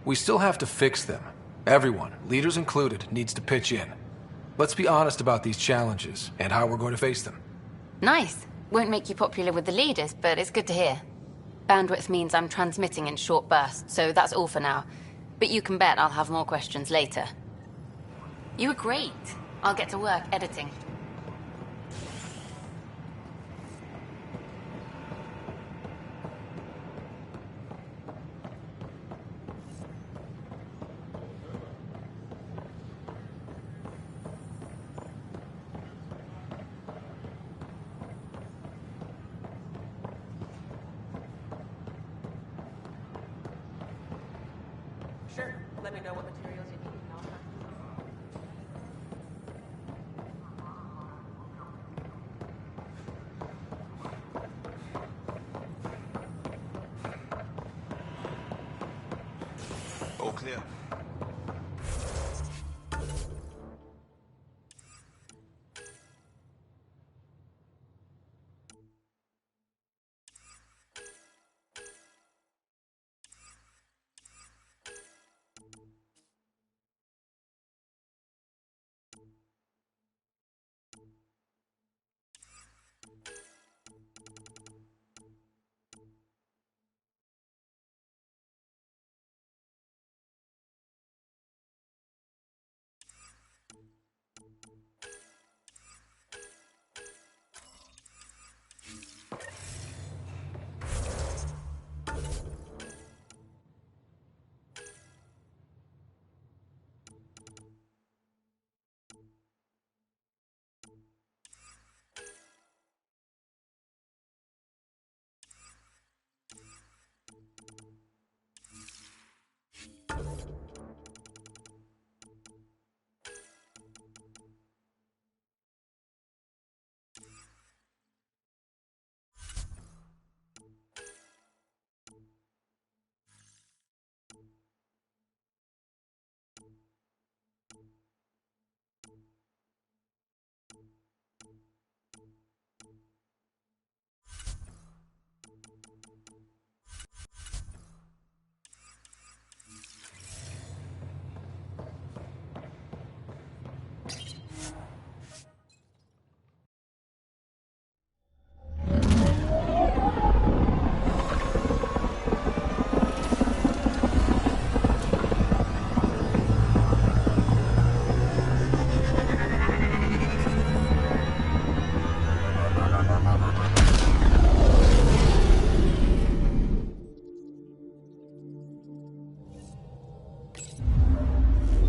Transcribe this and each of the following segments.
We still have to fix them. Everyone, leaders included, needs to pitch in. Let's be honest about these challenges and how we're going to face them. Nice. Won't make you popular with the leaders, but it's good to hear. Bandwidth means I'm transmitting in short bursts, so that's all for now. But you can bet I'll have more questions later. You were great. I'll get to work editing. Sure. Let me know what materials you need and I'll find them. All clear.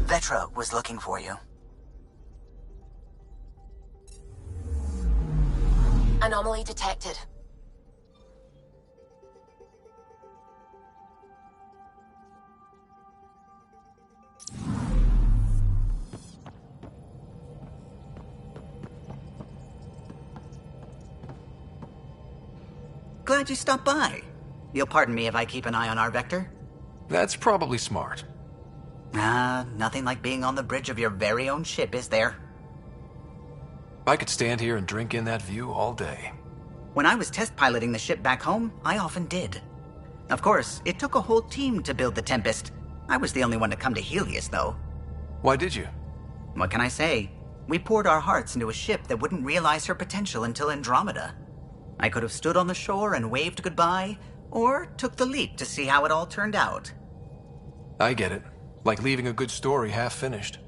Vetra was looking for you. Anomaly detected. Glad you stopped by. You'll pardon me if I keep an eye on our vector? That's probably smart. Nothing like being on the bridge of your very own ship, is there? I could stand here and drink in that view all day. When I was test piloting the ship back home, I often did. Of course, it took a whole team to build the Tempest. I was the only one to come to Helios, though. Why did you? What can I say? We poured our hearts into a ship that wouldn't realize her potential until Andromeda. I could have stood on the shore and waved goodbye, or took the leap to see how it all turned out. I get it. Like leaving a good story half-finished.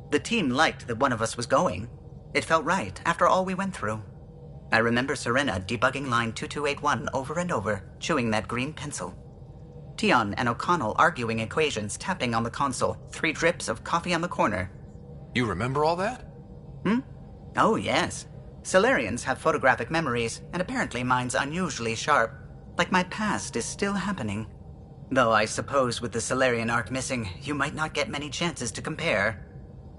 The team liked that one of us was going. It felt right, after all we went through. I remember Serena debugging line 2281 over and over, chewing that green pencil. Tion and O'Connell arguing equations, tapping on the console, 3 drips of coffee on the corner. You remember all that? Oh, yes. Solarians have photographic memories, and apparently mine's unusually sharp. Like my past is still happening. Though I suppose with the Solarian arc missing, you might not get many chances to compare.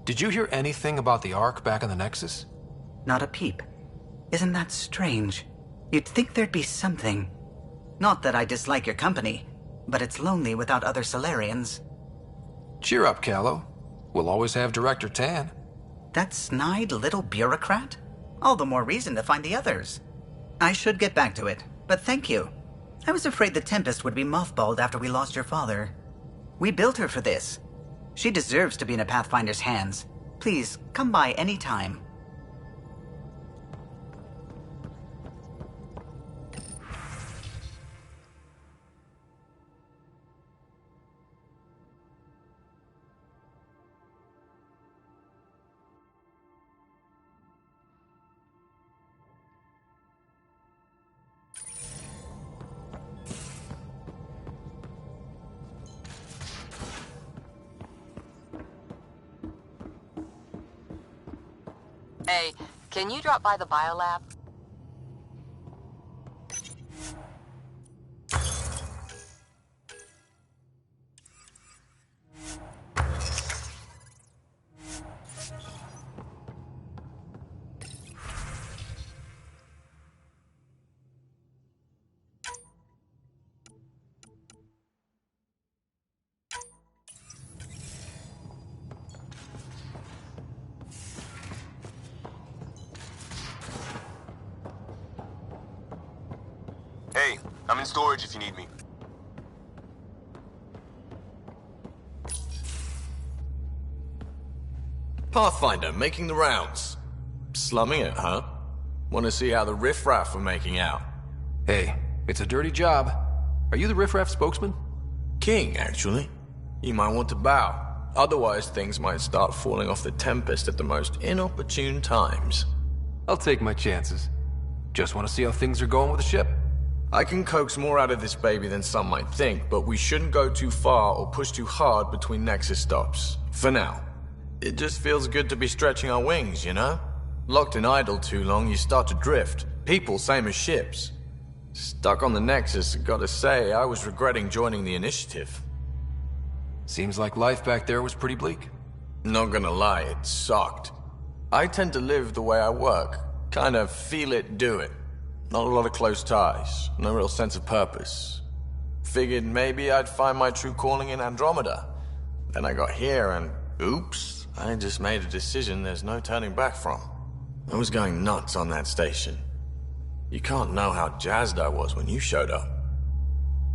Did you hear anything about the Ark back in the Nexus? Not a peep. Isn't that strange? You'd think there'd be something. Not that I dislike your company, but it's lonely without other Solarians. Cheer up, Callow. We'll always have Director Tan. That snide little bureaucrat? All the more reason to find the others. I should get back to it, but thank you. I was afraid the Tempest would be mothballed after we lost your father. We built her for this. She deserves to be in a Pathfinder's hands. Please, come by any time. Hey, can you drop by the biolab? Hey, I'm in storage if you need me. Pathfinder, making the rounds. Slumming it, huh? Want to see how the riffraff are making out? Hey, it's a dirty job. Are you the riffraff spokesman? King, actually. You might want to bow. Otherwise, things might start falling off the Tempest at the most inopportune times. I'll take my chances. Just want to see how things are going with the ship. I can coax more out of this baby than some might think, but we shouldn't go too far or push too hard between Nexus stops. For now. It just feels good to be stretching our wings, you know? Locked in idle too long, you start to drift. People, same as ships. Stuck on the Nexus, gotta say, I was regretting joining the Initiative. Seems like life back there was pretty bleak. Not gonna lie, it sucked. I tend to live the way I work. Kind of feel it, do it. Not a lot of close ties, no real sense of purpose. Figured maybe I'd find my true calling in Andromeda. Then I got here and, oops, I just made a decision there's no turning back from. I was going nuts on that station. You can't know how jazzed I was when you showed up.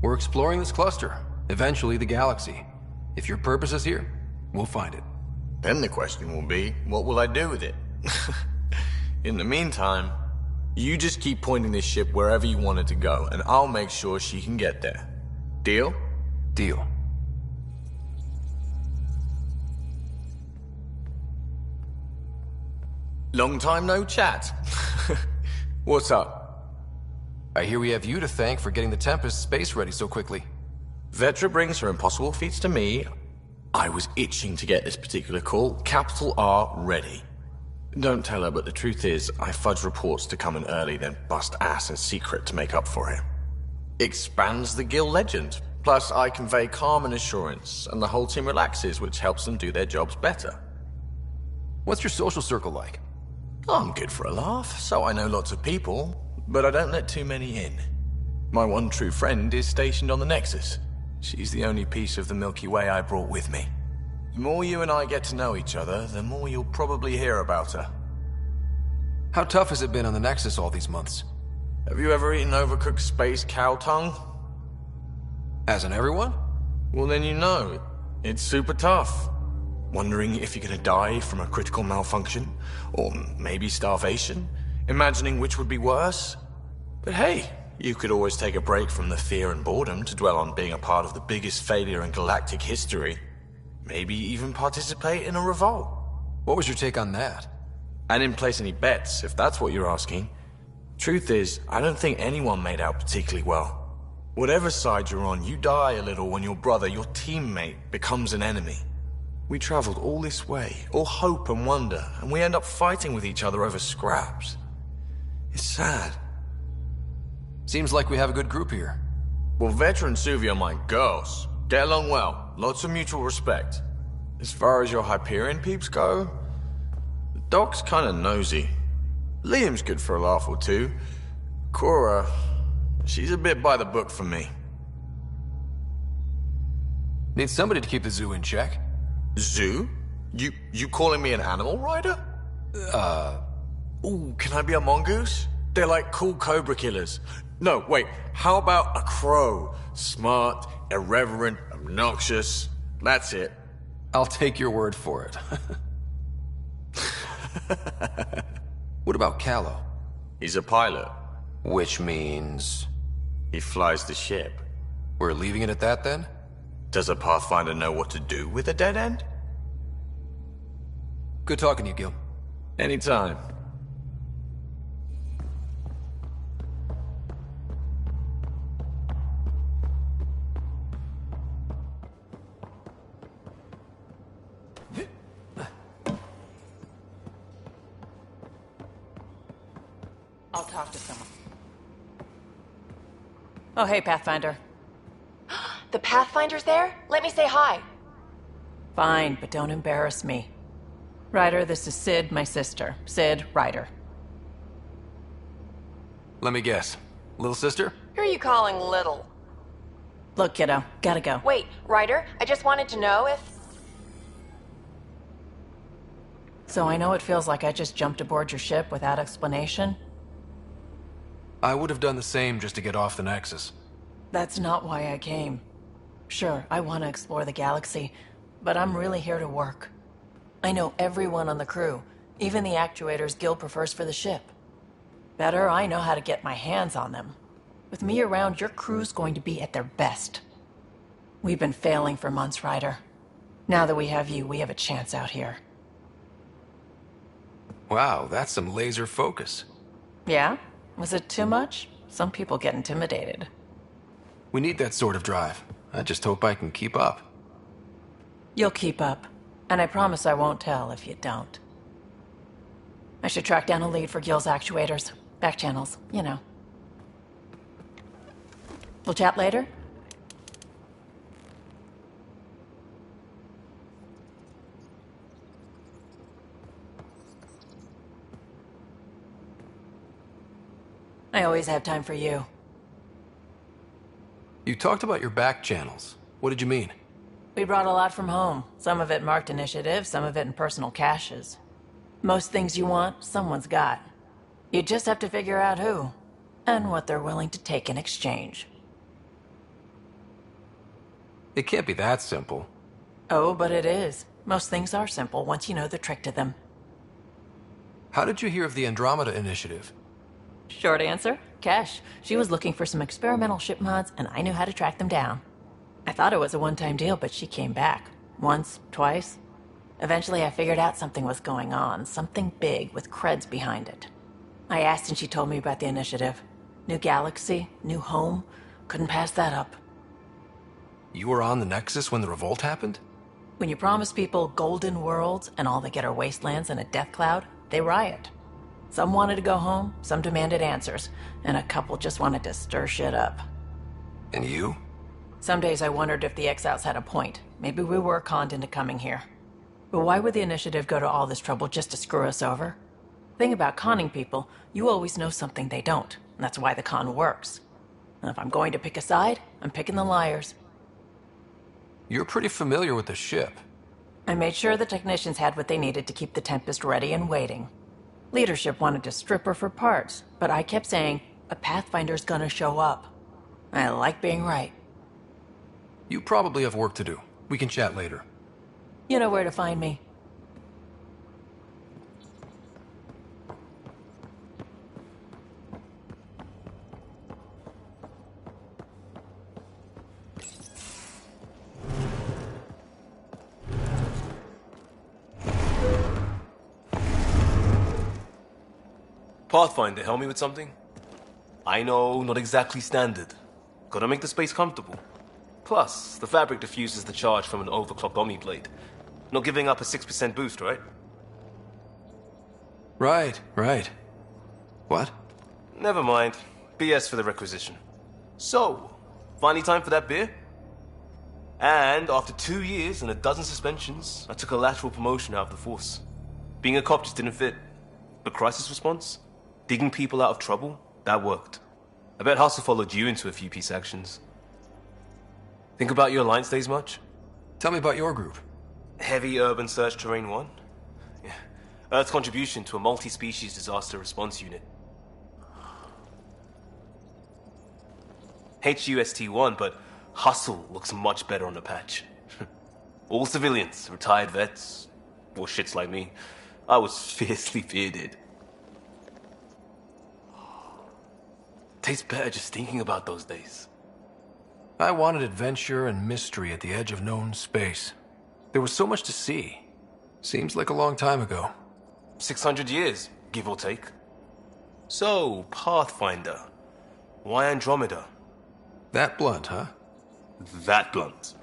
We're exploring this cluster, eventually the galaxy. If your purpose is here, we'll find it. Then the question will be, what will I do with it? In the meantime, you just keep pointing this ship wherever you want it to go, and I'll make sure she can get there. Deal? Deal. Long time no chat. What's up? I hear we have you to thank for getting the Tempest space ready so quickly. Vetra brings her impossible feats to me. I was itching to get this particular call. Capital R ready. Don't tell her, but the truth is, I fudge reports to come in early, then bust ass in secret to make up for it. Expands the guild legend. Plus, I convey calm and assurance, and the whole team relaxes, which helps them do their jobs better. What's your social circle like? I'm good for a laugh, so I know lots of people, but I don't let too many in. My one true friend is stationed on the Nexus. She's the only piece of the Milky Way I brought with me. The more you and I get to know each other, the more you'll probably hear about her. How tough has it been on the Nexus all these months? Have you ever eaten overcooked space cow tongue? Hasn't everyone? Well, then you know. It's super tough. Wondering if you're gonna die from a critical malfunction, or maybe starvation, imagining which would be worse. But hey, you could always take a break from the fear and boredom to dwell on being a part of the biggest failure in galactic history. Maybe even participate in a revolt. What was your take on that? I didn't place any bets, if that's what you're asking. Truth is, I don't think anyone made out particularly well. Whatever side you're on, you die a little when your brother, your teammate, becomes an enemy. We traveled all this way, all hope and wonder, and we end up fighting with each other over scraps. It's sad. Seems like we have a good group here. Well, Vetra and Suvi are my girls. Get along well, lots of mutual respect. As far as your Hyperion peeps go, the Doc's kinda nosy. Liam's good for a laugh or two. Cora, she's a bit by the book for me. Need somebody to keep the zoo in check. Zoo? You calling me an animal rider? Ooh, can I be a mongoose? They're like cool cobra killers. No, wait, how about a crow? Smart, irreverent, obnoxious. That's it. I'll take your word for it. What about Callow? He's a pilot. Which means... He flies the ship. we're leaving it at that then? Does a Pathfinder know what to do with a dead end? Good talking to you, Gil. Anytime. I'll talk to someone. Oh, hey, Pathfinder. The Pathfinder's there? Let me say hi. Fine, but don't embarrass me. Ryder, this is Sid, my sister. Sid, Ryder. Let me guess. Little sister? Who are you calling little? Look, kiddo, gotta go. Wait, Ryder, I just wanted to know if... So I know it feels like I just jumped aboard your ship without explanation. I would have done the same just to get off the Nexus. That's not why I came. Sure, I want to explore the galaxy, but I'm really here to work. I know everyone on the crew, even the actuators Gil prefers for the ship. Better, I know how to get my hands on them. With me around, your crew's going to be at their best. We've been failing for months, Ryder. Now that we have you, we have a chance out here. Wow, that's some laser focus. Yeah? Was it too much? Some people get intimidated. We need that sort of drive. I just hope I can keep up. You'll keep up. And I promise I won't tell if you don't. I should track down a lead for Gil's actuators. Back channels, you know. We'll chat later? I always have time for you. You talked about your back channels. What did you mean? We brought a lot from home. Some of it marked initiative, some of it in personal caches. Most things you want, someone's got. You just have to figure out who, and what they're willing to take in exchange. It can't be that simple. Oh, but it is. Most things are simple once you know the trick to them. How did you hear of the Andromeda initiative? Short answer, Kesh. She was looking for some experimental ship mods, and I knew how to track them down. I thought it was a one-time deal, but she came back. Once, twice. Eventually I figured out something was going on, something big with creds behind it. I asked and she told me about the initiative. New galaxy, new home. Couldn't pass that up. You were on the Nexus when the revolt happened? When you promise people golden worlds and all they get are wastelands and a death cloud, they riot. Some wanted to go home, some demanded answers, and a couple just wanted to stir shit up. And you? Some days I wondered if the exiles had a point. Maybe we were conned into coming here. But why would the initiative go to all this trouble just to screw us over? Thing about conning people, you always know something they don't, and that's why the con works. And if I'm going to pick a side, I'm picking the liars. You're pretty familiar with the ship. I made sure the technicians had what they needed to keep the Tempest ready and waiting. Leadership wanted to strip her for parts, but I kept saying, a Pathfinder's gonna show up. I like being right. You probably have work to do. We can chat later. You know where to find me. Pathfinder, help me with something? I know, not exactly standard. Gotta make the space comfortable. Plus, the fabric diffuses the charge from an overclocked Omniblade. Not giving up a 6% boost, right? Right. What? Never mind. BS for the requisition. So, finally time for that beer? And after 2 years and a dozen suspensions, I took a lateral promotion out of the force. Being a cop just didn't fit. But crisis response? Digging people out of trouble? That worked. I bet Hustle followed you into a few peace actions. Think about your Alliance days much? Tell me about your group. Heavy Urban Search Terrain 1? Yeah. Earth's contribution to a multi-species disaster response unit. HUST-1, but Hustle looks much better on the patch. All civilians, retired vets, or shits like me. I was fiercely bearded. Tastes better just thinking about those days. I wanted adventure and mystery at the edge of known space. There was so much to see. Seems like a long time ago. 600 years, give or take. So, Pathfinder. Why Andromeda? That blunt, huh? That blunt.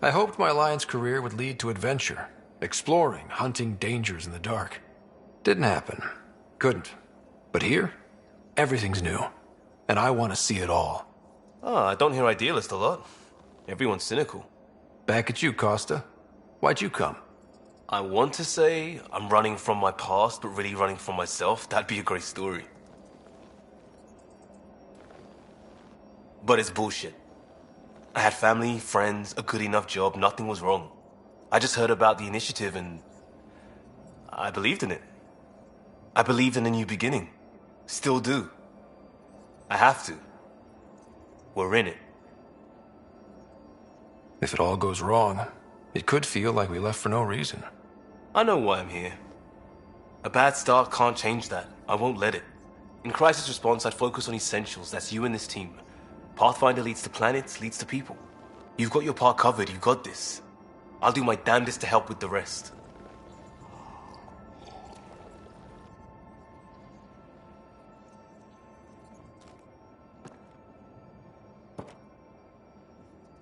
I hoped my Alliance career would lead to adventure, exploring, hunting dangers in the dark. Didn't happen. Couldn't. But here, everything's new. And I want to see it all. Ah, I don't hear idealist a lot. Everyone's cynical. Back at you, Costa. Why'd you come? I want to say I'm running from my past, but really running from myself. That'd be a great story. But it's bullshit. I had family, friends, a good enough job, nothing was wrong. I just heard about the initiative and I believed in it. I believed in a new beginning. Still do. I have to. We're in it. If it all goes wrong, it could feel like we left for no reason. I know why I'm here. A bad start can't change that. I won't let it. In crisis response, I'd focus on essentials. That's you and this team. Pathfinder leads to planets, leads to people. You've got your part covered, you've got this. I'll do my damnedest to help with the rest.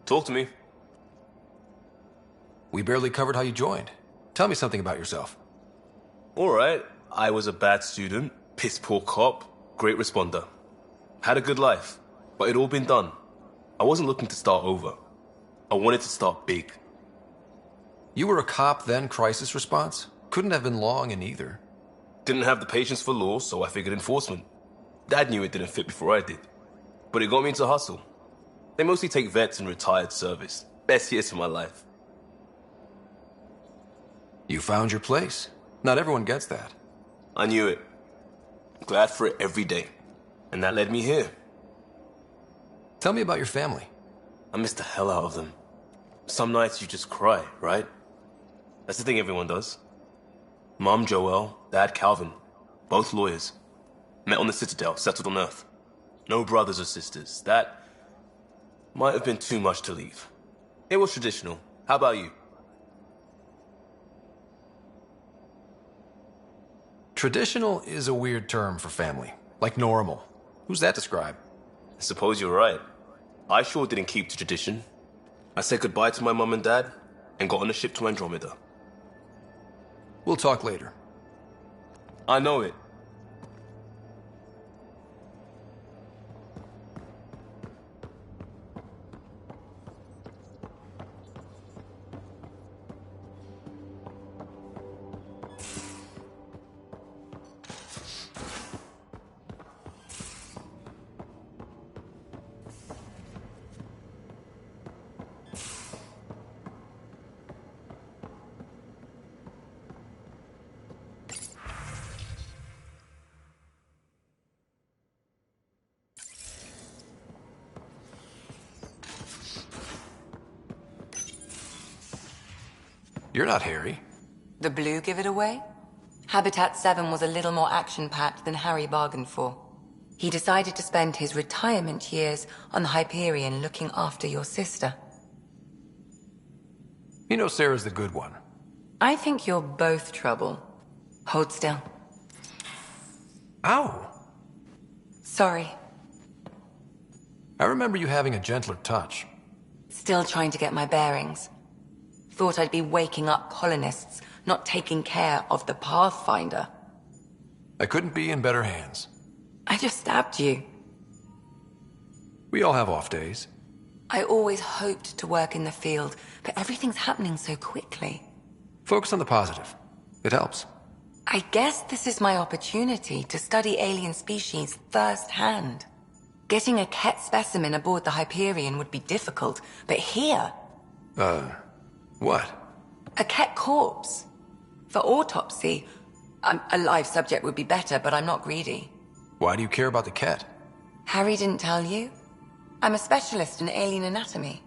Talk to me. We barely covered how you joined. Tell me something about yourself. Alright, I was a bad student, piss poor cop, great responder. Had a good life, but it'd all been done. I wasn't looking to start over. I wanted to start big. You were a cop, then crisis response? Couldn't have been long in either. Didn't have the patience for law, so I figured enforcement. Dad knew it didn't fit before I did. But it got me into hustle. They mostly take vets and retired service. Best years of my life. You found your place. Not everyone gets that. I knew it. Glad for it every day. And that led me here. Tell me about your family. I miss the hell out of them. Some nights you just cry, right? That's the thing everyone does. Mom Joelle, Dad Calvin. Both lawyers. Met on the Citadel, settled on Earth. No brothers or sisters. That might have been too much to leave. It was traditional. How about you? Traditional is a weird term for family. Like normal. Who's that describe? I suppose you're right. I sure didn't keep to tradition. I said goodbye to my mum and dad and got on a ship to Andromeda. We'll talk later. I know it. You're not Harry. The blue give it away? Habitat 7 was a little more action-packed than Harry bargained for. He decided to spend his retirement years on the Hyperion looking after your sister. You know Sarah's the good one. I think you're both trouble. Hold still. Ow! Sorry. I remember you having a gentler touch. Still trying to get my bearings. Thought I'd be waking up colonists, not taking care of the Pathfinder. I couldn't be in better hands. I just stabbed you. We all have off days. I always hoped to work in the field, but everything's happening so quickly. Focus on the positive. It helps. I guess this is my opportunity to study alien species firsthand. Getting a Ket specimen aboard the Hyperion would be difficult, but here... What? A Ket corpse. For autopsy, a live subject would be better, but I'm not greedy. Why do you care about the cat? Harry didn't tell you? I'm a specialist in alien anatomy.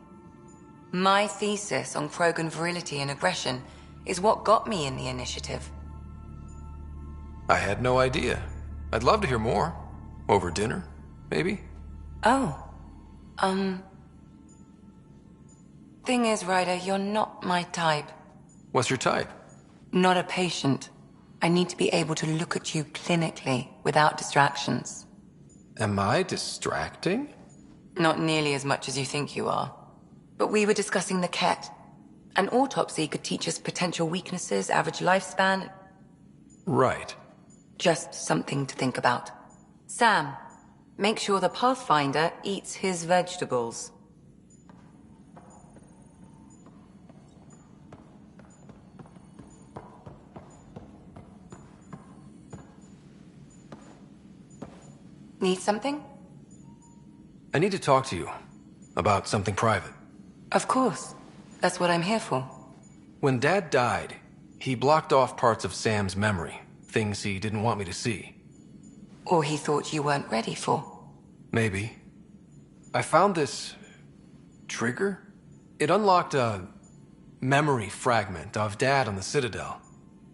My thesis on Krogan virility and aggression is what got me in the initiative. I had no idea. I'd love to hear more. Over dinner, maybe? Oh. Thing is, Ryder, you're not my type. What's your type? Not a patient. I need to be able to look at you clinically without distractions. Am I distracting? Not nearly as much as you think you are. But we were discussing the Ket. An autopsy could teach us potential weaknesses, average lifespan. Right. Just something to think about. Sam, make sure the Pathfinder eats his vegetables. Need something? I need to talk to you about something private. Of course. That's what I'm here for. When Dad died, he blocked off parts of Sam's memory, things he didn't want me to see. Or he thought you weren't ready for. Maybe. I found this trigger. It unlocked a memory fragment of Dad on the Citadel,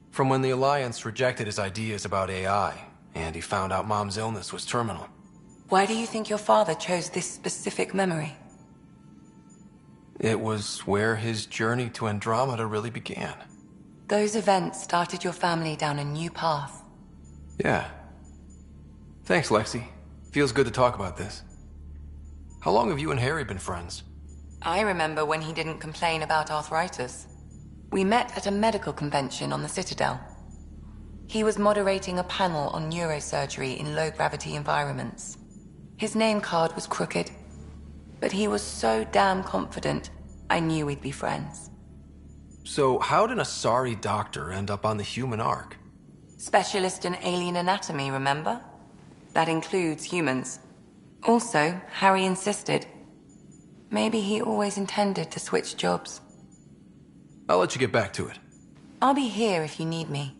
from when the Alliance rejected his ideas about AI, and he found out Mom's illness was terminal. Why do you think your father chose this specific memory? It was where his journey to Andromeda really began. Those events started your family down a new path. Yeah. Thanks, Lexi. Feels good to talk about this. How long have you and Harry been friends? I remember when he didn't complain about arthritis. We met at a medical convention on the Citadel. He was moderating a panel on neurosurgery in low-gravity environments. His name card was crooked, but he was so damn confident, I knew we'd be friends. So how did a sorry doctor end up on the human ark? Specialist in alien anatomy, remember? That includes humans. Also, Harry insisted. Maybe he always intended to switch jobs. I'll let you get back to it. I'll be here if you need me.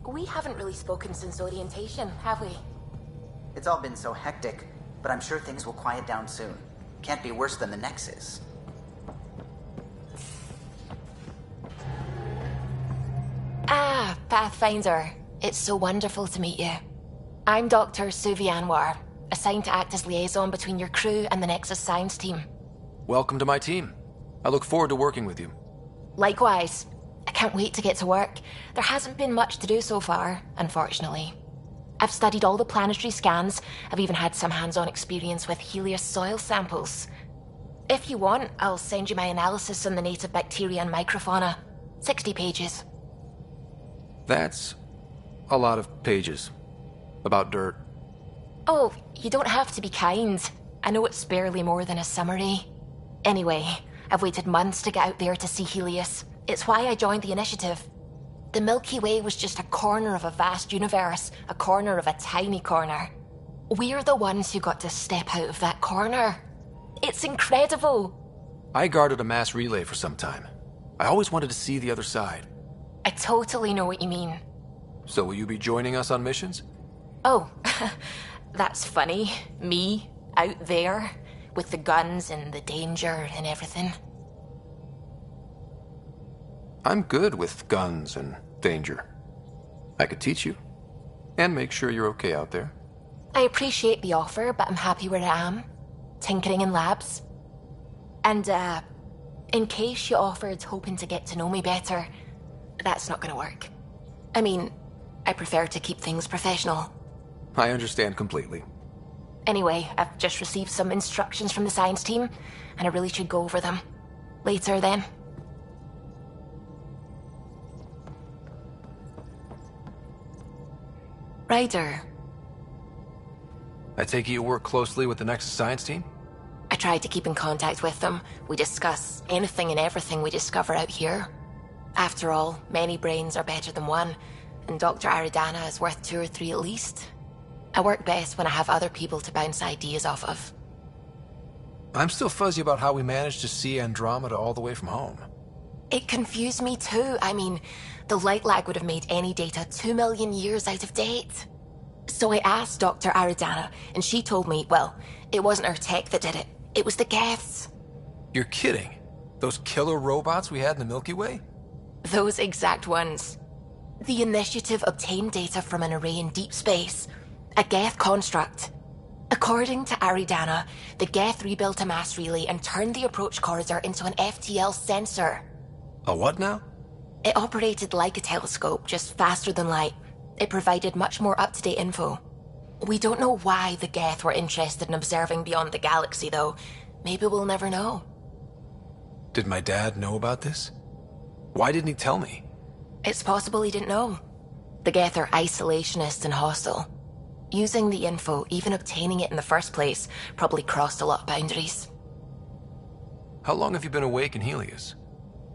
We haven't really spoken since orientation, have we? It's all been so hectic, but I'm sure things will quiet down soon. Can't be worse than the Nexus. Ah, Pathfinder. It's so wonderful to meet you. I'm Dr. Suvi Anwar, assigned to act as liaison between your crew and the Nexus science team. Welcome to my team. I look forward to working with you. Likewise. I can't wait to get to work. There hasn't been much to do so far, unfortunately. I've studied all the planetary scans. I've even had some hands-on experience with Helios soil samples. If you want, I'll send you my analysis on the native bacteria and microfauna. 60 pages. That's a lot of pages. About dirt. Oh, you don't have to be kind. I know it's barely more than a summary. Anyway, I've waited months to get out there to see Helios. It's why I joined the initiative. The Milky Way was just a corner of a vast universe, a corner of a tiny corner. We're the ones who got to step out of that corner. It's incredible. I guarded a mass relay for some time. I always wanted to see the other side. I totally know what you mean. So will you be joining us on missions? Oh, that's funny. Me, out there. with the guns and the danger and everything. I'm good with guns and danger. I could teach you. And make sure you're okay out there. I appreciate the offer, but I'm happy where I am. Tinkering in labs. And, in case you offered hoping to get to know me better, that's not gonna work. I mean, I prefer to keep things professional. I understand completely. Anyway, I've just received some instructions from the science team, and I really should go over them. Later, then. Ryder. I take it you work closely with the Nexus science team? I try to keep in contact with them. We discuss anything and everything we discover out here. After all, many brains are better than one, and Dr. Aridana is worth 2 or 3 at least. I work best when I have other people to bounce ideas off of. I'm still fuzzy about how we managed to see Andromeda all the way from home. It confused me too. I mean, the light lag would have made any data 2 million years out of date. So I asked Dr. Aridana, and she told me, well, it wasn't her tech that did it. It was the Geths. You're kidding. Those killer robots we had in the Milky Way? Those exact ones. The Initiative obtained data from an array in deep space, a Geth construct. According to Aridana, the Geth rebuilt a mass relay and turned the approach corridor into an FTL sensor. A what now? It operated like a telescope, just faster than light. It provided much more up-to-date info. We don't know why the Geth were interested in observing beyond the galaxy, though. Maybe we'll never know. Did my dad know about this? Why didn't he tell me? It's possible he didn't know. The Geth are isolationist and hostile. Using the info, even obtaining it in the first place, probably crossed a lot of boundaries. How long have you been awake in Helios?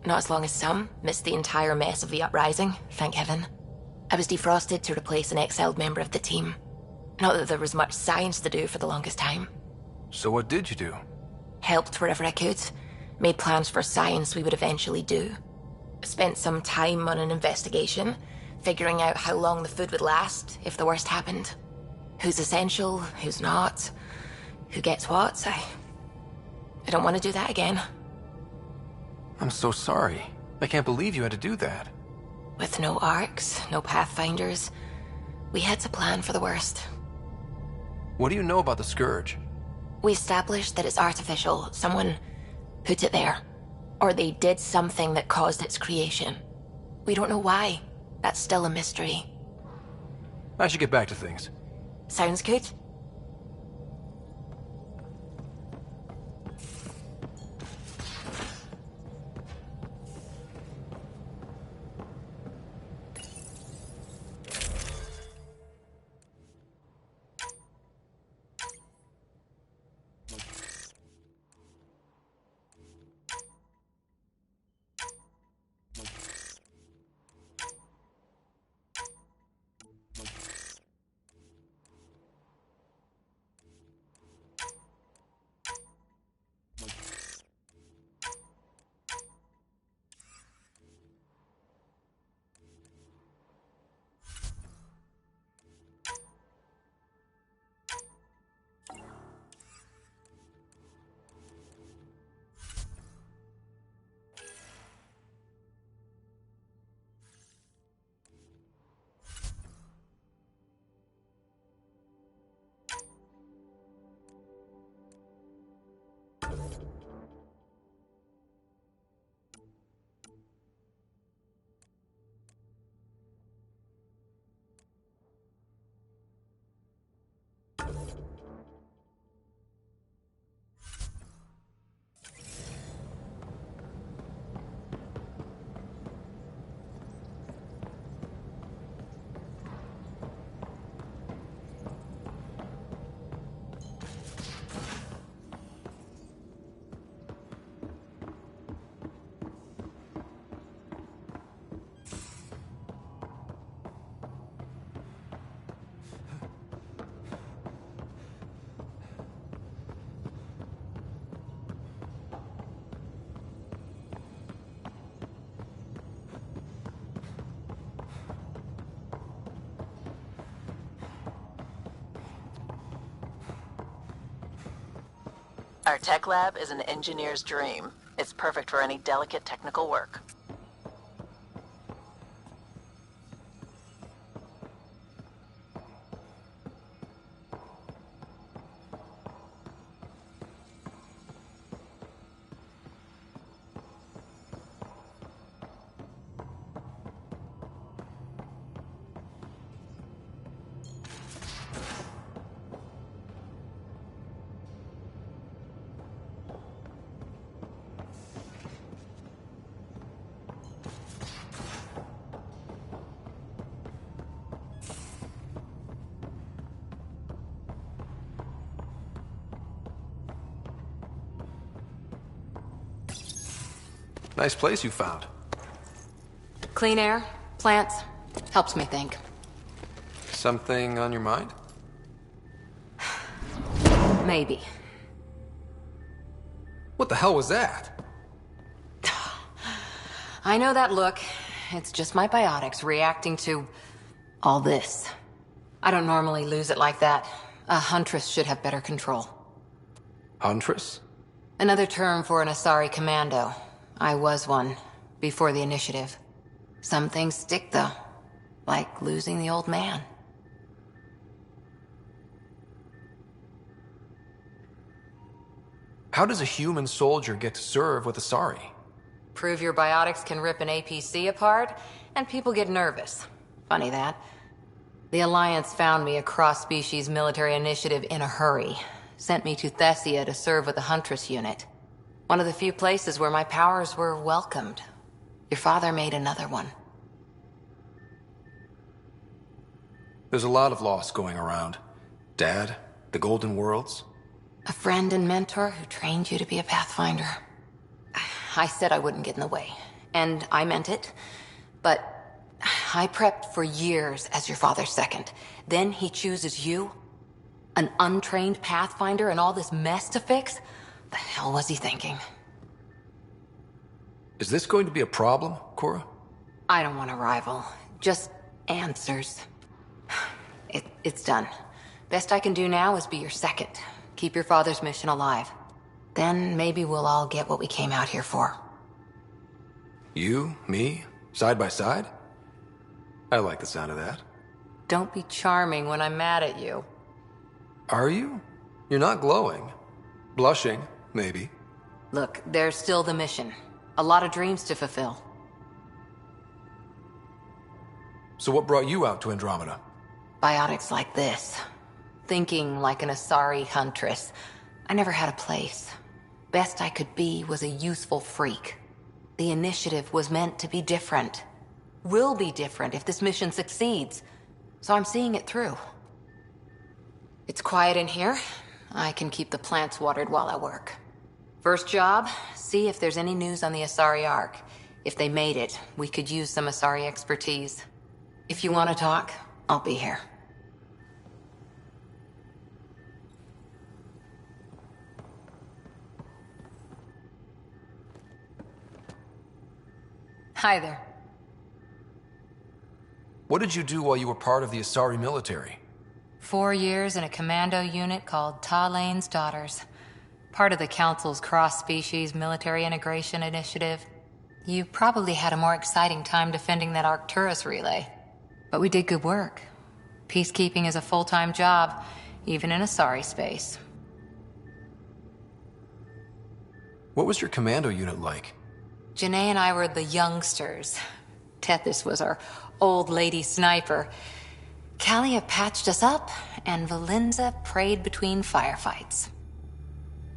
Not as long as some. Missed the entire mess of the uprising, thank heaven. I was defrosted to replace an exiled member of the team. Not that there was much science to do for the longest time. So what did you do? Helped wherever I could. Made plans for science we would eventually do. Spent some time on an investigation, figuring out how long the food would last if the worst happened. Who's essential, who's not, who gets what. I don't want to do that again. I'm so sorry. I can't believe you had to do that. With no arcs, no pathfinders, we had to plan for the worst. What do you know about the Scourge? We established that it's artificial. Someone put it there. Or they did something that caused its creation. We don't know why. That's still a mystery. I should get back to things. Sounds good. Our tech lab is an engineer's dream. It's perfect for any delicate technical work. Nice place you found. Clean air, plants, helps me think. Something on your mind? Maybe. What the hell was that? I know that look. It's just my biotics reacting to all this. I don't normally lose it like that. A huntress should have better control. Huntress? Another term for an Asari commando. I was one, before the initiative. Some things stick, though. Like losing the old man. How does a human soldier get to serve with Asari? Prove your biotics can rip an APC apart, and people get nervous. Funny that. The Alliance found me a cross-species military initiative in a hurry. Sent me to Thessia to serve with the Huntress unit. One of the few places where my powers were welcomed. Your father made another one. There's a lot of loss going around. Dad, the Golden Worlds. A friend and mentor who trained you to be a Pathfinder. I said I wouldn't get in the way, and I meant it. But I prepped for years as your father's second. Then he chooses you? An untrained Pathfinder and all this mess to fix? The hell was he thinking? Is this going to be a problem, Cora? I don't want a rival. Just answers. It's done. Best I can do now is be your second. Keep your father's mission alive. Then maybe we'll all get what we came out here for. You, me, side by side? I like the sound of that. Don't be charming when I'm mad at you. Are you? You're not glowing. Blushing, maybe. Look, there's still the mission. A lot of dreams to fulfill. So what brought you out to Andromeda? Biotics like this. Thinking like an Asari huntress. I never had a place. Best I could be was a useful freak. The initiative was meant to be different. Will be different if this mission succeeds. So I'm seeing it through. It's quiet in here. I can keep the plants watered while I work. First job, see if there's any news on the Asari Ark. If they made it, we could use some Asari expertise. If you want to talk, I'll be here. Hi there. What did you do while you were part of the Asari military? 4 years in a commando unit called Talane's Daughters. Part of the Council's cross-species military integration initiative. You probably had a more exciting time defending that Arcturus relay. But we did good work. Peacekeeping is a full-time job, even in Asari space. What was your commando unit like? Janae and I were the youngsters. Tethys was our old lady sniper. Kalia patched us up, and Valenza prayed between firefights.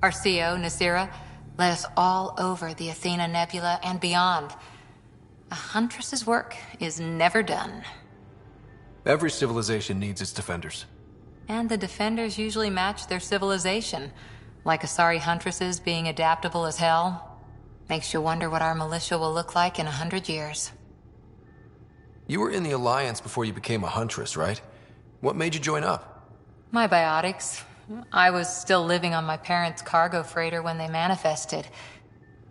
Our CO, Nasira, led us all over the Athena Nebula and beyond. A huntress's work is never done. Every civilization needs its defenders. And the defenders usually match their civilization, like Asari huntresses being adaptable as hell. Makes you wonder what our militia will look like in 100 years. You were in the Alliance before you became a huntress, right? What made you join up? My biotics. I was still living on my parents' cargo freighter when they manifested.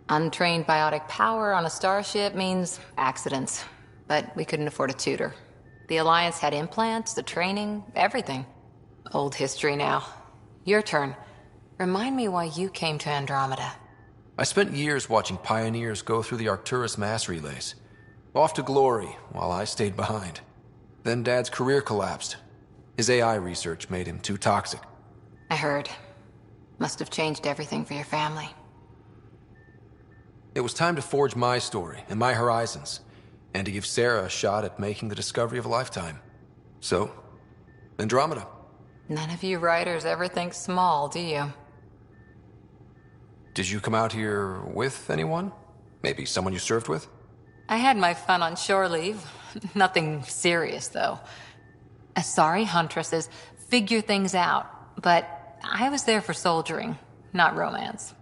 Untrained biotic power on a starship means accidents, but we couldn't afford a tutor. The Alliance had implants, the training, everything. Old history now. Your turn. Remind me why you came to Andromeda. I spent years watching pioneers go through the Arcturus mass relays, off to glory while I stayed behind. Then Dad's career collapsed. His AI research made him too toxic. I heard. Must have changed everything for your family. It was time to forge my story and my horizons, and to give Sarah a shot at making the discovery of a lifetime. So, Andromeda. None of you writers ever think small, do you? Did you come out here with anyone? Maybe someone you served with? I had my fun on shore leave. Nothing serious, though. Asari huntresses figure things out, but I was there for soldiering, not romance.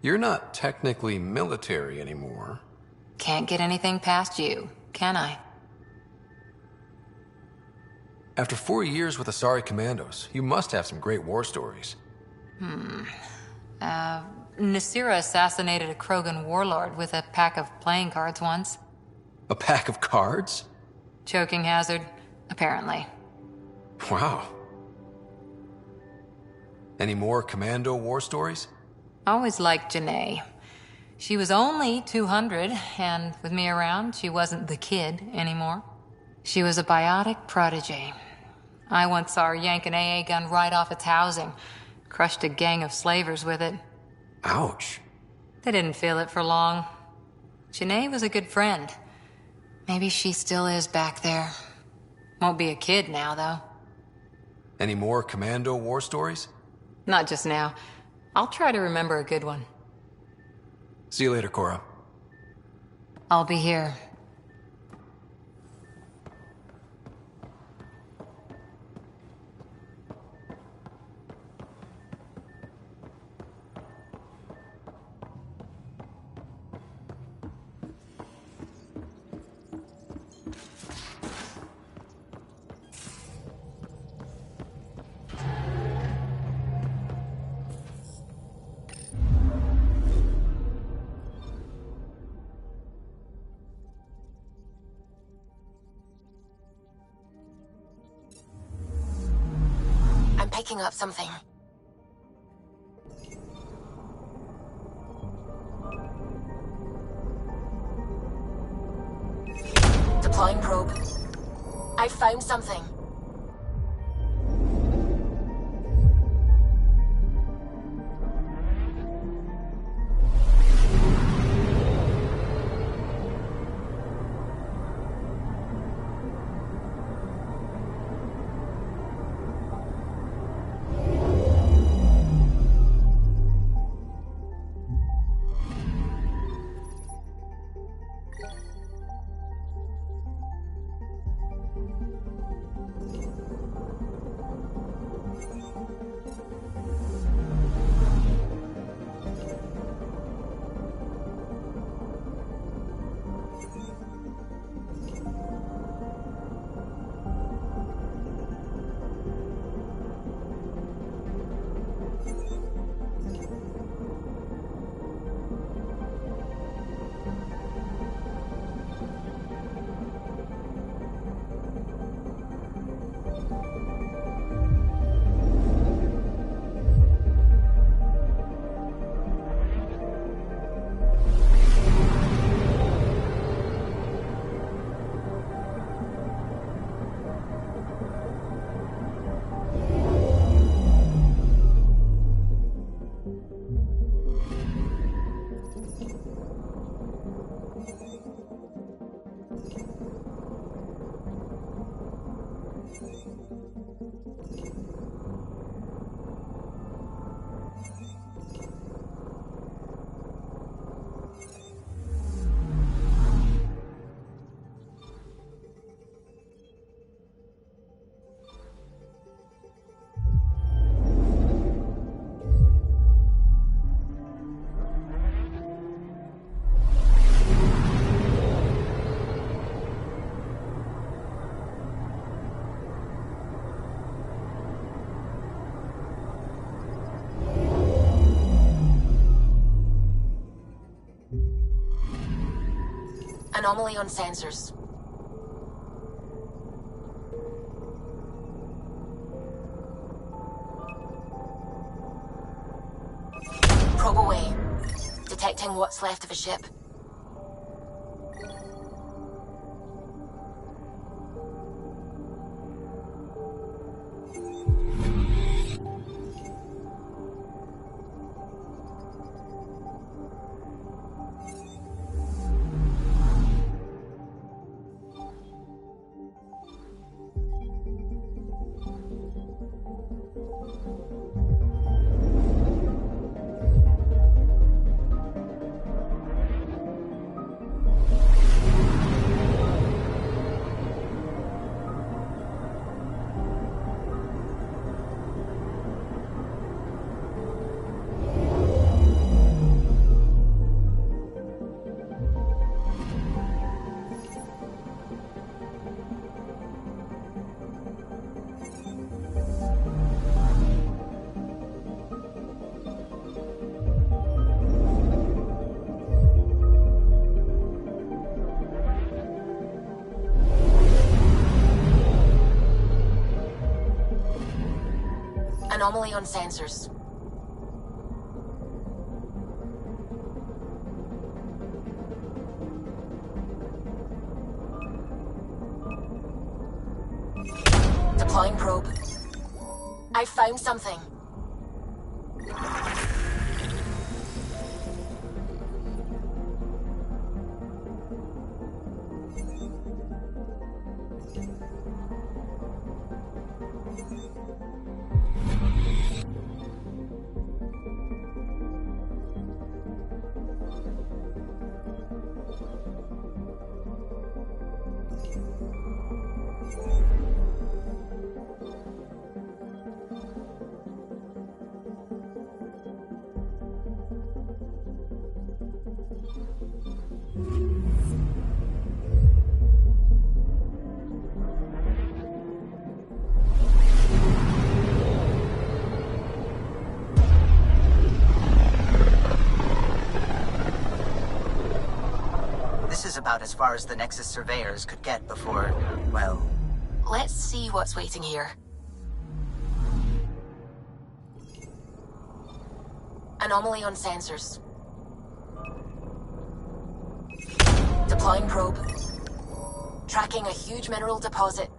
You're not technically military anymore. Can't get anything past you, can I? After 4 years with Asari Commandos, you must have some great war stories. Nasira assassinated a Krogan warlord with a pack of playing cards once. A pack of cards? Choking hazard, apparently. Wow. Any more Commando war stories? Always liked Janae. She was only 200, and with me around, she wasn't the kid anymore. She was a biotic protege. I once saw her yank an AA gun right off its housing. Crushed a gang of slavers with it. Ouch. They didn't feel it for long. Janae was a good friend. Maybe she still is back there. Won't be a kid now, though. Any more Commando war stories? Not just now. I'll try to remember a good one. See you later, Cora. I'll be here. Picking up something. Deploying probe. I found something. Anomaly on sensors. tracking what's left of a ship. Anomaly on sensors. Deploying probe. I found something. This is about as far as the Nexus surveyors could get before, well... Let's see what's waiting here. Anomaly on sensors. Deploying probe. Tracking a huge mineral deposit.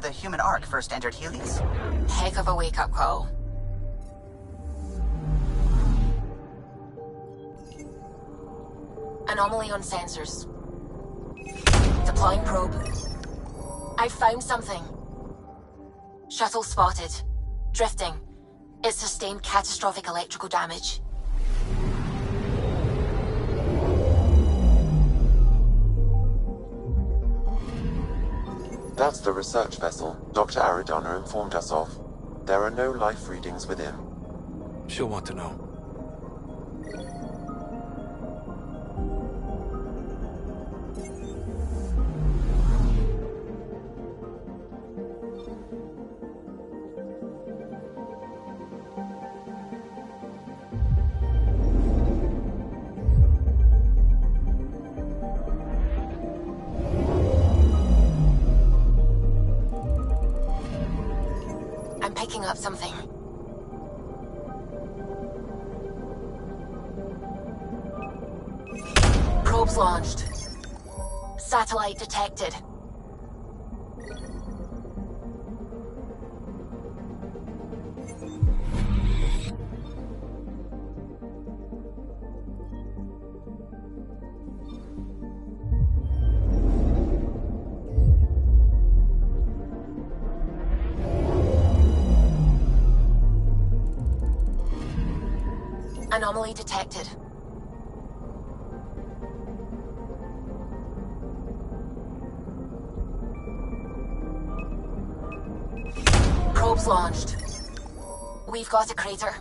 the human ark first entered Helios? Heck of a wake-up call. Anomaly on sensors. Deploying probe. I found something. Shuttle spotted. Drifting. It sustained catastrophic electrical damage. That's the research vessel Dr. Aridana informed us of. There are no life readings within. She'll want to know. Picking up something. Probes launched. Satellite detected. Anomaly detected. Probes launched. We've got a crater.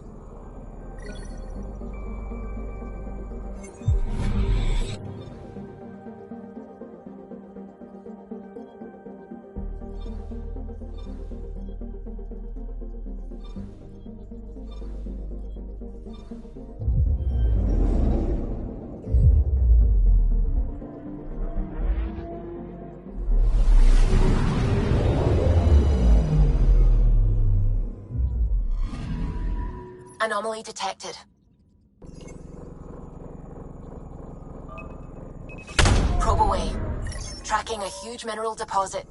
Anomaly detected. Probe away. Tracking a huge mineral deposit.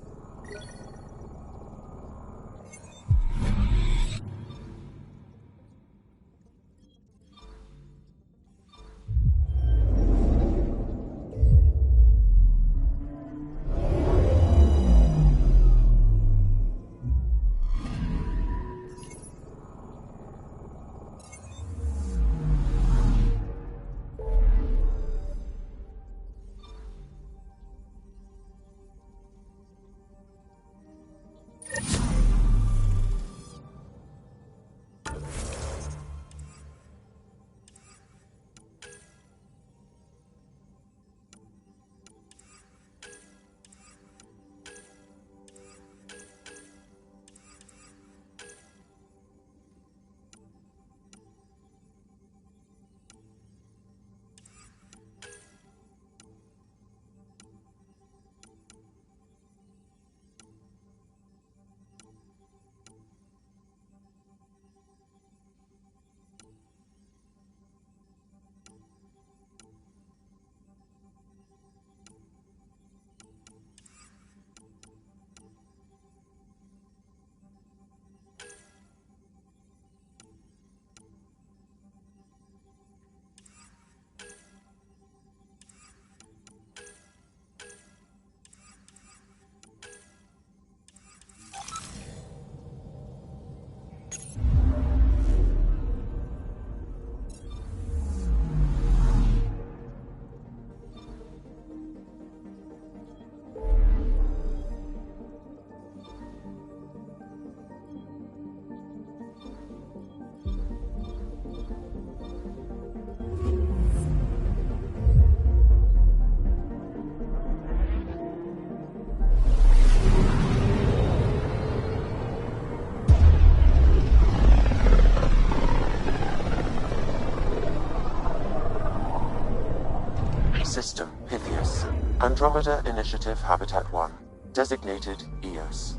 System, Pythias. Andromeda Initiative Habitat 1. Designated EOS.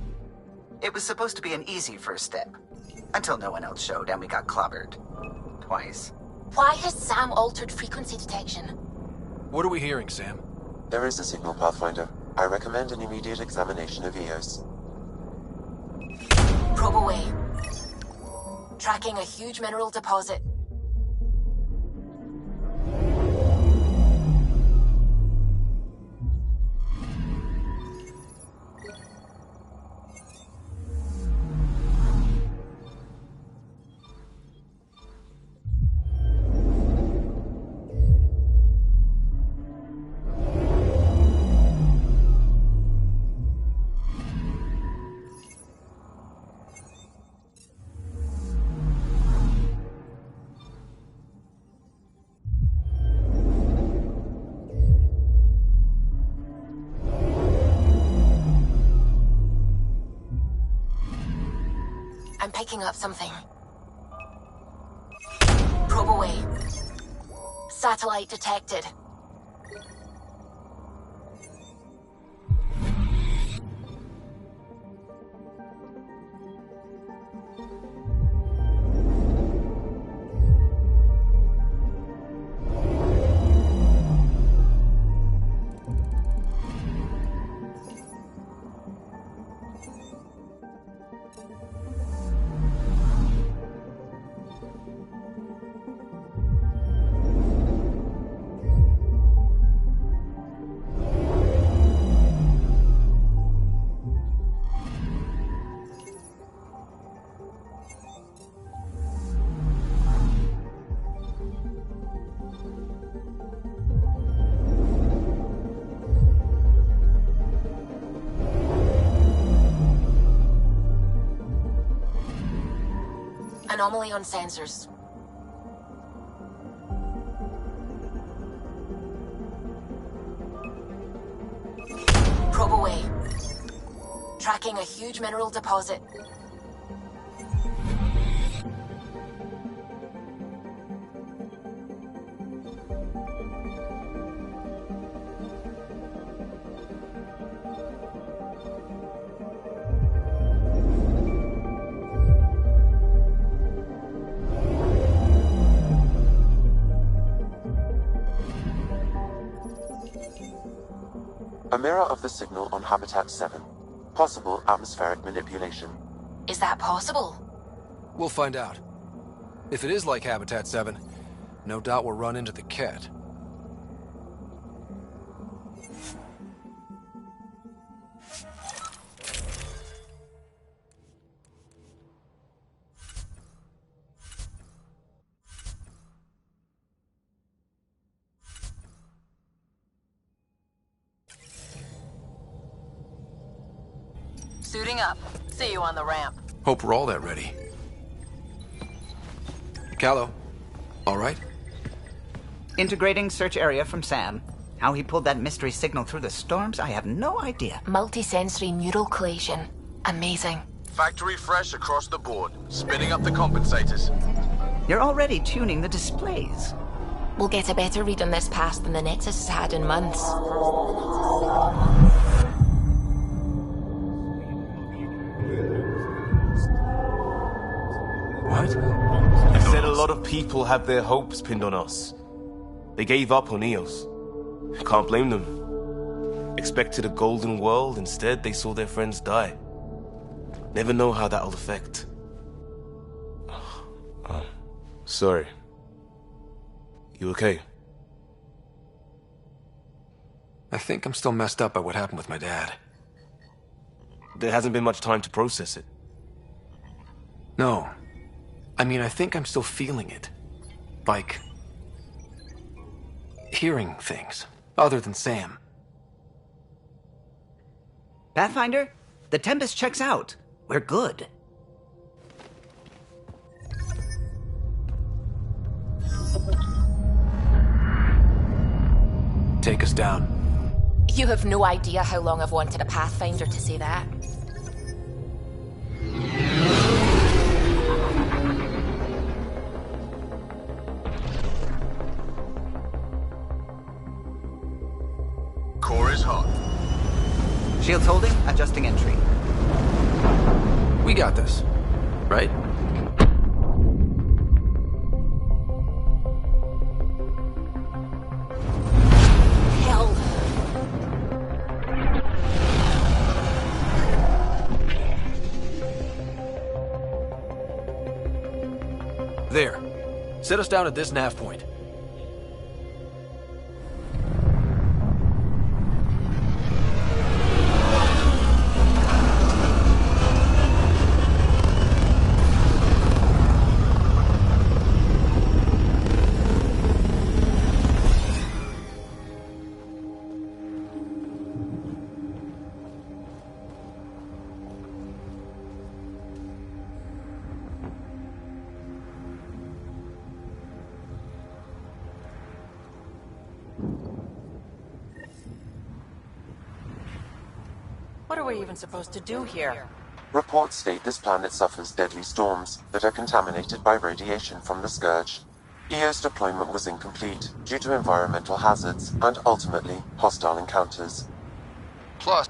It was supposed to be an easy first step. Until no one else showed and we got clobbered. Twice. Why has Sam altered frequency detection? What are we hearing, Sam? There is a signal, Pathfinder. I recommend an immediate examination of EOS. Probe away. Tracking a huge mineral deposit. I'm picking up something. Probe away. Satellite detected. Anomaly on sensors. Probe away. Tracking a huge mineral deposit. A mirror of the signal on Habitat 7. Possible atmospheric manipulation. Is that possible? We'll find out. If it is like Habitat 7, no doubt we'll run into the cat. Suiting up. See you on the ramp. Hope we're all that ready. Callow, all right? Integrating search area from Sam. How he pulled that mystery signal through the storms, I have no idea. Multisensory neural collation. Amazing. Factory fresh across the board. Spinning up the compensators. You're already tuning the displays. We'll get a better read on this pass than the Nexus has had in months. What? I said a lot of people have their hopes pinned on us. They gave up on Eos. Can't blame them. Expected a golden world, instead they saw their friends die. Never know how that'll affect. Sorry. You okay? I think I'm still messed up by what happened with my dad. There hasn't been much time to process it. No. I mean, I think I'm still feeling it. Like... hearing things, other than Sam. Pathfinder, the Tempest checks out. We're good. Take us down. You have no idea how long I've wanted a Pathfinder to say that. Core is hot. Shields holding, adjusting entry. We got this, right? Hell. Set us down at this nav point. What are we even supposed to do here? Reports state this planet suffers deadly storms that are contaminated by radiation from the Scourge. EO's deployment was incomplete due to environmental hazards and ultimately hostile encounters. Plus,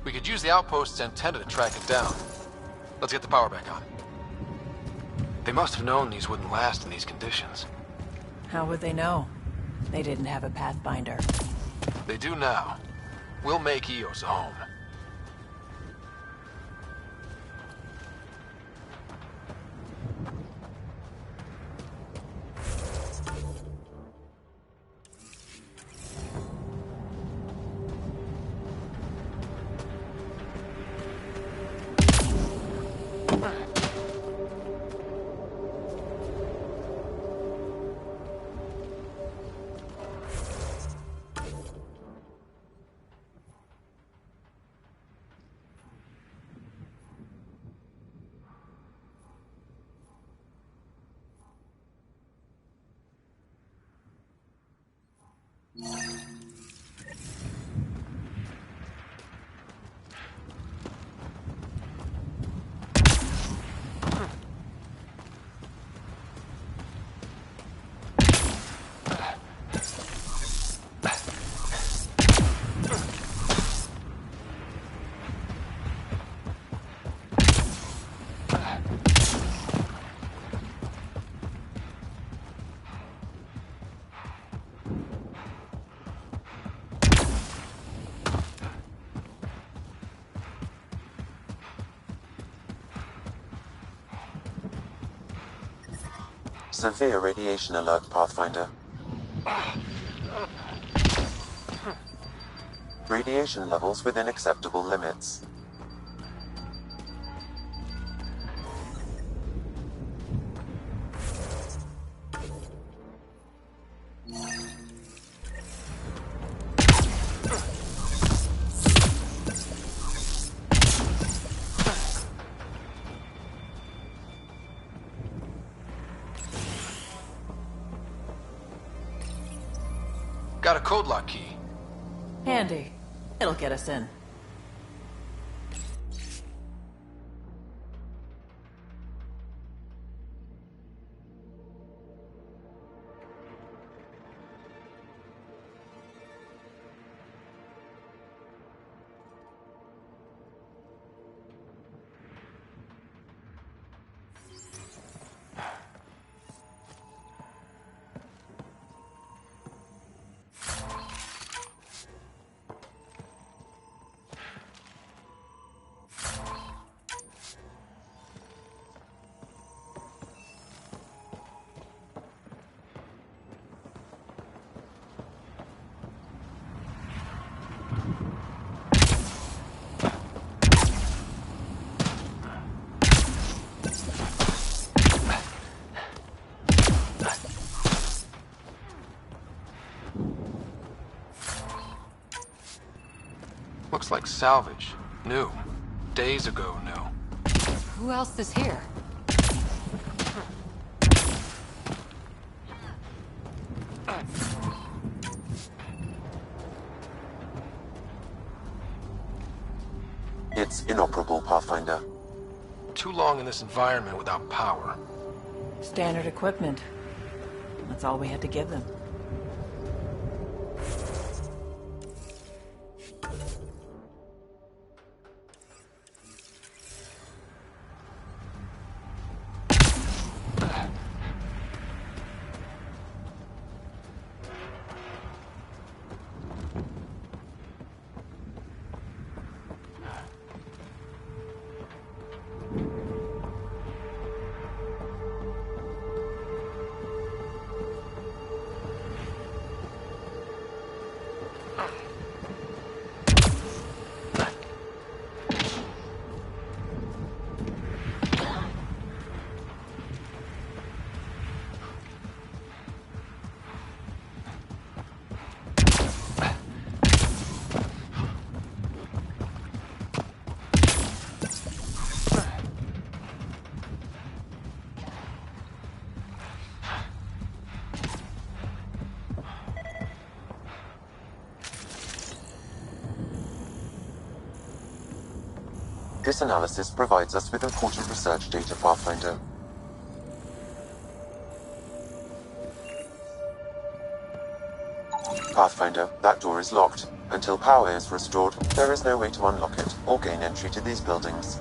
we could use the outpost's antenna to track it down. Let's get the power back on. They must have known these wouldn't last in these conditions. How would they know? They didn't have a Pathfinder. They do now. We'll make Eos a home. Severe radiation alert, Pathfinder. Radiation levels within acceptable limits. Got a code lock key. Handy. It'll get us in. Looks like salvage. New. Days ago, new. Who else is here? It's inoperable, Pathfinder. Too long in this environment without power. Standard equipment. That's all we had to give them. This analysis provides us with important research data, Pathfinder. Pathfinder, that door is locked. Until power is restored, there is no way to unlock it or gain entry to these buildings.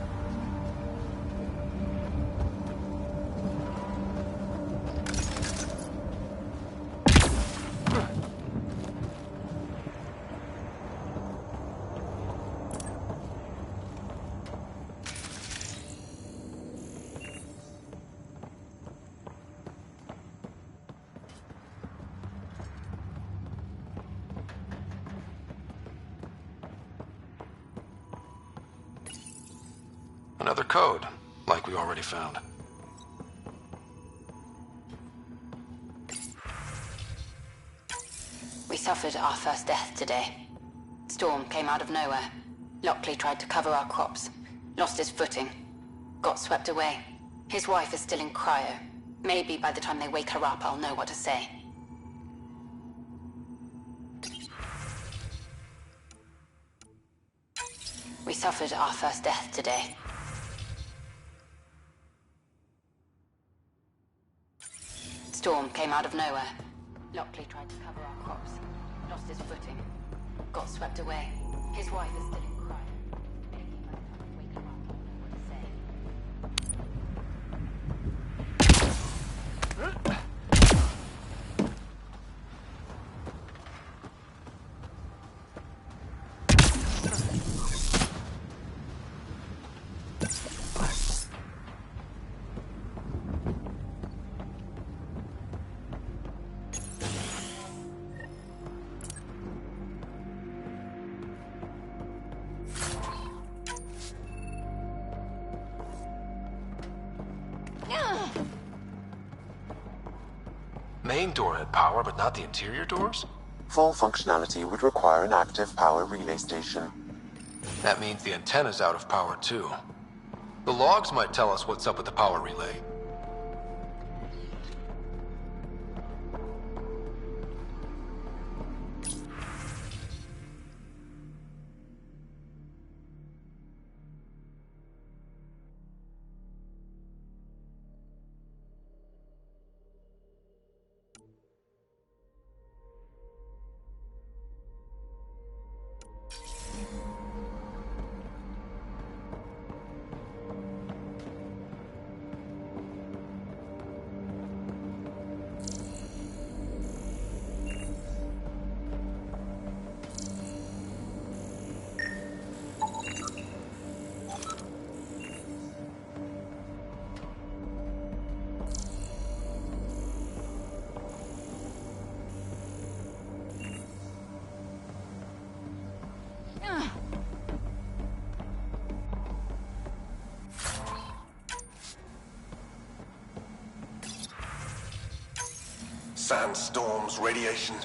Another code, like we already found. We suffered our first death today. Storm came out of nowhere. Lockley tried to cover our crops. Lost his footing. Got swept away. His wife is still in cryo. Maybe by the time they wake her up, I'll know what to say. We suffered our first death today. Storm came out of nowhere. Lockley tried to cover our crops. Lost his footing. Got swept away. His wife is still in crime. Thinking by the time I wake him up, I'll know what to say. Main door had power, but not the interior doors? Full functionality would require an active power relay station. That means the antenna's out of power too. The logs might tell us what's up with the power relay. Sandstorms, radiation.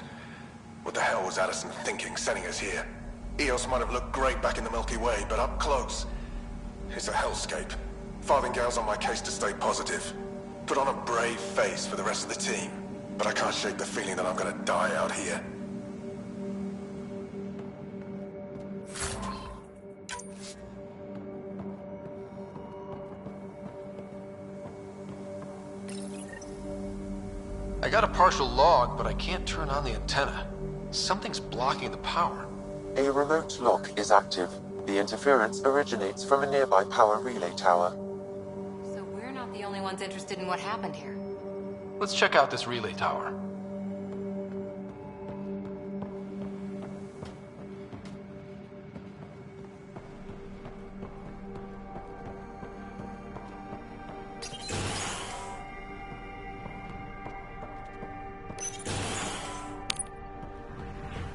What the hell was Addison thinking, sending us here? Eos might have looked great back in the Milky Way, but up close, it's a hellscape. Farthingale's on my case to stay positive. Put on a brave face for the rest of the team. But I can't shake the feeling that I'm gonna die out here. I got a partial log, but I can't turn on the antenna. Something's blocking the power. A remote lock is active. The interference originates from a nearby power relay tower. So we're not the only ones interested in what happened here. Let's check out this relay tower.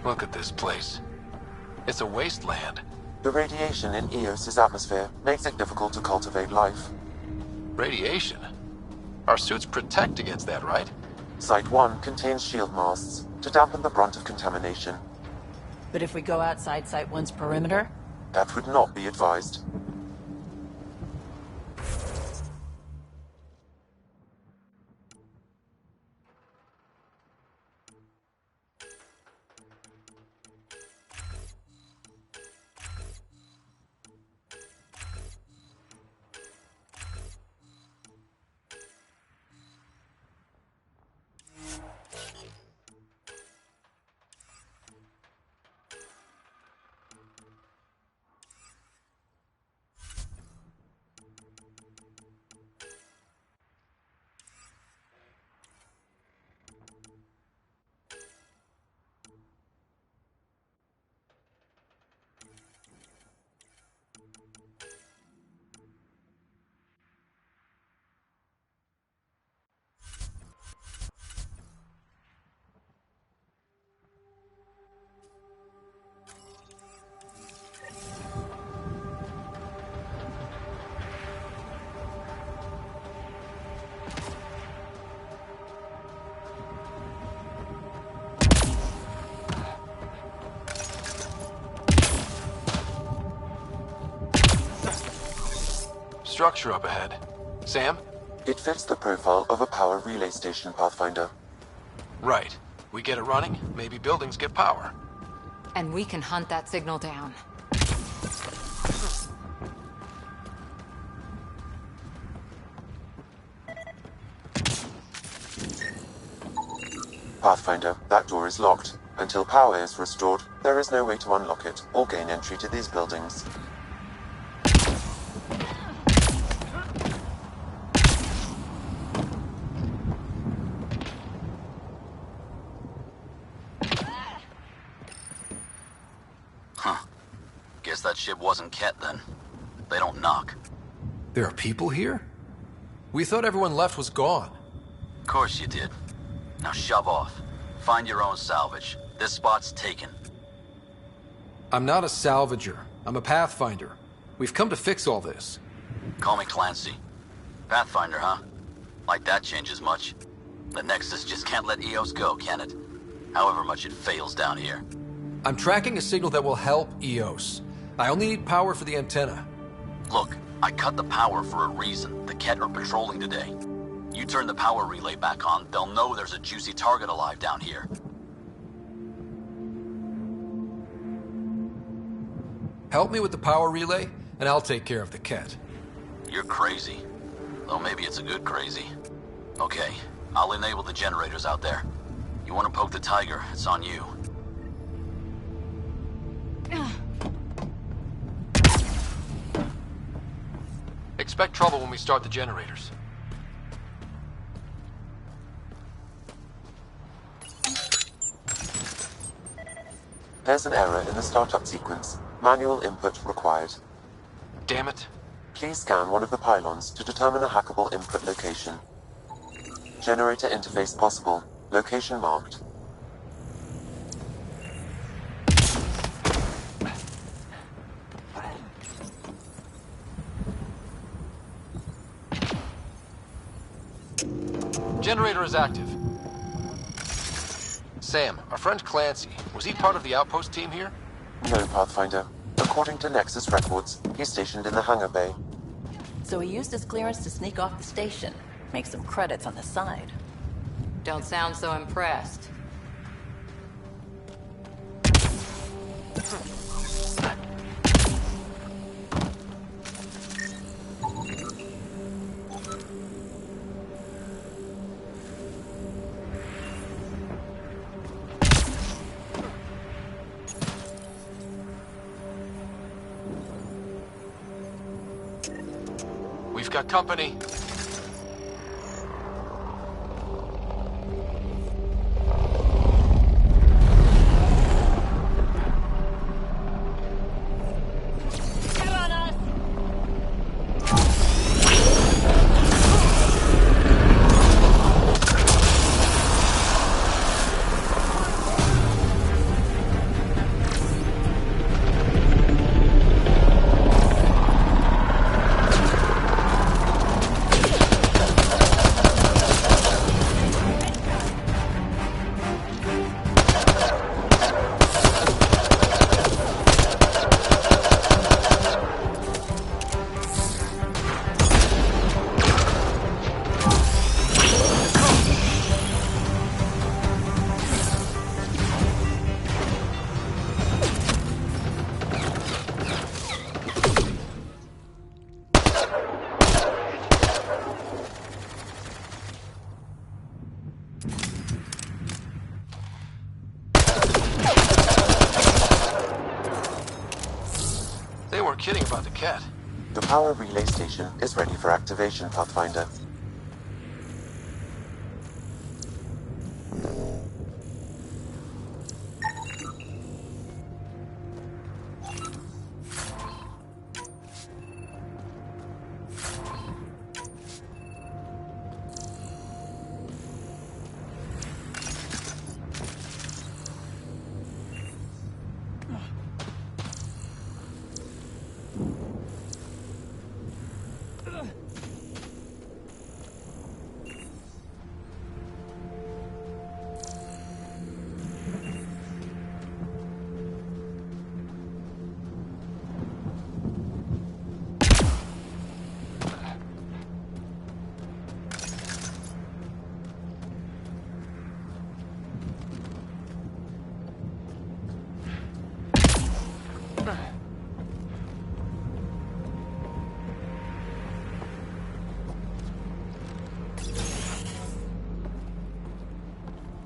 Look at this place. It's a wasteland. The radiation in Eos's atmosphere makes it difficult to cultivate life. Radiation? Our suits protect against that, right? Site 1 contains shield masts to dampen the brunt of contamination. But if we go outside Site 1's perimeter? That would not be advised. Structure up ahead. Sam? It fits the profile of a power relay station, Pathfinder. Right. We get it running, maybe buildings get power. And we can hunt that signal down. Pathfinder, that door is locked. Until power is restored, there is no way to unlock it or gain entry to these buildings. Huh. Guess that ship wasn't Ket then. They don't knock. There are people here? We thought everyone left was gone. Of course you did. Now shove off. Find your own salvage. This spot's taken. I'm not a salvager. I'm a Pathfinder. We've come to fix all this. Call me Clancy. Pathfinder, huh? Like that changes much. The Nexus just can't let EOS go, can it? However much it fails down here. I'm tracking a signal that will help EOS. I only need power for the antenna. Look, I cut the power for a reason. The Ket are patrolling today. You turn the power relay back on, they'll know there's a juicy target alive down here. Help me with the power relay, and I'll take care of the Ket. You're crazy. Though maybe it's a good crazy. Okay, I'll enable the generators out there. You want to poke the tiger, it's on you. Expect trouble when we start the generators. There's an error in the startup sequence. Manual input required. Damn it. Please scan one of the pylons to determine a hackable input location. Generator interface possible. Location marked. Generator is active. Sam, our friend Clancy, was he part of the outpost team here? No, Pathfinder. According to Nexus records, he's stationed in the hangar bay. So he used his clearance to sneak off the station. Make some credits on the side. Don't sound so impressed. We've got company. They weren't kidding about the Ket. The power relay station is ready for activation, Pathfinder.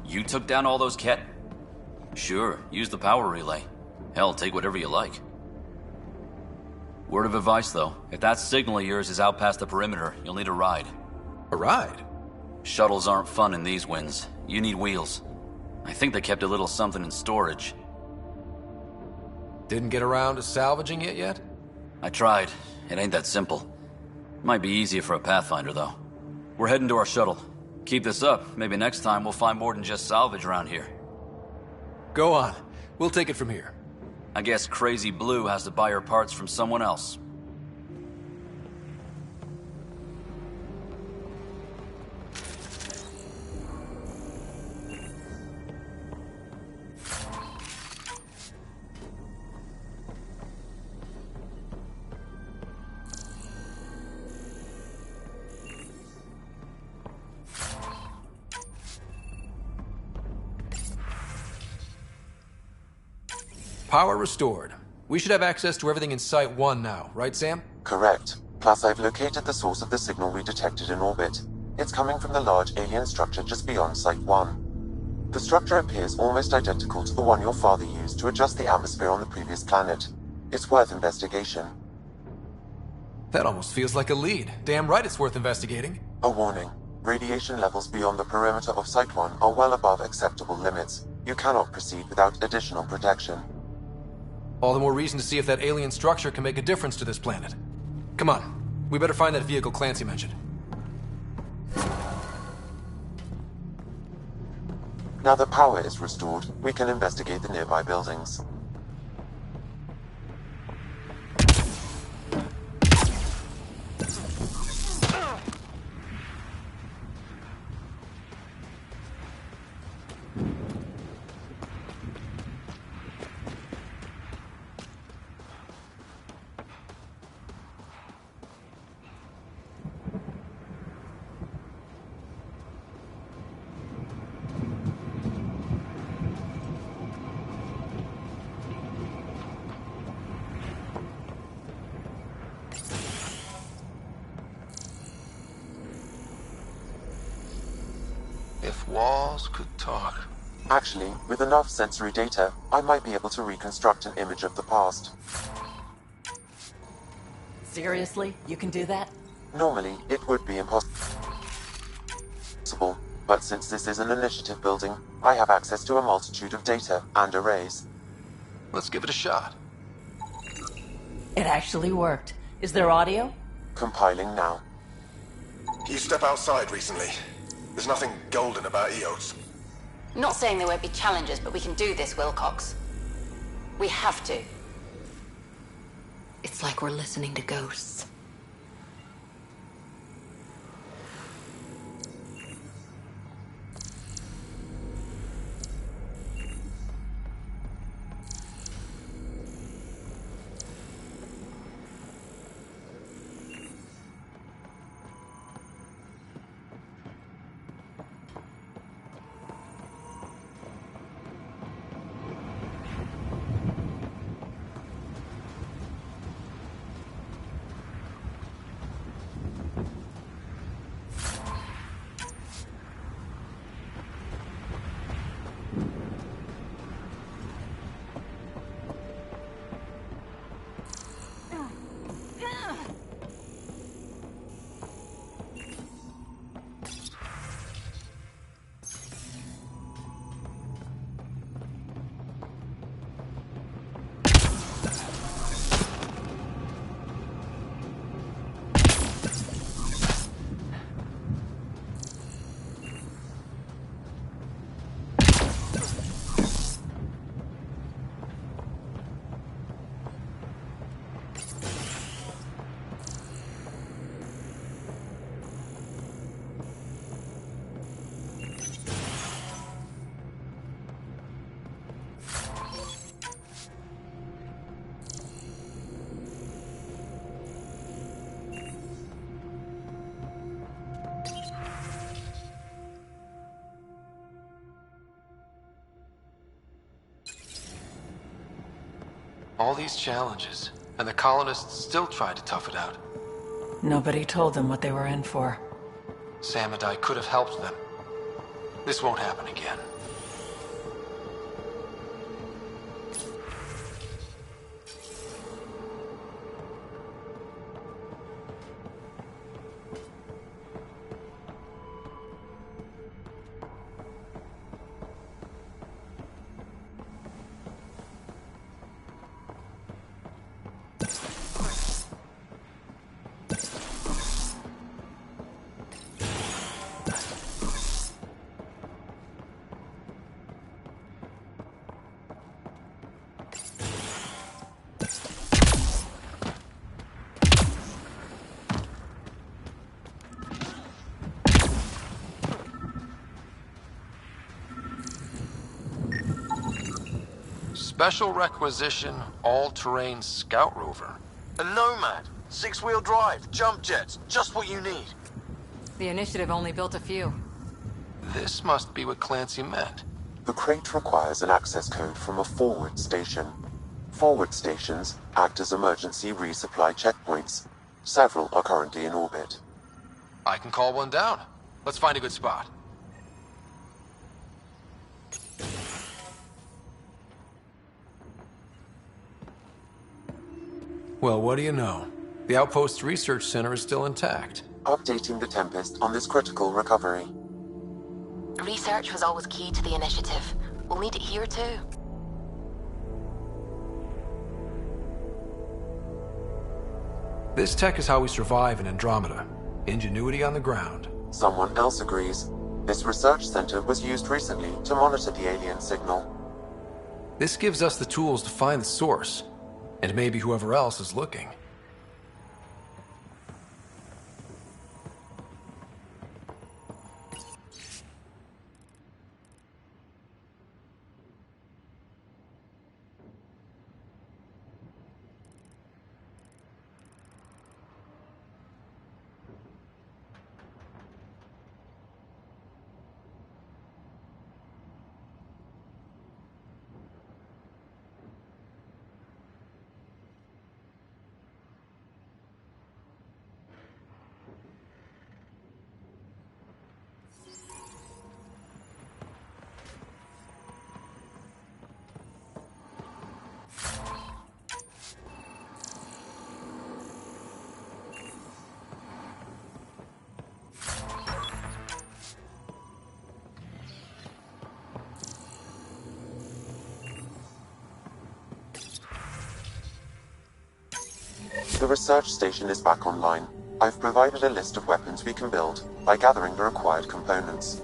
You took down all those Ket? Sure, use the power relay. Hell, take whatever you like. Word of advice, though. If that signal of yours is out past the perimeter, you'll need a ride. A ride? Shuttles aren't fun in these winds. You need wheels. I think they kept a little something in storage. Didn't get around to salvaging it yet? I tried. It ain't that simple. Might be easier for a Pathfinder, though. We're heading to our shuttle. Keep this up. Maybe next time we'll find more than just salvage around here. Go on. We'll take it from here. I guess Crazy Blue has to buy her parts from someone else. Power restored. We should have access to everything in Site 1 now, right, Sam? Correct. Plus, I've located the source of the signal we detected in orbit. It's coming from the large alien structure just beyond Site 1. The structure appears almost identical to the one your father used to adjust the atmosphere on the previous planet. It's worth investigation. That almost feels like a lead. Damn right it's worth investigating. A warning. Radiation levels beyond the perimeter of Site 1 are well above acceptable limits. You cannot proceed without additional protection. All the more reason to see if that alien structure can make a difference to this planet. Come on. We better find that vehicle Clancy mentioned. Now that power is restored, we can investigate the nearby buildings. If walls could talk. Actually, with enough sensory data, I might be able to reconstruct an image of the past. Seriously? You can do that? Normally, it would be impossible. But since this is an initiative building, I have access to a multitude of data and arrays. Let's give it a shot. It actually worked. Is there audio? Compiling now. You step outside recently. There's nothing golden about Eos. Not saying there won't be challenges, but we can do this, Wilcox. We have to. It's like we're listening to ghosts. All these challenges, and the colonists still tried to tough it out. Nobody told them what they were in for. Sam and I could have helped them. This won't happen again. Special requisition, all-terrain scout rover. A Nomad. 6-wheel drive, jump jets, just what you need. The Initiative only built a few. This must be what Clancy meant. The crate requires an access code from a forward station. Forward stations act as emergency resupply checkpoints. Several are currently in orbit. I can call one down. Let's find a good spot. Well, what do you know? The Outpost Research Center is still intact. Updating the Tempest on this critical recovery. Research was always key to the Initiative. We'll need it here too. This tech is how we survive in Andromeda. Ingenuity on the ground. Someone else agrees. This research center was used recently to monitor the alien signal. This gives us the tools to find the source, and maybe whoever else is looking. The research station is back online. I've provided a list of weapons we can build by gathering the required components.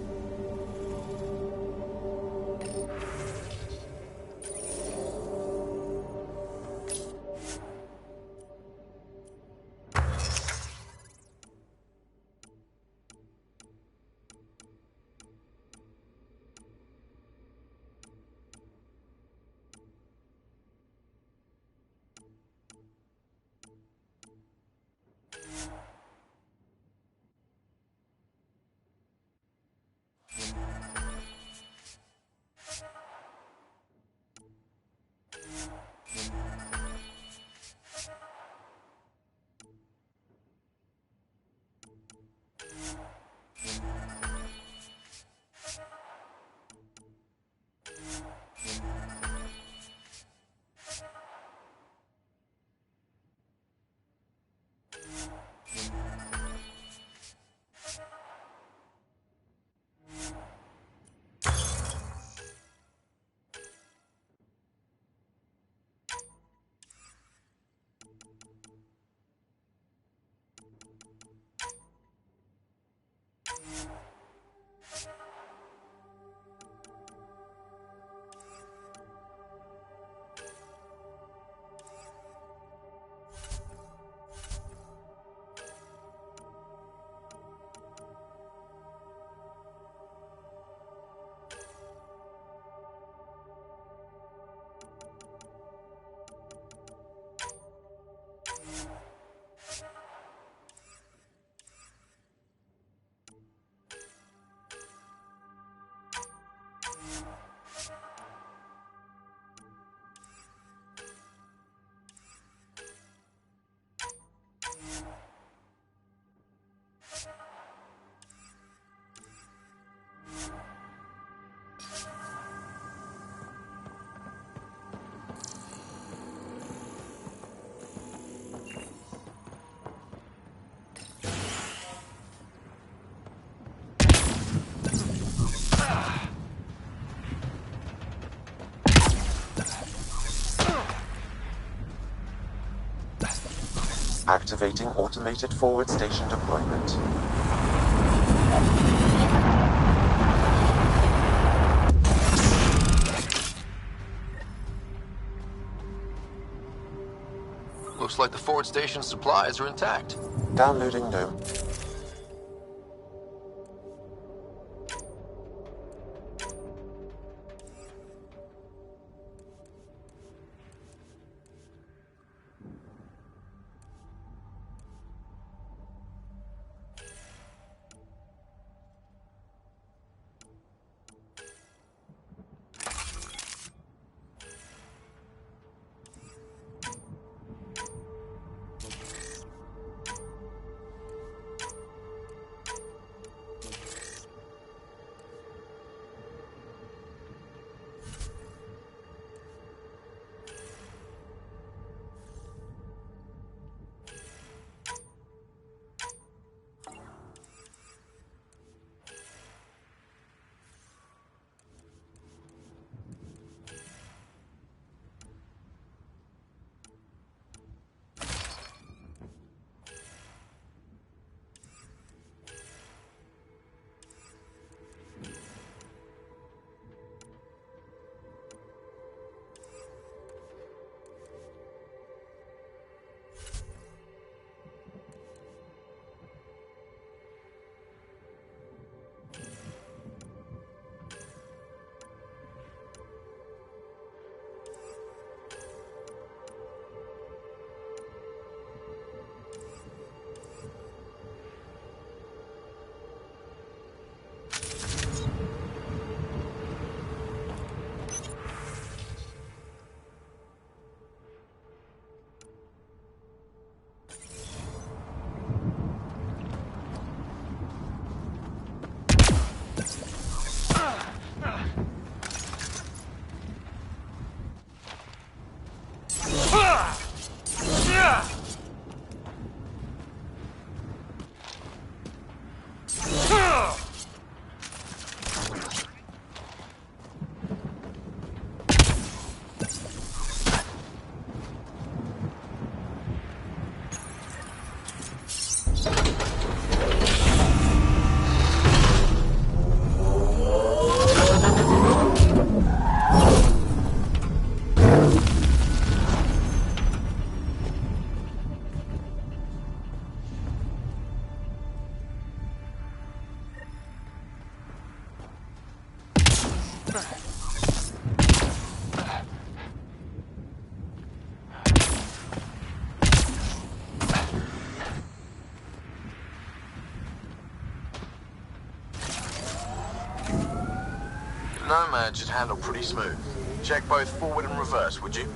Activating automated forward station deployment. Looks like the forward station supplies are intact. Downloading Gnome. Nomad should handle pretty smooth. Check both forward and reverse, would you?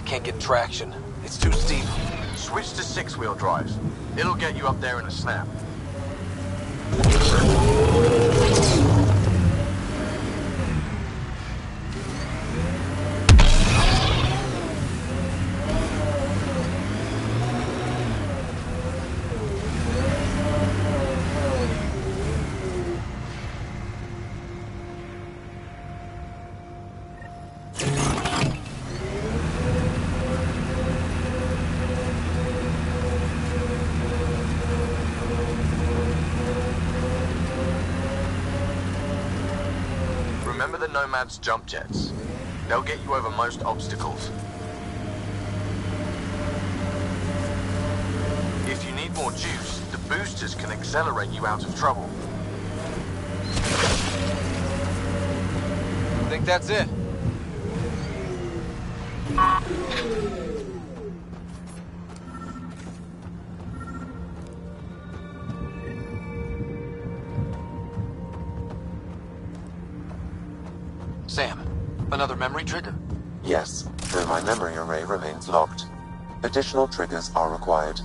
Can't get traction. It's too steep. Switch to six-wheel drive. It'll get you up there in a snap. Remember the Nomad's jump jets. They'll get you over most obstacles. If you need more juice, the boosters can accelerate you out of trouble. Think that's it? Sam, another memory trigger? Yes, though my memory array remains locked. Additional triggers are required.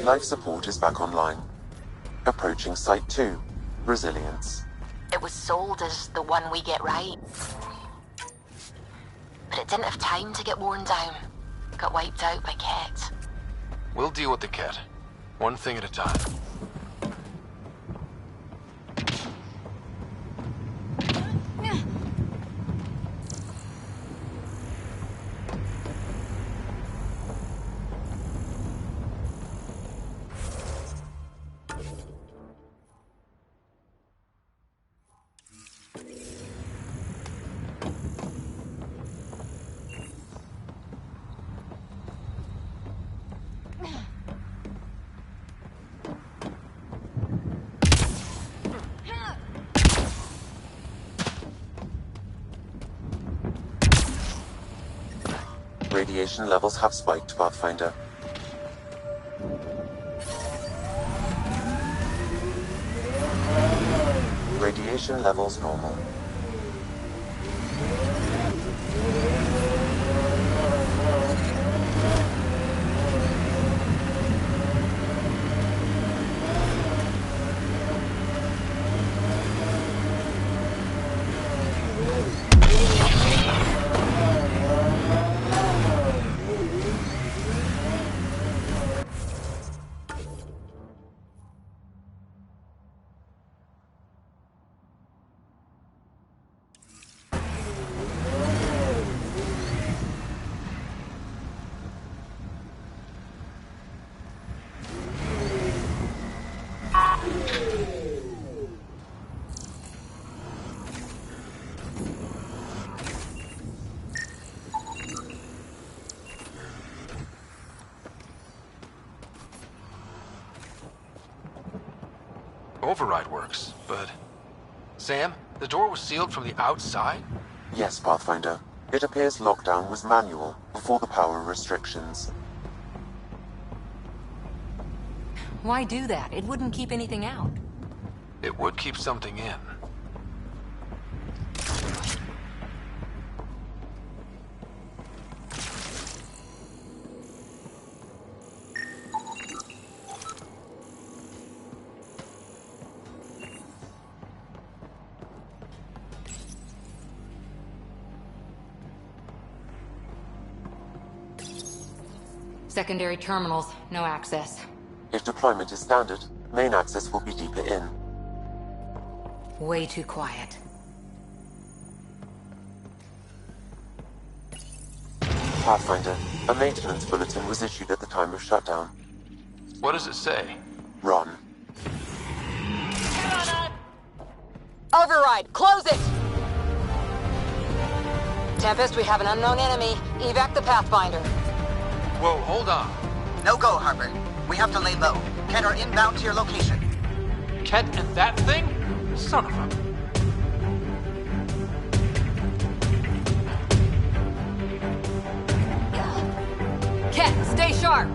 Life support is back online. Approaching Site 2. Resilience. It was sold as the one we get right. But it didn't have time to get worn down. Got wiped out by Ket. We'll deal with the Ket. One thing at a time. Radiation levels have spiked, Pathfinder. Radiation levels normal. Override works, but... Sam, the door was sealed from the outside? Yes, Pathfinder. It appears lockdown was manual, before the power restrictions. Why do that? It wouldn't keep anything out. It would keep something in. Secondary terminals, no access. If deployment is standard, main access will be deeper in. Way too quiet. Pathfinder, a maintenance bulletin was issued at the time of shutdown. What does it say? Run. Override! Close it! Tempest, we have an unknown enemy. Evac the Pathfinder. Whoa, hold on. No go, Harper. We have to lay low. Ket are inbound to your location. Ket and that thing? Son of a... Ket, stay sharp!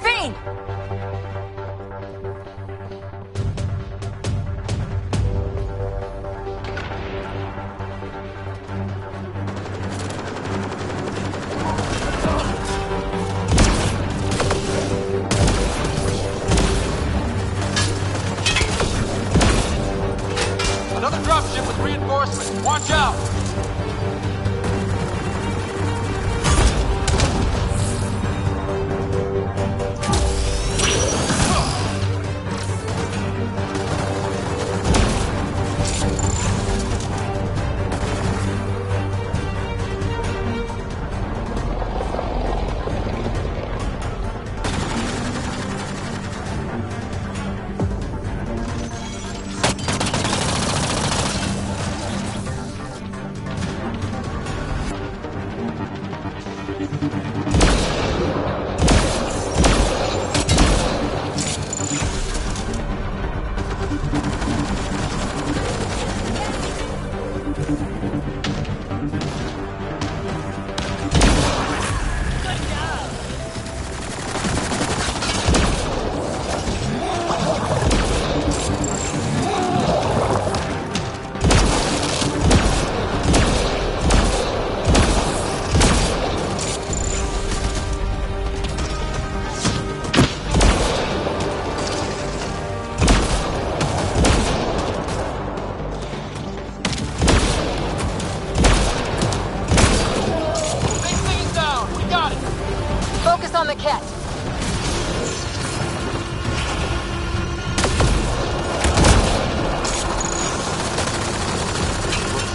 Fiend! Another dropship with reinforcements. Watch out!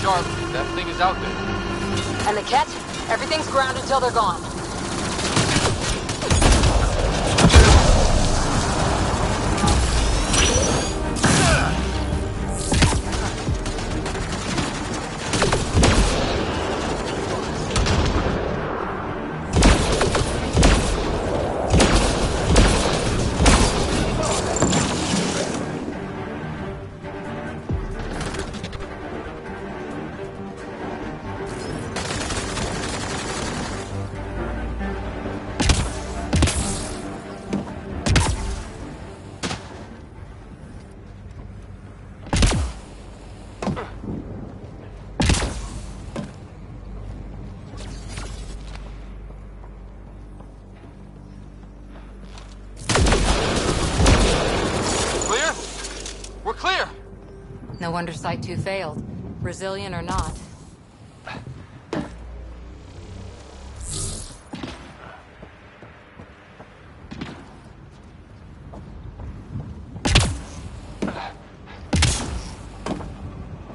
Charlie, that thing is out there. And the Ket? Everything's grounded until they're gone. No wonder Site 2 failed. Brazilian or not.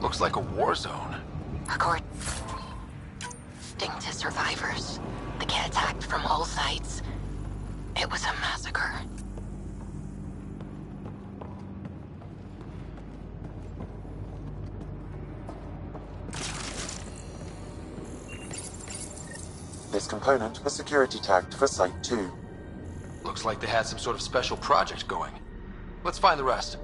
Looks like a war zone. According to survivors, the Ket attacked from all sides. It was a massacre. This component was security tagged for Site 2. Looks like they had some sort of special project going. Let's find the rest.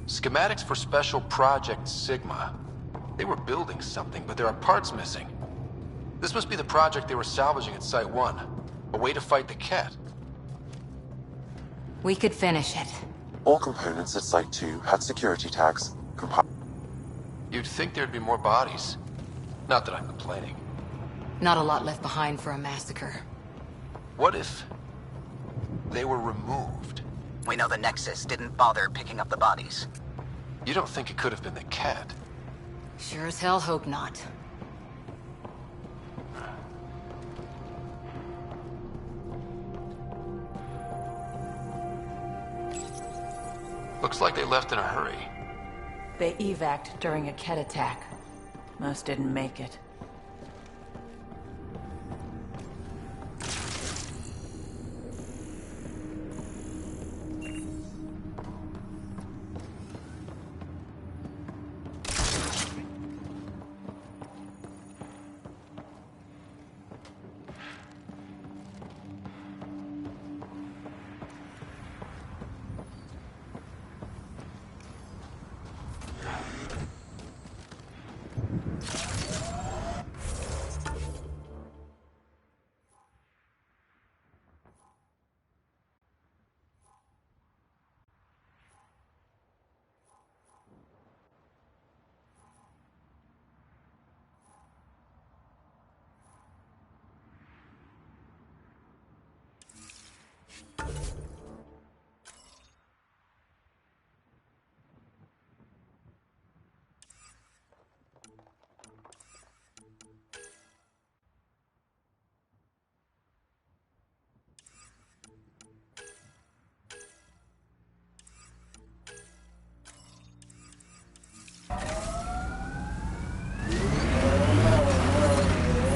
Schematics for Special Project Sigma. They were building something, but there are parts missing. This must be the project they were salvaging at Site 1. A way to fight the Ket. We could finish it. All components at Site 2 had security tags. You'd think there'd be more bodies. Not that I'm complaining. Not a lot left behind for a massacre. What if they were removed? We know the Nexus didn't bother picking up the bodies. You don't think it could have been the Ket? Sure as hell hope not. Looks like they left in a hurry. They evac'd during a Ket attack. Most didn't make it.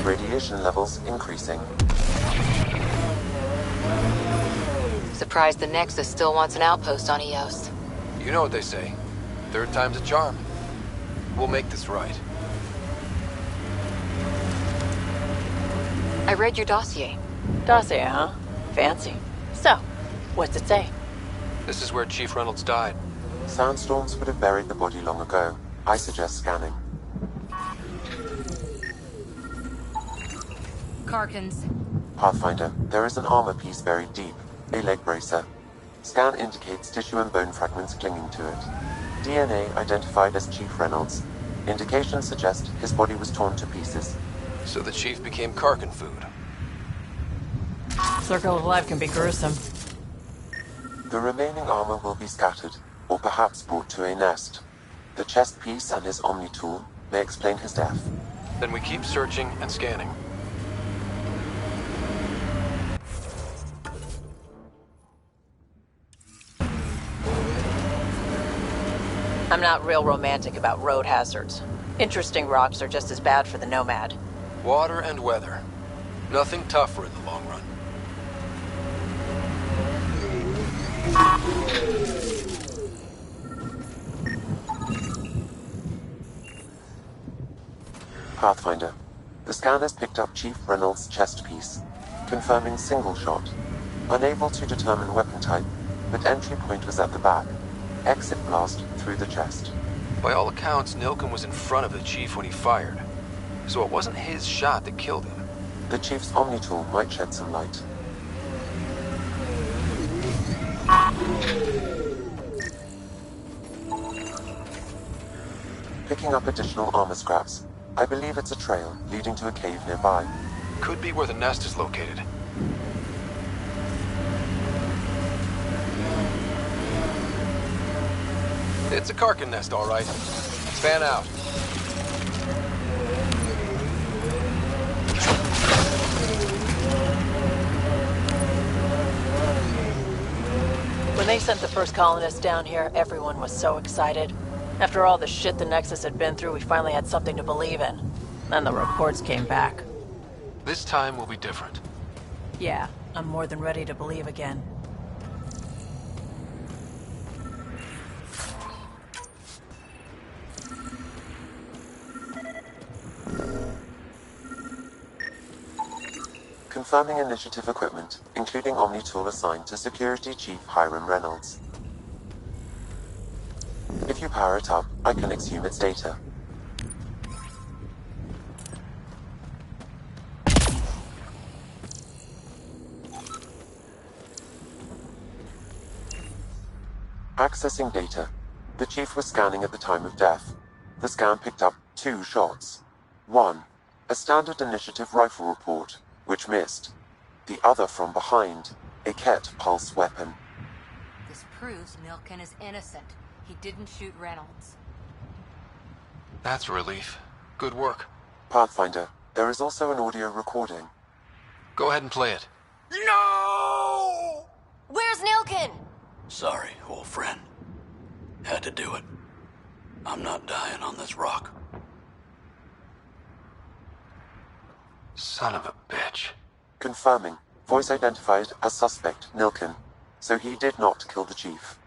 Radiation levels increasing. Surprised the Nexus still wants an outpost on Eos. You know what they say. Third time's a charm. We'll make this right. I read your dossier. Dossier, huh? Fancy. So, what's it say? This is where Chief Reynolds died. Sandstorms would have buried the body long ago. I suggest scanning. Karkins. Pathfinder, there is an armor piece buried deep. A leg bracer. Scan indicates tissue and bone fragments clinging to it. DNA identified as Chief Reynolds. Indications suggest his body was torn to pieces. So the Chief became Karkin food. Circle of life can be gruesome. The remaining armor will be scattered, or perhaps brought to a nest. The chest piece and his Omni tool may explain his death. Then we keep searching and scanning. I'm not real romantic about road hazards. Interesting rocks are just as bad for the Nomad. Water and weather. Nothing tougher in the long run. Pathfinder. The scanners picked up Chief Reynolds' chest piece, confirming single shot. Unable to determine weapon type, but entry point was at the back. Exit blast through the chest. By all accounts, Nilken was in front of the Chief when he fired. So it wasn't his shot that killed him. The Chief's Omnitool might shed some light. Picking up additional armor scraps. I believe it's a trail leading to a cave nearby. Could be where the nest is located. It's a Karkin nest, all right. Fan out. When they sent the first colonists down here, everyone was so excited. After all the shit the Nexus had been through, we finally had something to believe in. Then the reports came back. This time will be different. Yeah, I'm more than ready to believe again. Confirming initiative equipment, including Omnitool assigned to Security Chief Hiram Reynolds. If you power it up, I can exhume its data. Accessing data. The Chief was scanning at the time of death. The scan picked up 2 shots. 1. A standard initiative rifle report, which missed. The other from behind, a Ket pulse weapon. This proves Nilken is innocent. He didn't shoot Reynolds. That's a relief. Good work. Pathfinder, there is also an audio recording. Go ahead and play it. No! Where's Nilken? Sorry, old friend. Had to do it. I'm not dying on this rock. Son of a bitch. Confirming. Voice identified as suspect Nilken. So he did not kill the Chief.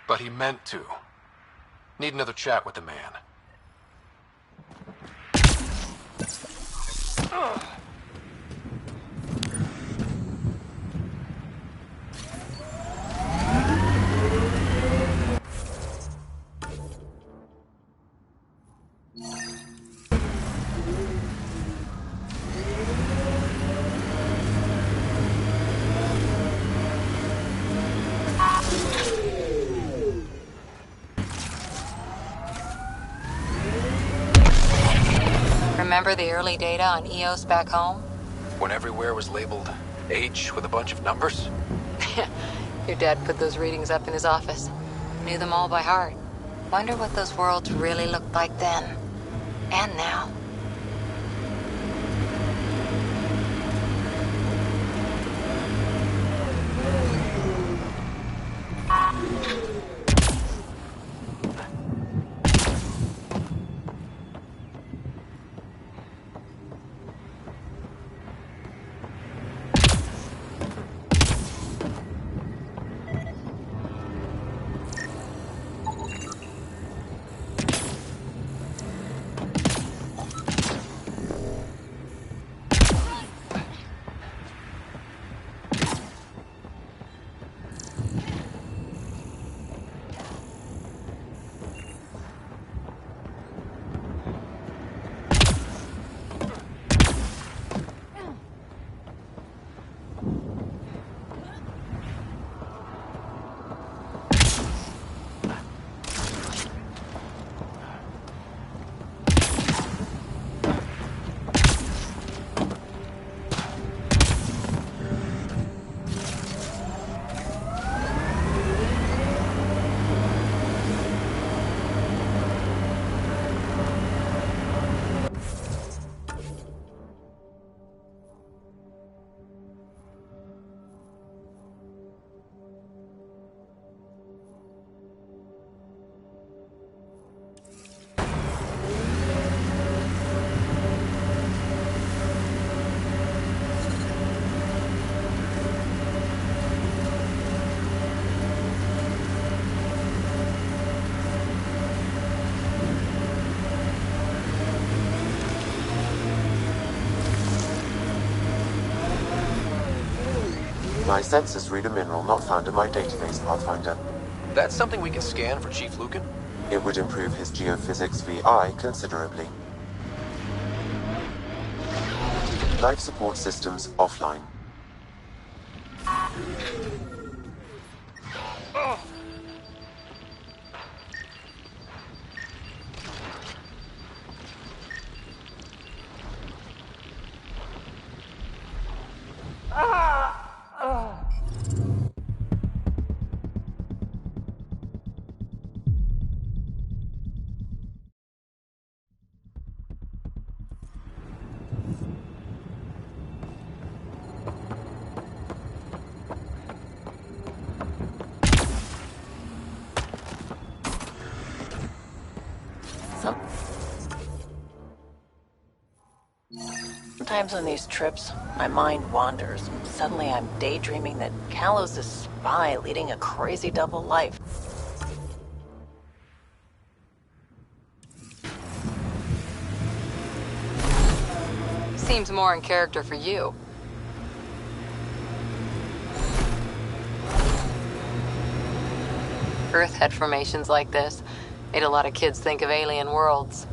But he meant to. Need another chat with the man. Remember the early data on EOS back home? When everywhere was labeled H with a bunch of numbers? Your dad put those readings up in his office. Knew them all by heart. Wonder what those worlds really looked like then. And now. My sensors read a mineral not found in my database, Pathfinder. That's something we can scan for Chief Lucan? It would improve his geophysics VI considerably. Life support systems offline. Sometimes on these trips, my mind wanders, and suddenly I'm daydreaming that Callow's a spy leading a crazy double life. Seems more in character for you. Earth head formations like this made a lot of kids think of alien worlds.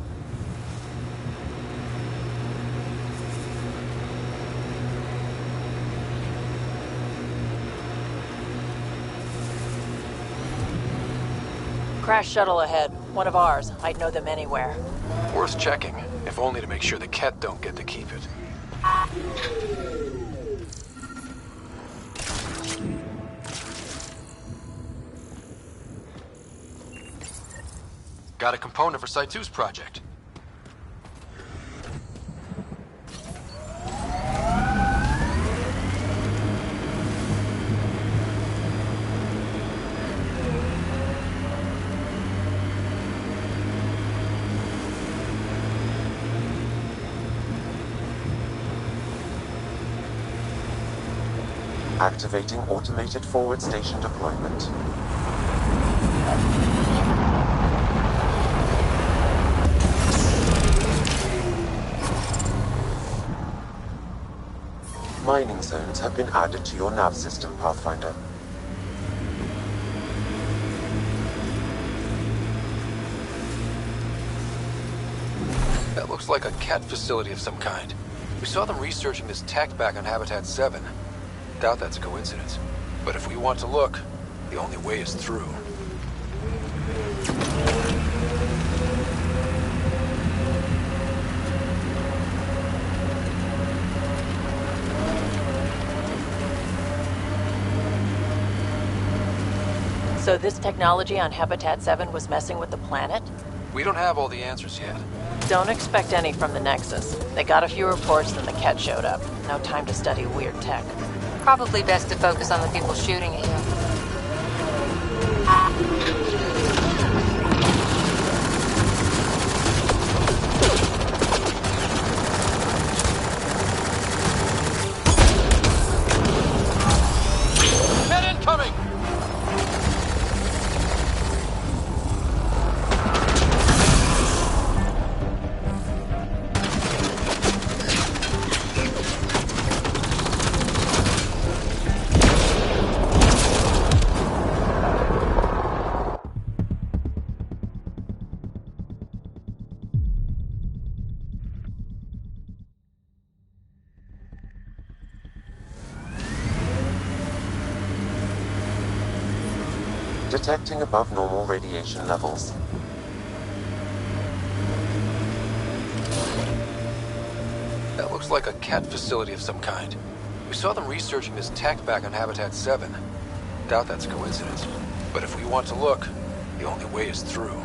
Crash shuttle ahead. One of ours. I'd know them anywhere. Worth checking, if only to make sure the Ket don't get to keep it. Got a component for Site 2's project. Activating automated forward station deployment. Mining zones have been added to your nav system, Pathfinder. That looks like a Ket facility of some kind. We saw them researching this tech back on Habitat 7. Doubt that's a coincidence. But if we want to look, the only way is through. So this technology on Habitat 7 was messing with the planet? We don't have all the answers yet. Don't expect any from the Nexus. They got a few reports, then the Ket showed up. No time to study weird tech. Probably best to focus on the people shooting at you. Ket incoming! Detecting above normal radiation levels. That looks like a Ket facility of some kind. We saw them researching this tech back on Habitat 7. Doubt that's a coincidence. But if we want to look, the only way is through.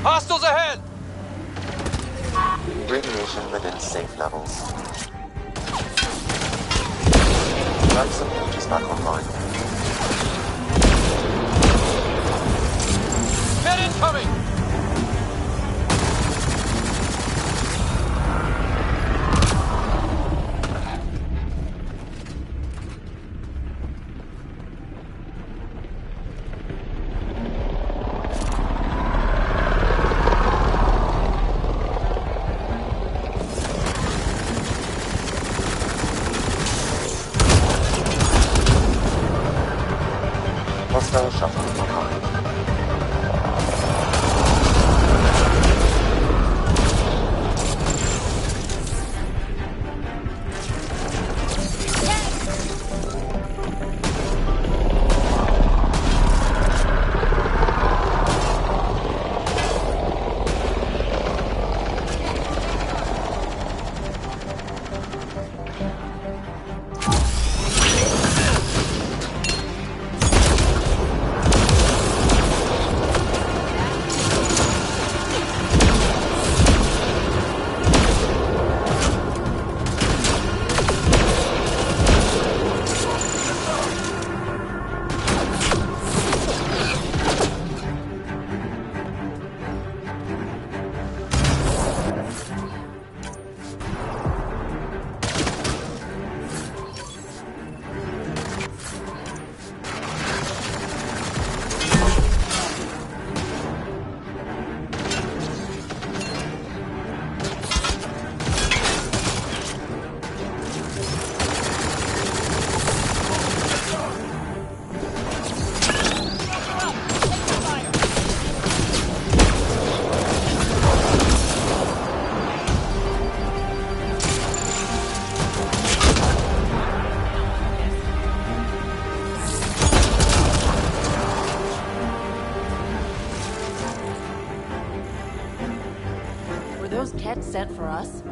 Hostiles ahead! Radiation within safe levels. Life support is back online. Ket incoming! sent for us?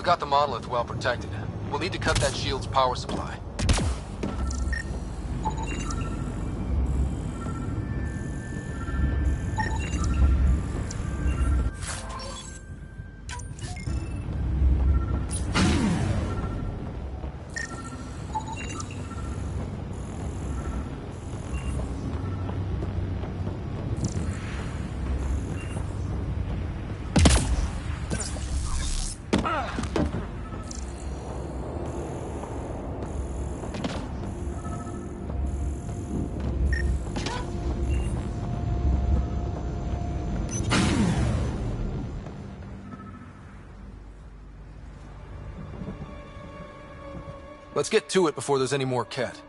They've got the monolith well protected. We'll need to cut that shield's power supply. Let's get to it before there's any more Ket.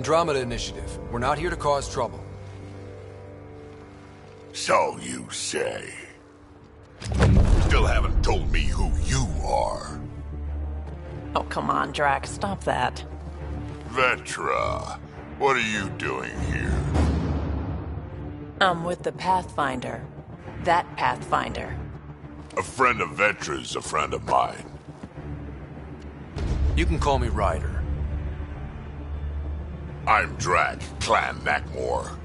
Andromeda Initiative. We're not here to cause trouble. So you say. Still haven't told me who you are. Oh, come on, Drax. Stop that. Vetra, what are you doing here? I'm with the Pathfinder. That Pathfinder. A friend of Vetra's a friend of mine. You can call me Ryder. I'm Drac, Clan Nakmor.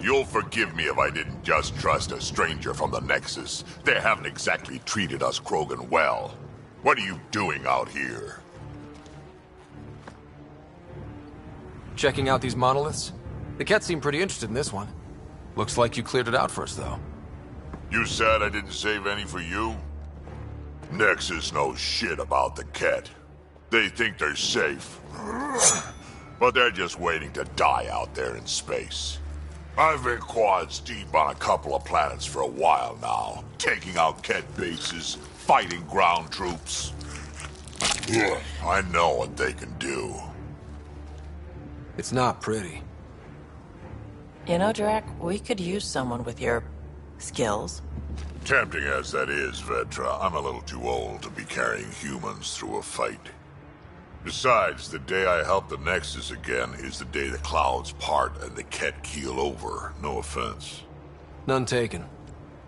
You'll forgive me if I didn't just trust a stranger from the Nexus. They haven't exactly treated us Krogan well. What are you doing out here? Checking out these monoliths? The Ket seem pretty interested in this one. Looks like you cleared it out for us, though. You said I didn't save any for you? Nexus knows shit about the Ket. They think they're safe. But they're just waiting to die out there in space. I've been quads deep on a couple of planets for a while now, taking out Ket bases, fighting ground troops. I know what they can do. It's not pretty. You know, Drac, we could use someone with your skills. Tempting as that is, Vetra, I'm a little too old to be carrying humans through a fight. Besides, the day I help the Nexus again is the day the clouds part and the Ket keel over. No offense. None taken.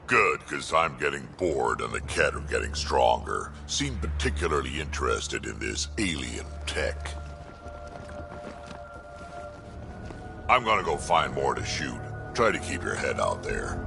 Good, because I'm getting bored and the Ket are getting stronger. Seem particularly interested in this alien tech. I'm gonna go find more to shoot. Try to keep your head out there.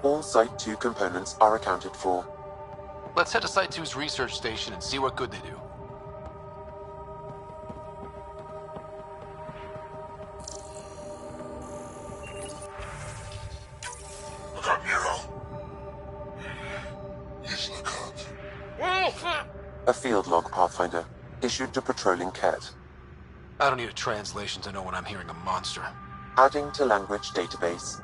All Site 2 components are accounted for. Let's head to Site 2's research station and see what good they do. Look up, Nero. Yes, look up. A field log, Pathfinder, issued to patrolling Ket. I don't need a translation to know when I'm hearing a monster. Adding to language database.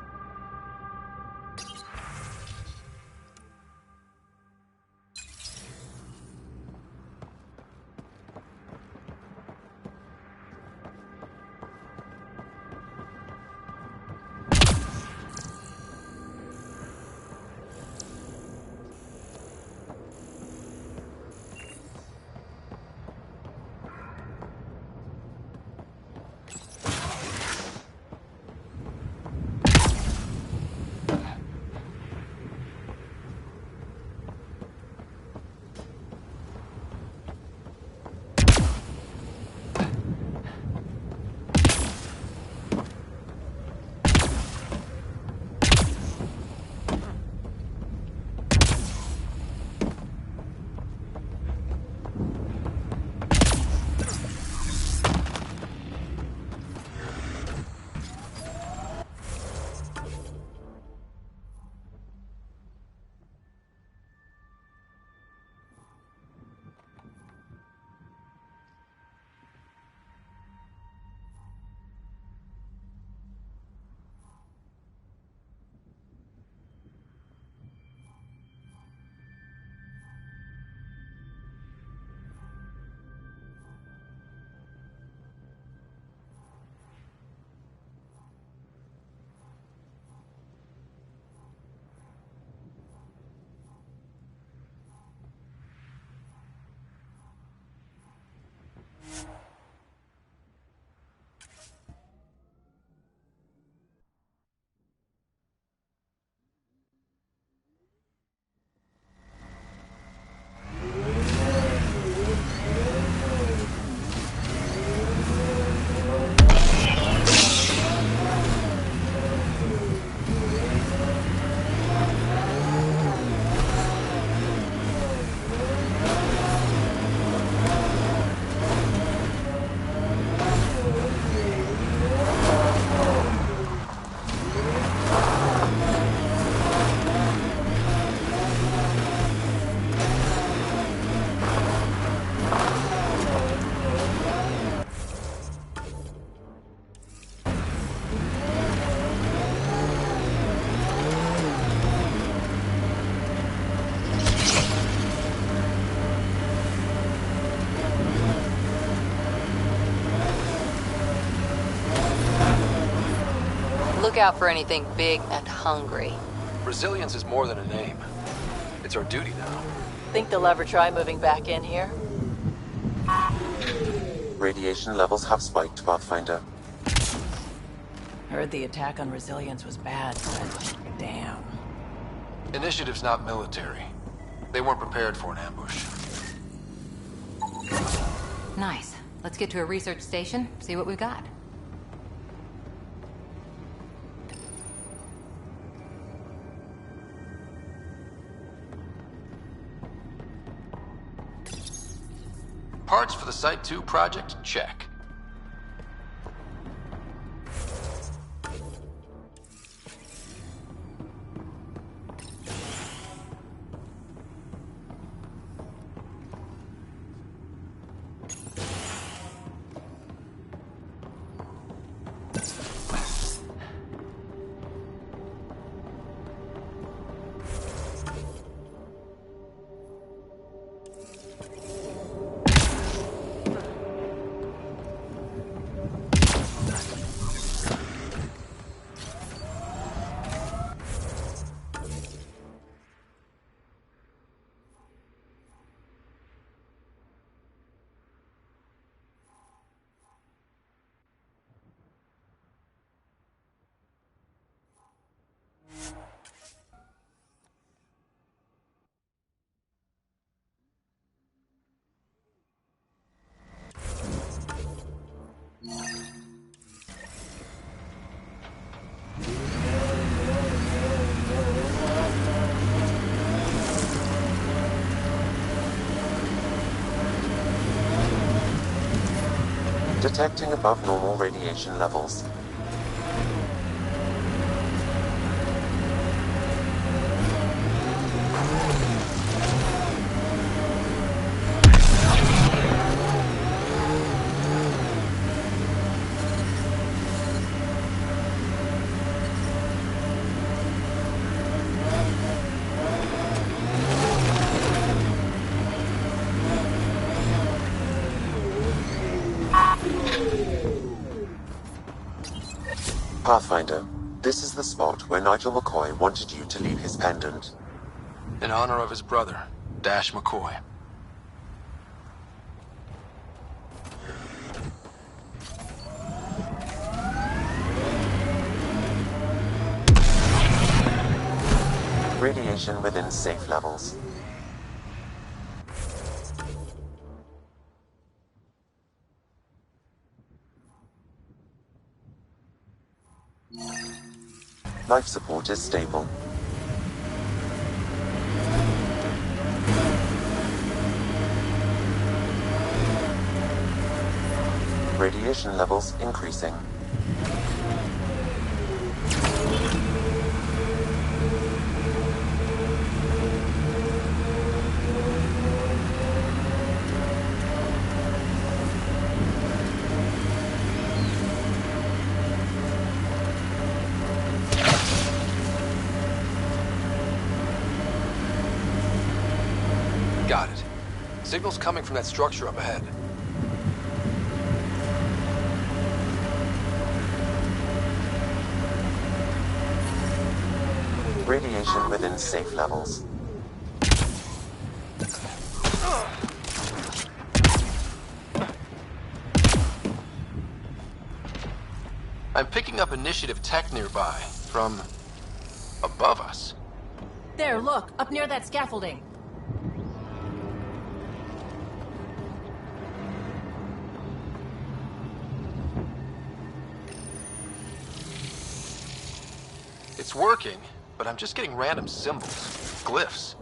Look out for anything big and hungry. Resilience is more than a name. It's our duty now. Think they'll ever try moving back in here? Radiation levels have spiked, Pathfinder. Heard the attack on Resilience was bad, but damn. Initiative's not military. They weren't prepared for an ambush. Nice. Let's get to a research station, see what we've got. Parts for the Site 2 project? Check. Detecting above normal radiation levels. Pathfinder, this is the spot where Nigel McCoy wanted you to leave his pendant. In honor of his brother, Dash McCoy. Radiation within safe levels. Life support is stable. Radiation levels increasing. Got it. Signal's coming from that structure up ahead. Radiation within safe levels. I'm picking up initiative tech nearby, from above us. There, look, up near that scaffolding. It's working, but I'm just getting random symbols, glyphs.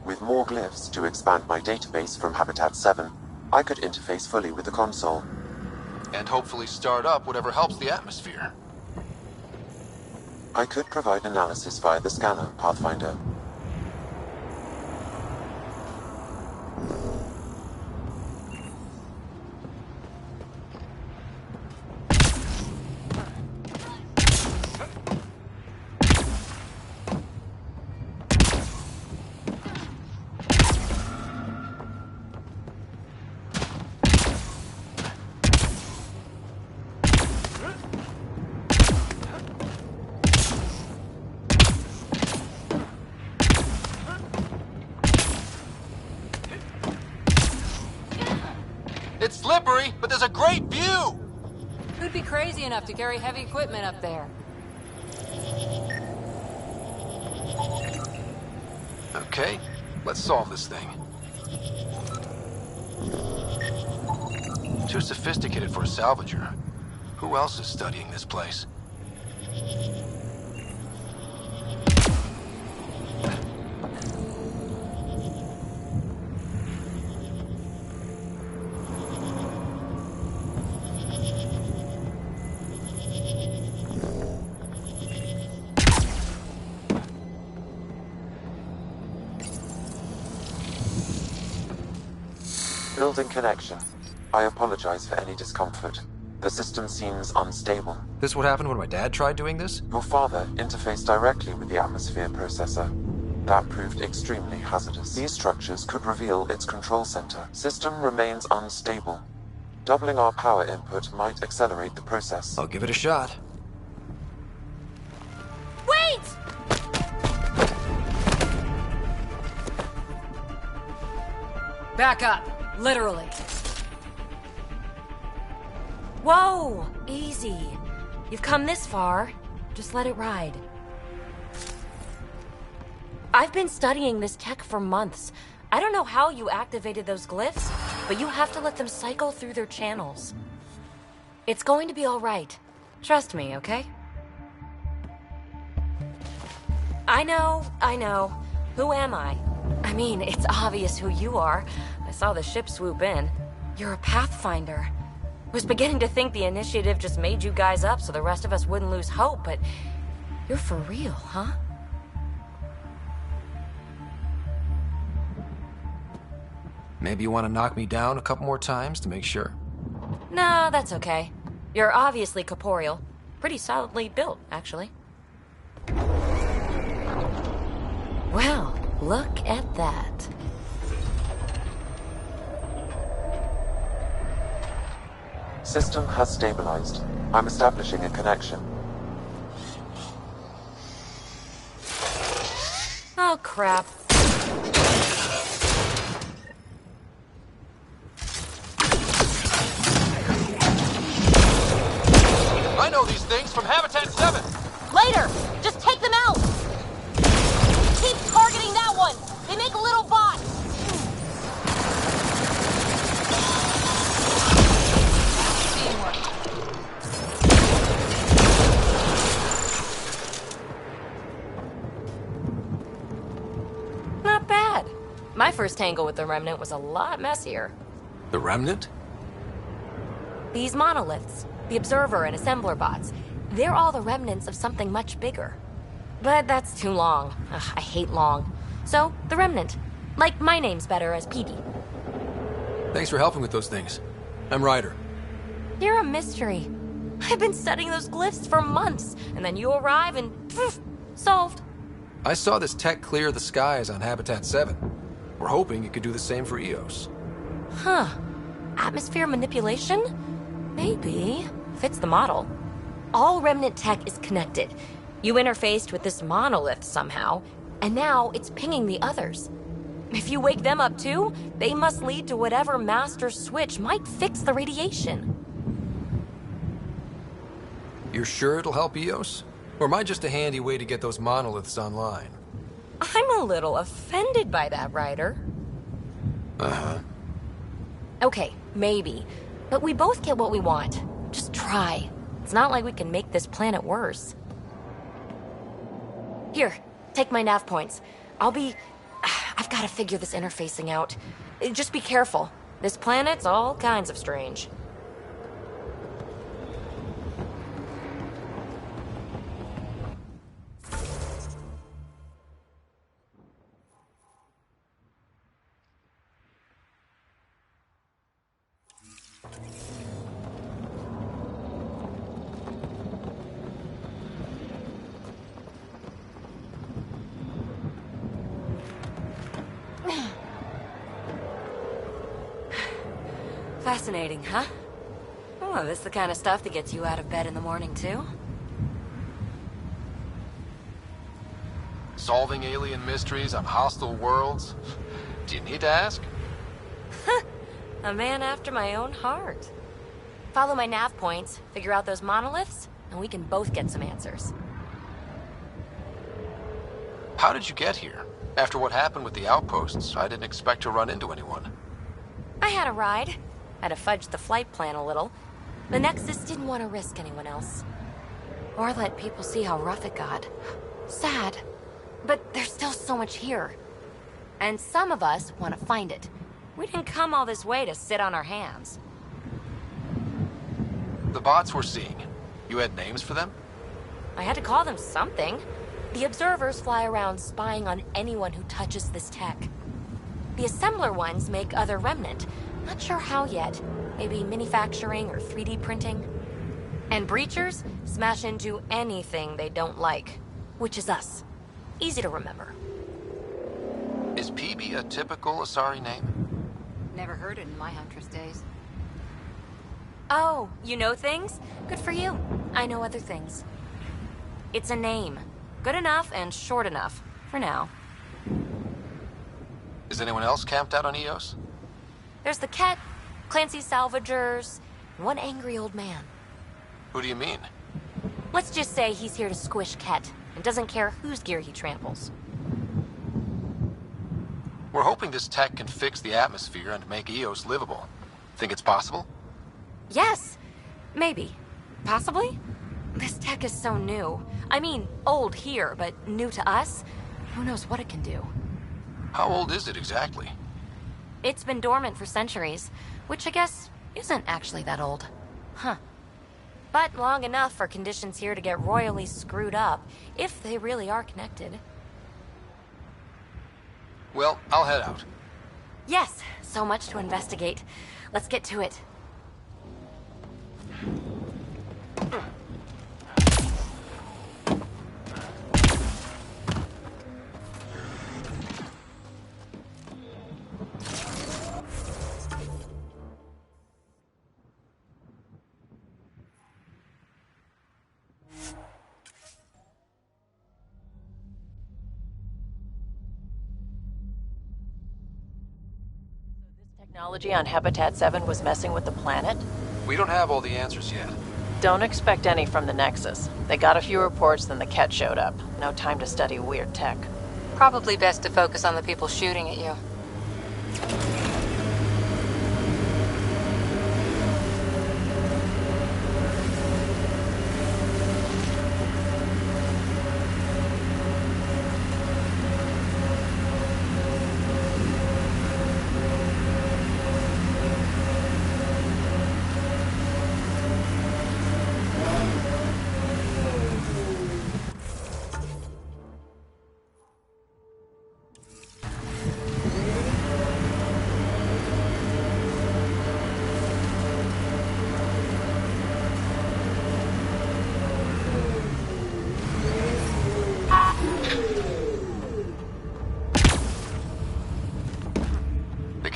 With more glyphs to expand my database from Habitat 7, I could interface fully with the console. And hopefully start up whatever helps the atmosphere. I could provide analysis via the scanner, Pathfinder. It's slippery, but there's a great view! Who'd be crazy enough to carry heavy equipment up there? Okay, let's solve this thing. Too sophisticated for a salvager. Who else is studying this place? Building connection. I apologize for any discomfort. The system seems unstable. This what happened when my dad tried doing this? Your father interfaced directly with the atmosphere processor. That proved extremely hazardous. These structures could reveal its control center. System remains unstable. Doubling our power input might accelerate the process. I'll give it a shot. Wait! Back up. Literally. Whoa! Easy. You've come this far. Just let it ride. I've been studying this tech for months. I don't know how you activated those glyphs, but you have to let them cycle through their channels. It's going to be all right. Trust me, okay? I know. Who am I? I mean, it's obvious who you are. I saw the ship swoop in. You're a Pathfinder. Was beginning to think the initiative just made you guys up so the rest of us wouldn't lose hope, but you're for real, huh? Maybe you want to knock me down a couple more times to make sure? No, that's okay. You're obviously corporeal. Pretty solidly built, actually. Well, look at that. System has stabilized. I'm establishing a connection. Oh, crap. I know these things from Habitat 7! Later! Just take them out! Keep targeting that one! They make a little bot! Not bad. My first tangle with the Remnant was a lot messier. The Remnant? These monoliths, the Observer and Assembler bots, they're all the remnants of something much bigger. But that's too long. Ugh, I hate long. So, the Remnant. Like, my name's better as Petey. Thanks for helping with those things. I'm Ryder. You're a mystery. I've been studying those glyphs for months, and then you arrive and poof, solved. I saw this tech clear the skies on Habitat 7. We're hoping it could do the same for EOS. Huh. Atmosphere manipulation? Maybe. Fits the model. All Remnant tech is connected. You interfaced with this monolith somehow, and now it's pinging the others. If you wake them up too, they must lead to whatever master switch might fix the radiation. You're sure it'll help EOS? Or am I just a handy way to get those monoliths online? I'm a little offended by that, Ryder. Uh-huh. Okay, maybe. But we both get what we want. Just try. It's not like we can make this planet worse. Here, take my nav points. I've got to figure this interfacing out. Just be careful. This planet's all kinds of strange. Fascinating, huh? Oh, this is the kind of stuff that gets you out of bed in the morning, too? Solving alien mysteries on hostile worlds? Do you need to ask? A man after my own heart. Follow my nav points, figure out those monoliths, and we can both get some answers. How did you get here? After what happened with the outposts, I didn't expect to run into anyone. I had a ride. Had to fudge the flight plan a little. The Nexus didn't want to risk anyone else. Or let people see how rough it got. Sad. But there's still so much here. And some of us want to find it. We didn't come all this way to sit on our hands. The bots we're seeing, you had names for them? I had to call them something. The observers fly around spying on anyone who touches this tech. The assembler ones make other remnant. Not sure how yet. Maybe manufacturing or 3D printing. And breachers smash into anything they don't like. Which is us. Easy to remember. Is PB a typical Asari name? Never heard it in my Huntress days. Oh, you know things? Good for you. I know other things. It's a name. Good enough and short enough. For now. Is anyone else camped out on Eos? There's the Ket, Clancy Salvagers, one angry old man. Who do you mean? Let's just say he's here to squish Ket, and doesn't care whose gear he tramples. We're hoping this tech can fix the atmosphere and make Eos livable. Think it's possible? Yes. Maybe. Possibly? This tech is so new. I mean, old here, but new to us? Who knows what it can do? How old is it exactly? It's been dormant for centuries, which I guess isn't actually that old. Huh. But long enough for conditions here to get royally screwed up, if they really are connected. Well, I'll head out. Yes, so much to investigate. Let's get to it. Technology on Habitat 7 was messing with the planet? We don't have all the answers yet. Don't expect any from the Nexus. They got a few reports, then the Ket showed up. No time to study weird tech. Probably best to focus on the people shooting at you.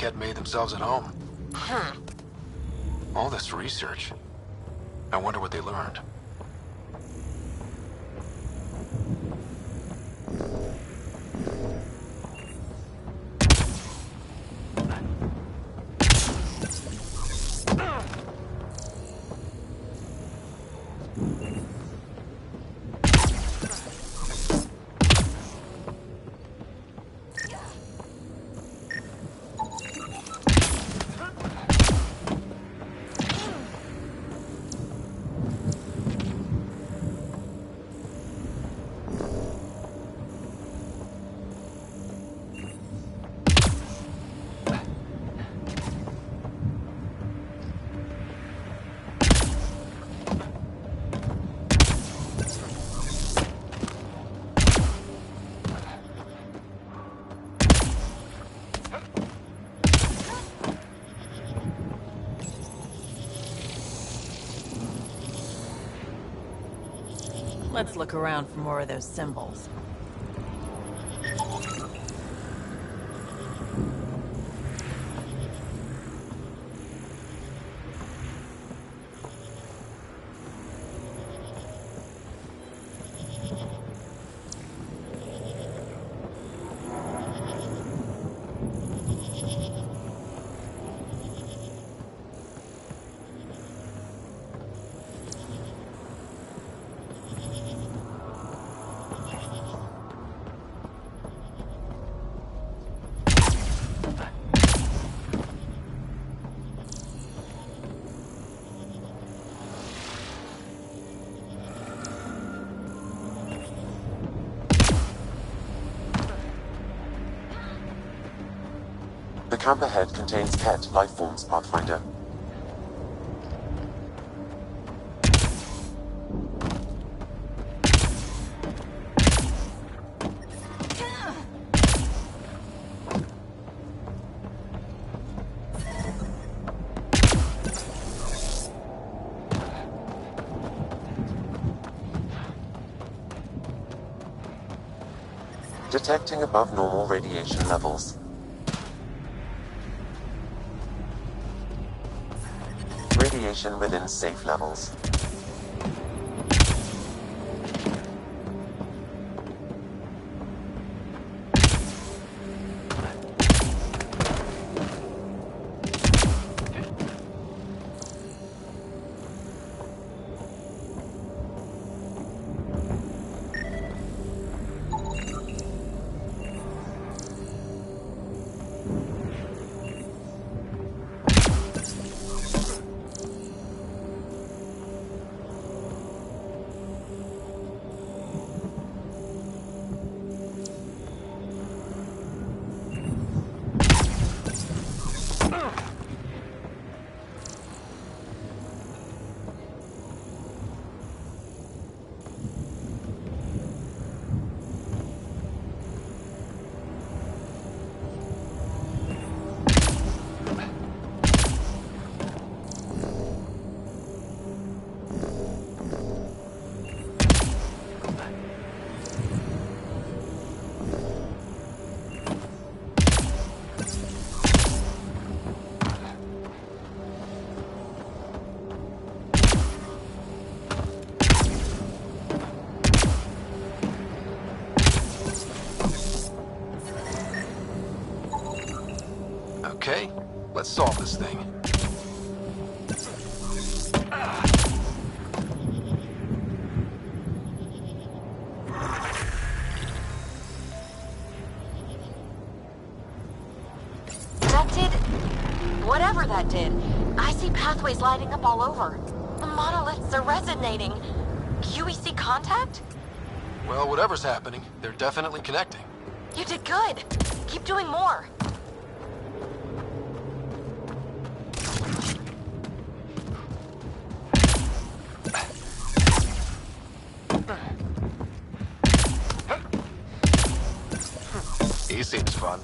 Had made themselves at home. All this research. I wonder what they learned. Let's look around for more of those symbols. camp ahead contains Ket life forms, Pathfinder. Detecting above normal radiation levels. Radiation within safe levels. Okay, let's solve this thing. That did... whatever that did. I see pathways lighting up all over. The monoliths are resonating. QEC contact? Well, whatever's happening, they're definitely connecting. You did good. Keep doing more. He seems fun.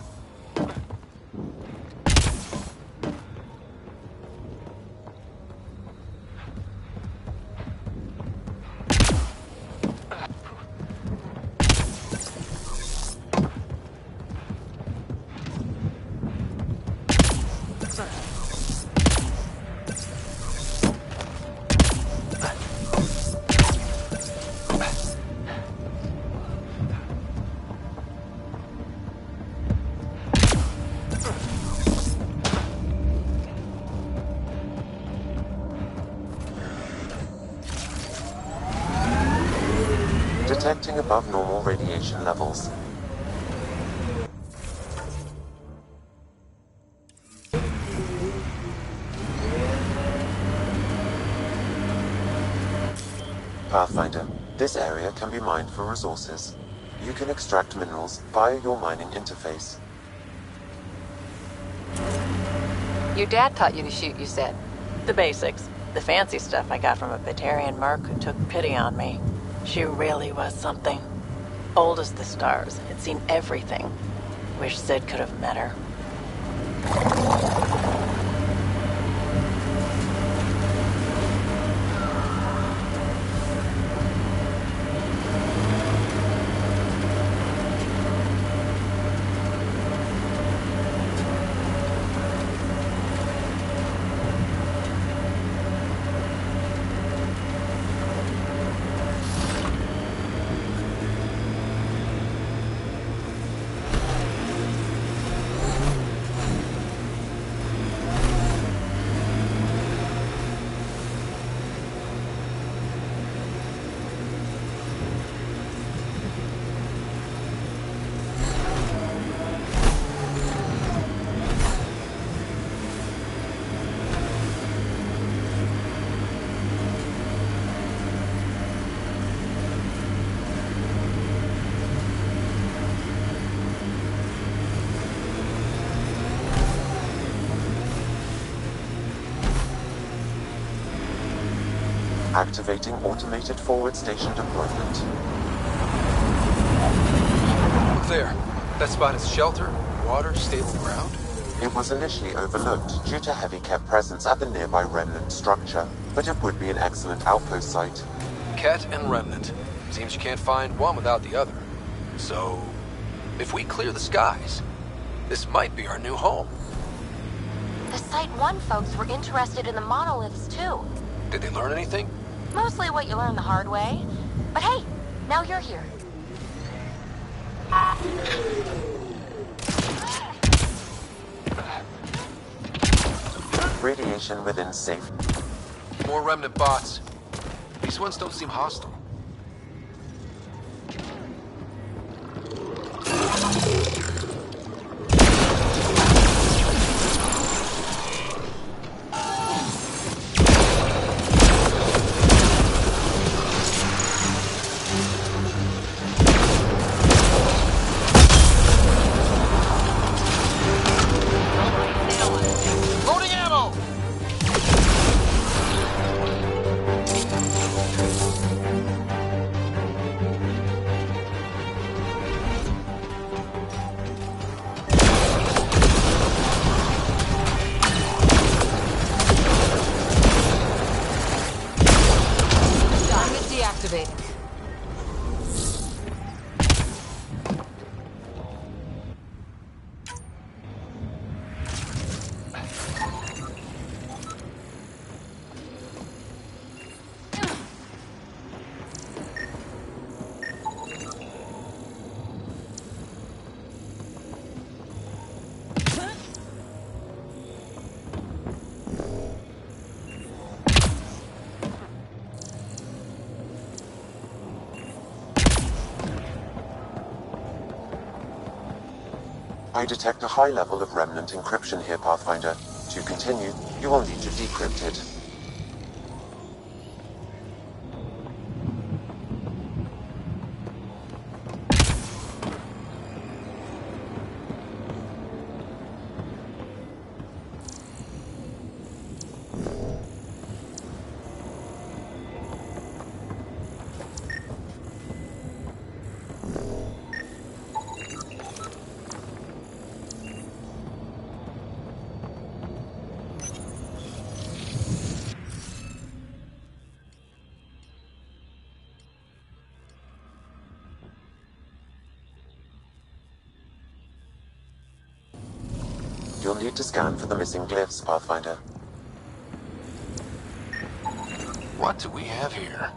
Detecting above normal radiation levels. Pathfinder, this area can be mined for resources. You can extract minerals via your mining interface. Your dad taught you to shoot, you said? The basics. The fancy stuff I got from a Batarian merc who took pity on me. She really was something. Old as the stars, had seen everything. Wish Sid could have met her. Activating automated forward station deployment. There. That spot is shelter, water, stable ground. It was initially overlooked due to heavy Ket presence at the nearby Remnant structure, but it would be an excellent outpost site. Ket and Remnant. Seems you can't find one without the other. So, if we clear the skies, this might be our new home. The Site 1 folks were interested in the monoliths, too. Did they learn anything? Mostly what you learn the hard way. But hey, now you're here. Radiation within safe. More Remnant bots. These ones don't seem hostile. Deactivating. I detect a high level of Remnant encryption here, Pathfinder. To continue, you will need to decrypt it. You'll need to scan for the missing glyphs, Pathfinder. What do we have here?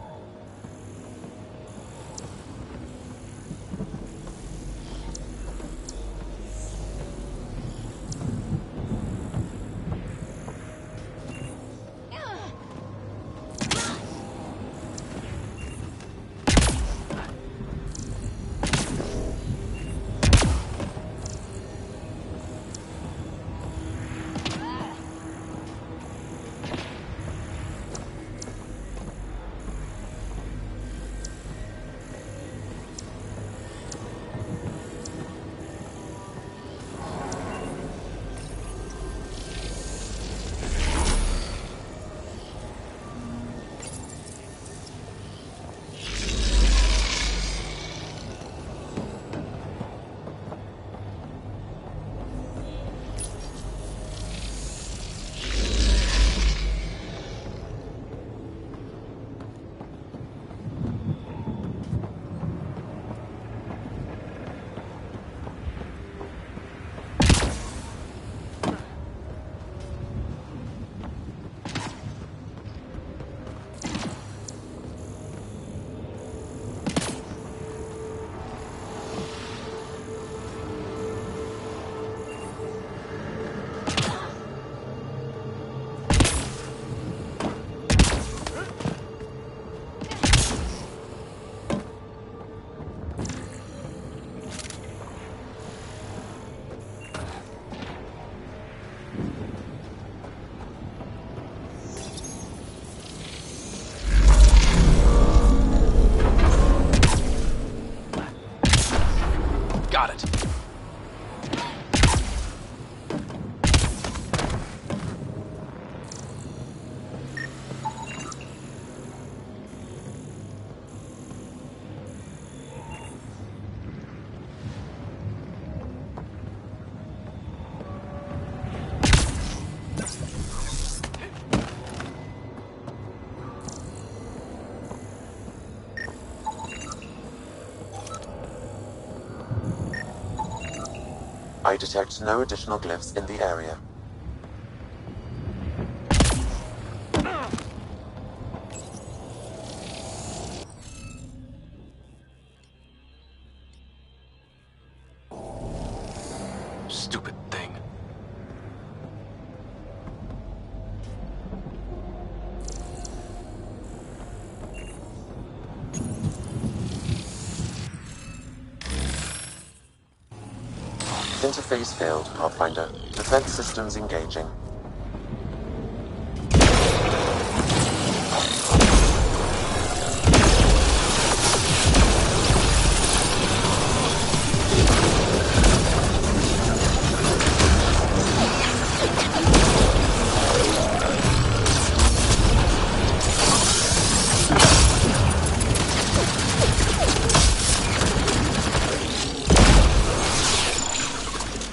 Got it. I detect no additional glyphs in the area. Stupid thing. Interface failed, Pathfinder. Defense systems engaging.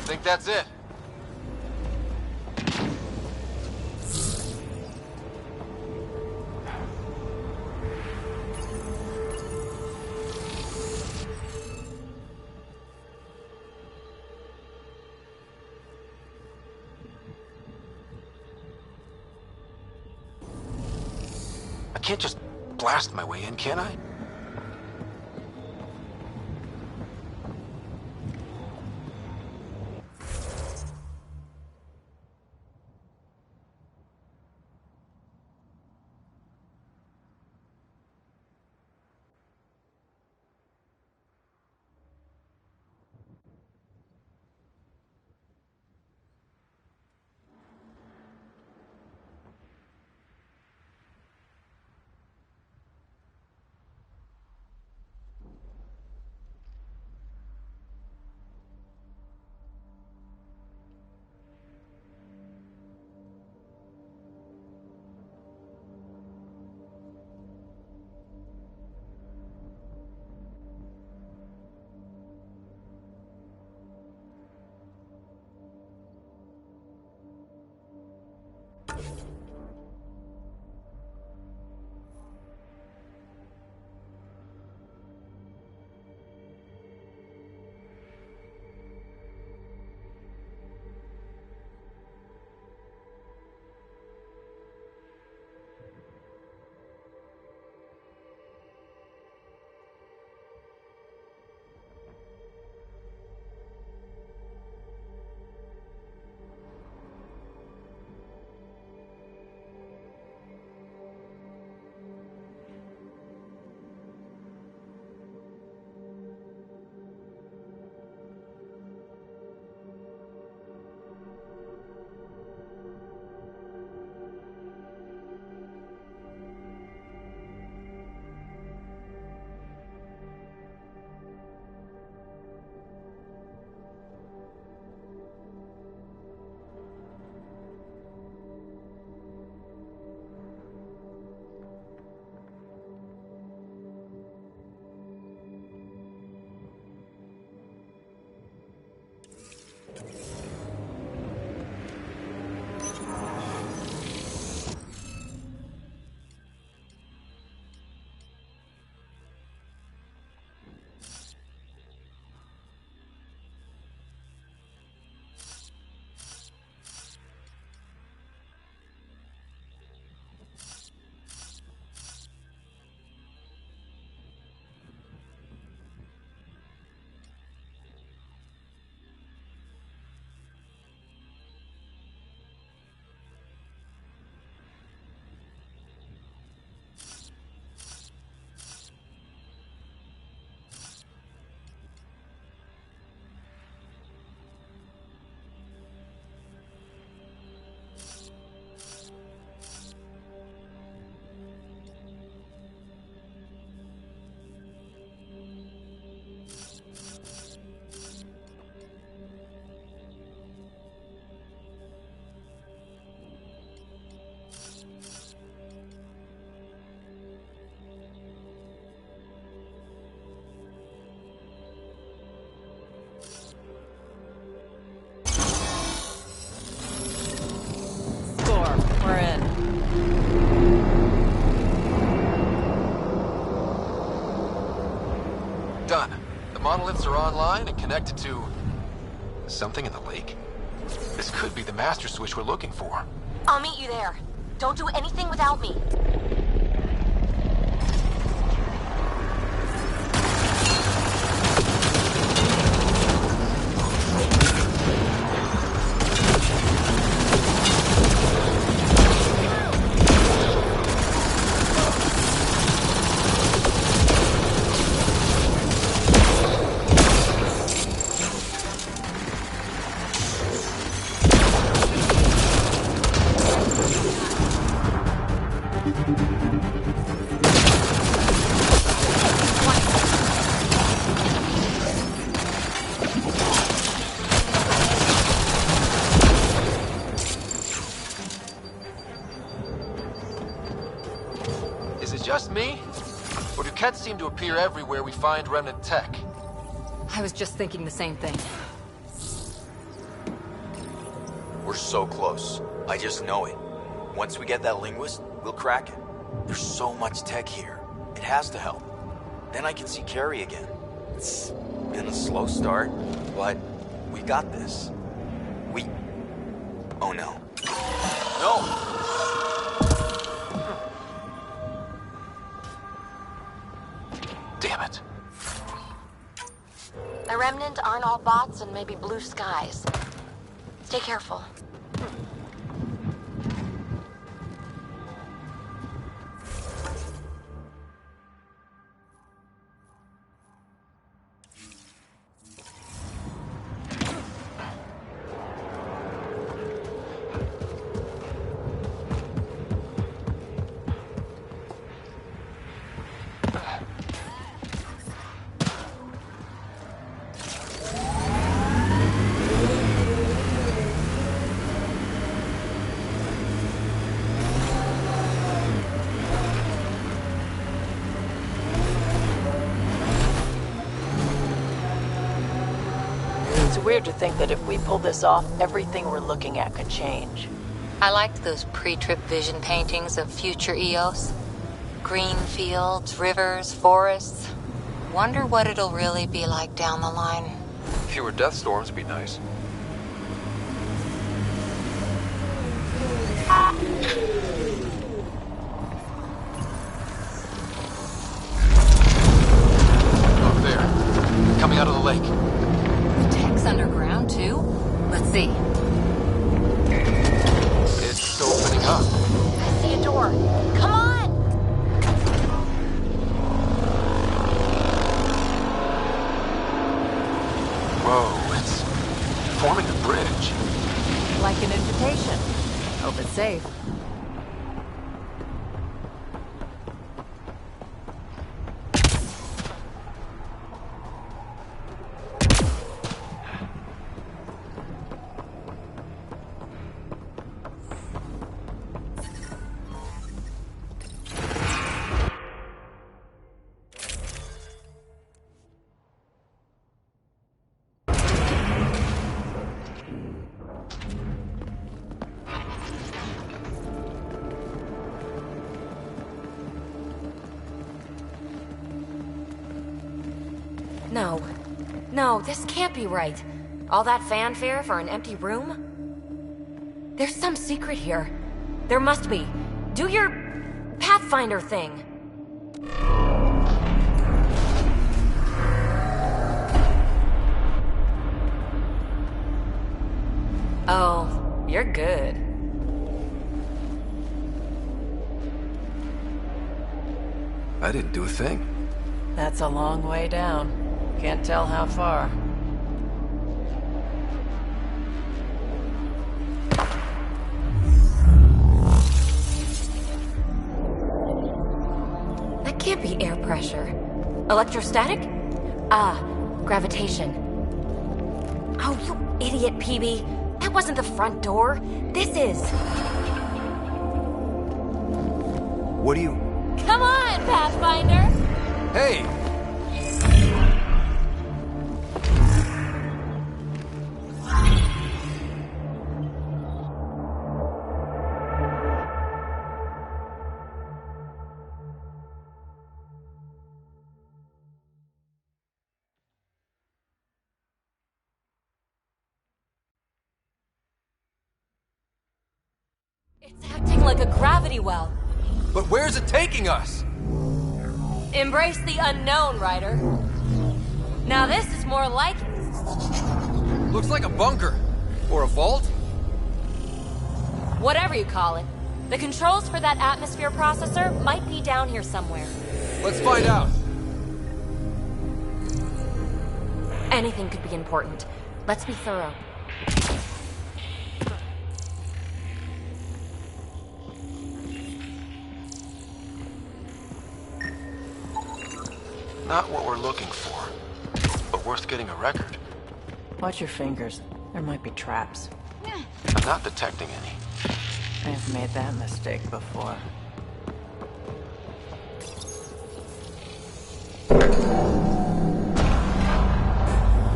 Think that's it? I can't just blast my way in, can I? We're in. Done. The monoliths are online and connected to Something in the lake? This could be the master switch we're looking for. I'll meet you there. Don't do anything without me. Is it just me? Or do Kets seem to appear everywhere we find remnant tech? I was just thinking the same thing. We're so close. I just know it. Once we get that linguist, we'll crack it. There's so much tech here. It has to help. Then I can see Carrie again. It's been a slow start, but we got this. Oh no. No! Damn it. The Remnant aren't all bots and maybe blue skies. Stay careful. It's weird to think that if we pull this off, everything we're looking at could change. I liked those pre-trip vision paintings of future Eos. Green fields, rivers, forests. Wonder what it'll really be like down the line. Fewer death storms would be nice. Oh, there. Coming out of the lake. The tech's underground, too? Let's see. It's opening up. I see a door. Come on! Whoa, it's forming a bridge. Like an invitation. Hope it's safe. No. No, this can't be right. All that fanfare for an empty room? There's some secret here. There must be. Do your Pathfinder thing. Oh, you're good. I didn't do a thing. That's a long way down. Can't tell how far. That can't be air pressure. Electrostatic? Ah, gravitation. Oh, you idiot, PB. That wasn't the front door. This is. What do you... Come on, Pathfinder! Hey! It's acting like a gravity well. But where's it taking us? Embrace the unknown, Ryder. Now this is more like it. Looks like a bunker. Or a vault? Whatever you call it. The controls for that atmosphere processor might be down here somewhere. Let's find out. Anything could be important. Let's be thorough. Not what we're looking for, but worth getting a record. Watch your fingers. There might be traps. I'm not detecting any. I've made that mistake before.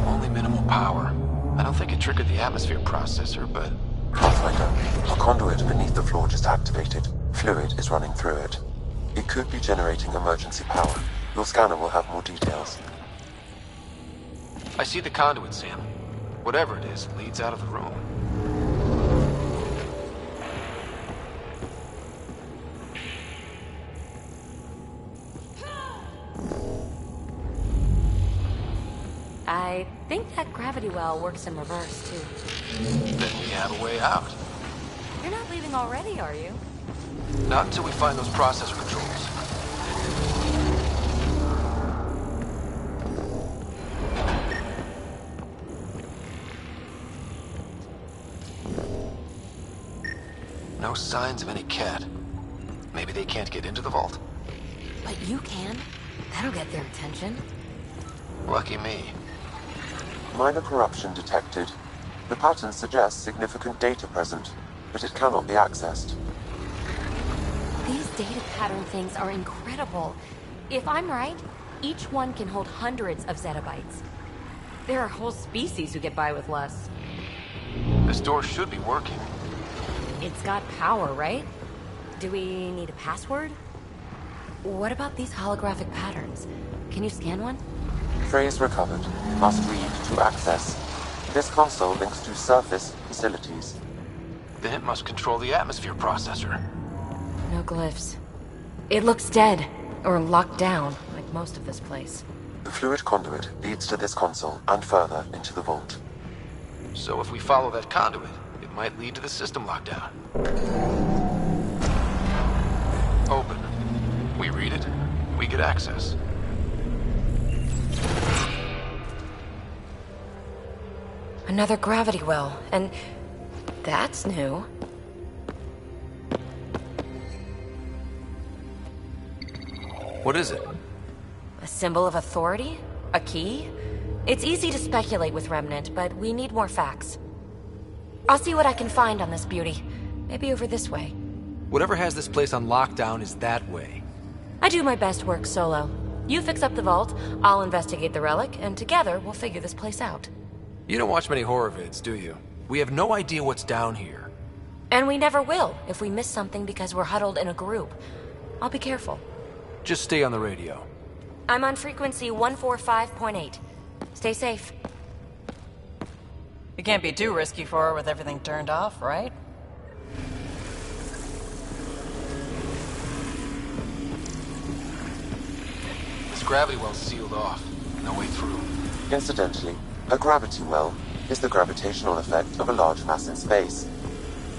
Only minimal power. I don't think it triggered the atmosphere processor, but... Pathfinder, a conduit beneath the floor just activated. Fluid is running through it. It could be generating emergency power. Your scanner will have more details. I see the conduit, Sam. Whatever it is, leads out of the room. I think that gravity well works in reverse, too. Then we have a way out. You're not leaving already, are you? Not until we find those processor controls. No signs of any cat. Maybe they can't get into the vault. But you can. That'll get their attention. Lucky me. Minor corruption detected. The pattern suggests significant data present, but it cannot be accessed. These data pattern things are incredible. If I'm right, each one can hold hundreds of zettabytes. There are whole species who get by with less. This door should be working. It's got power, right? Do we need a password? What about these holographic patterns? Can you scan one? Phrase recovered. Must read to access. This console links to surface facilities. Then it must control the atmosphere processor. No glyphs. It looks dead, or locked down, like most of this place. The fluid conduit leads to this console and further into the vault. So if we follow that conduit, it might lead to the system lockdown. Open. We read it, we get access. Another gravity well, and that's new. What is it? A symbol of authority? A key? It's easy to speculate with Remnant, but we need more facts. I'll see what I can find on this beauty. Maybe over this way. Whatever has this place on lockdown is that way. I do my best work solo. You fix up the vault, I'll investigate the relic, and together we'll figure this place out. You don't watch many horror vids, do you? We have no idea what's down here. And we never will if we miss something because we're huddled in a group. I'll be careful. Just stay on the radio. I'm on frequency 145.8. Stay safe. It can't be too risky for her with everything turned off, right? This gravity well's sealed off. No way through. Incidentally, a gravity well is the gravitational effect of a large mass in space.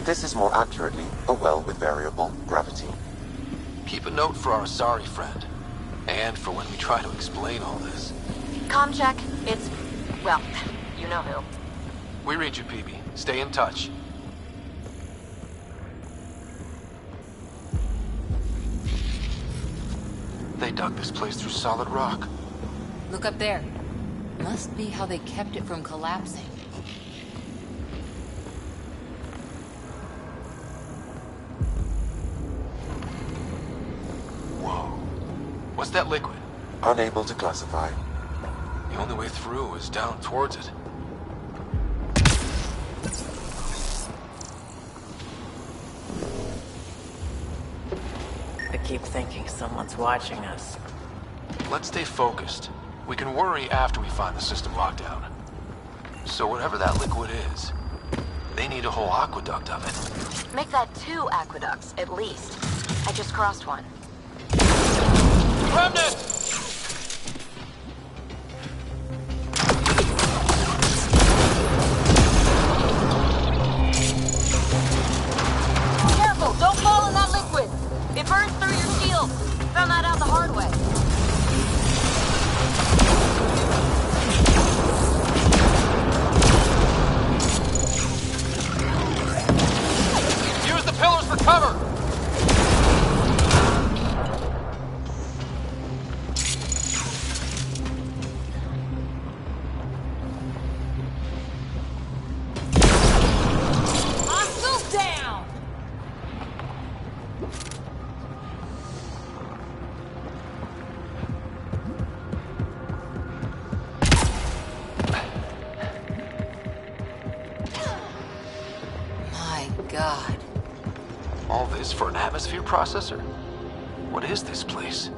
This is more accurately a well with variable gravity. Keep a note for our sorry friend. And for when we try to explain all this. Comm check. It's... well, you know who. We read you, PB. Stay in touch. They dug this place through solid rock. Look up there. Must be how they kept it from collapsing. Whoa. What's that liquid? Unable to classify. The only way through is down towards it. I keep thinking someone's watching us. Let's stay focused. We can worry after we find the system lockdown. So whatever that liquid is, They need a whole aqueduct of it. Make that 2 aqueducts, at least. I just crossed one. Remnant! Careful! Don't fall in that liquid! It burns through your shield. Found that out the hard way. Use the pillars for cover! Hostiles down! My God. All this for an atmosphere processor? What is this place?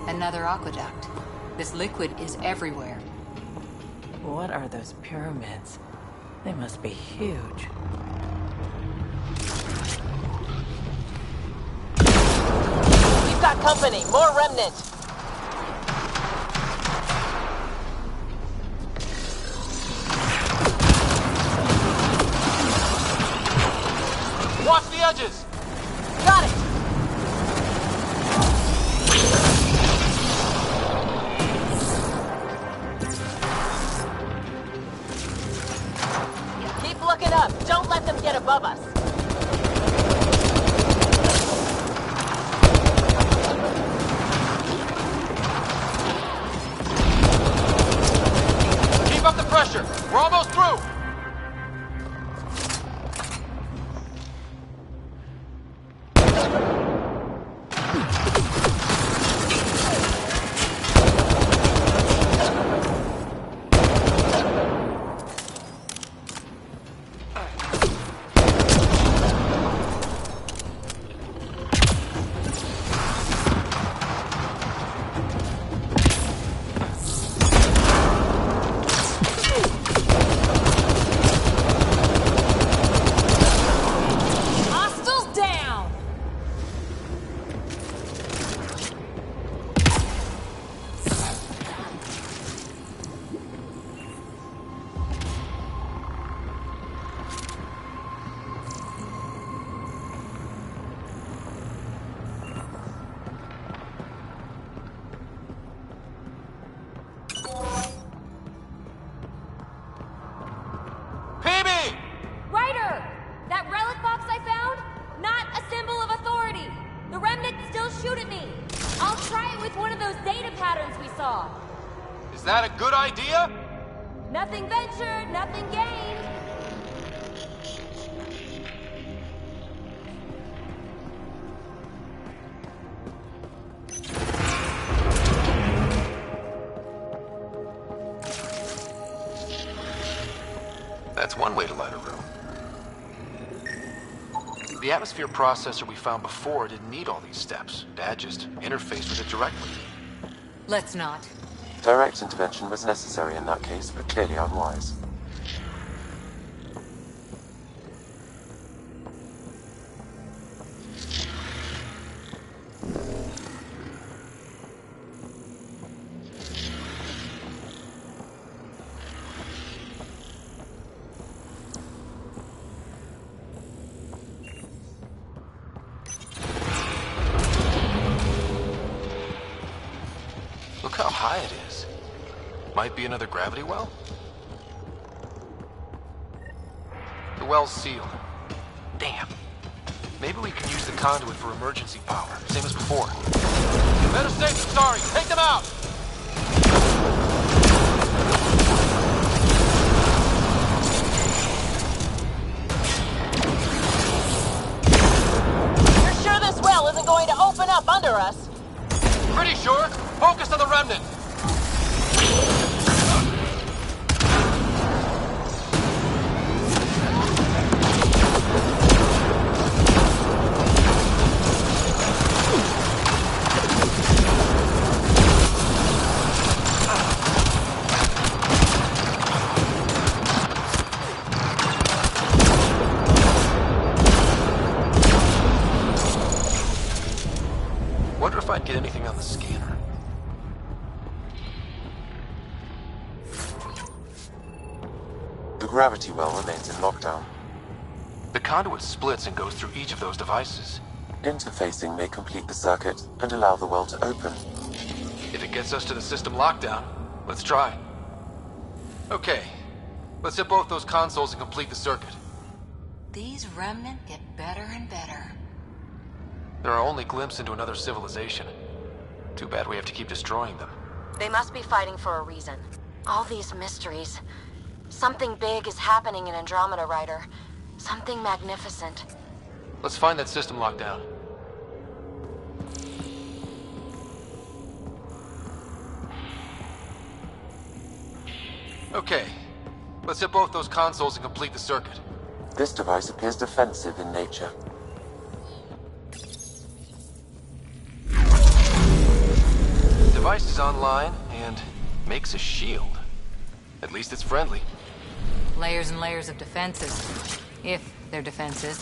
Another aqueduct. This liquid is everywhere. What are those pyramids? They must be huge. We've got company. More remnant. Watch the edges! Got it! Keep looking up. Don't let them get above us. Keep up the pressure! We're almost through! Hostiles down! PB! Ryder! That relic box I found? Not a symbol of authority. The remnant still shoot at me. I'll try it with one of those data patterns we saw. Is that a good idea? Nothing ventured, nothing gained. That's one way to light a room. The atmosphere processor we found before didn't need all these steps. Dad just interfaced with it directly. Let's not. Direct intervention was necessary in that case, but clearly unwise. Look how high it is. Might be another gravity well? The well's sealed. Damn. Maybe we can use the conduit for emergency power, same as before. Better safe than sorry. Take them out! after us. Pretty sure. Focus on the remnant. Wonder if I'd get anything on the scanner. The gravity well remains in lockdown. The conduit splits and goes through each of those devices. Interfacing may complete the circuit and allow the well to open. If it gets us to the system lockdown, let's try. Okay, let's hit both those consoles and complete the circuit. These remnant get better and better. They're our only glimpse into another civilization. Too bad we have to keep destroying them. They must be fighting for a reason. All these mysteries. Something big is happening in Andromeda, Ryder. Something magnificent. Let's find that system lockdown. Okay, let's hit both those consoles and complete the circuit. This device appears defensive in nature. Device is online and makes a shield. At least it's friendly. Layers and layers of defenses. If they're defenses.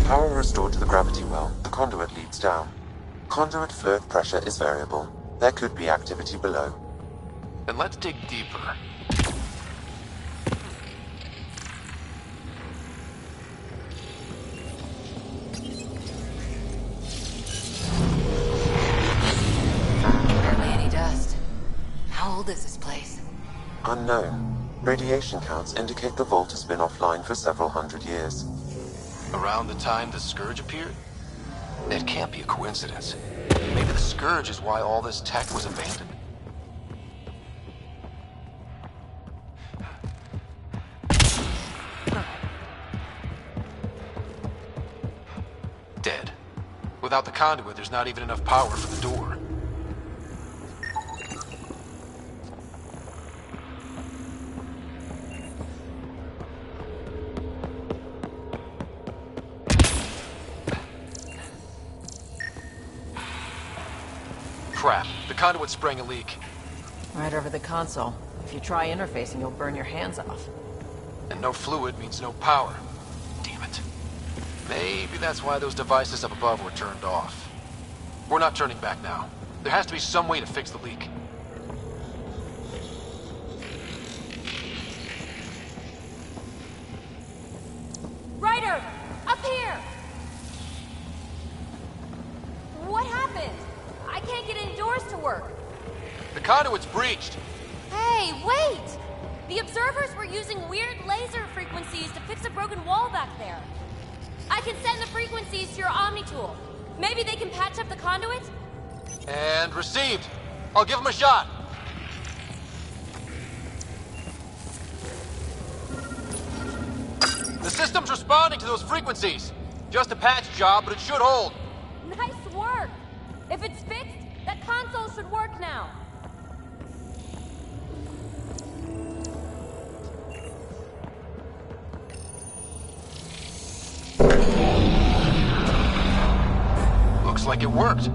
Power restored to the gravity well. The conduit leads down. Conduit fluid pressure is variable. There could be activity below. Then let's dig deeper. Hardly any dust. How old is this place? Unknown. Radiation counts indicate the vault has been offline for several hundred years. Around the time the Scourge appeared? That can't be a coincidence. Maybe the Scourge is why all this tech was abandoned? Dead. Without the conduit, there's not even enough power for the door. Crap. The conduit sprang a leak. Right over the console. If you try interfacing, you'll burn your hands off. And no fluid means no power. Damn it. Maybe that's why those devices up above were turned off. We're not turning back now. There has to be some way to fix the leak. Ryder! Up here! What happened? I can't get indoors to work. The conduit's breached. Hey, wait! The observers were using weird laser frequencies to fix a broken wall back there. I can send the frequencies to your Omni tool. Maybe they can patch up the conduit? And received. I'll give him a shot. The system's responding to those frequencies. Just a patch job, but it should hold. Nice work! If it's fixed, that console should work now. Looks like it worked.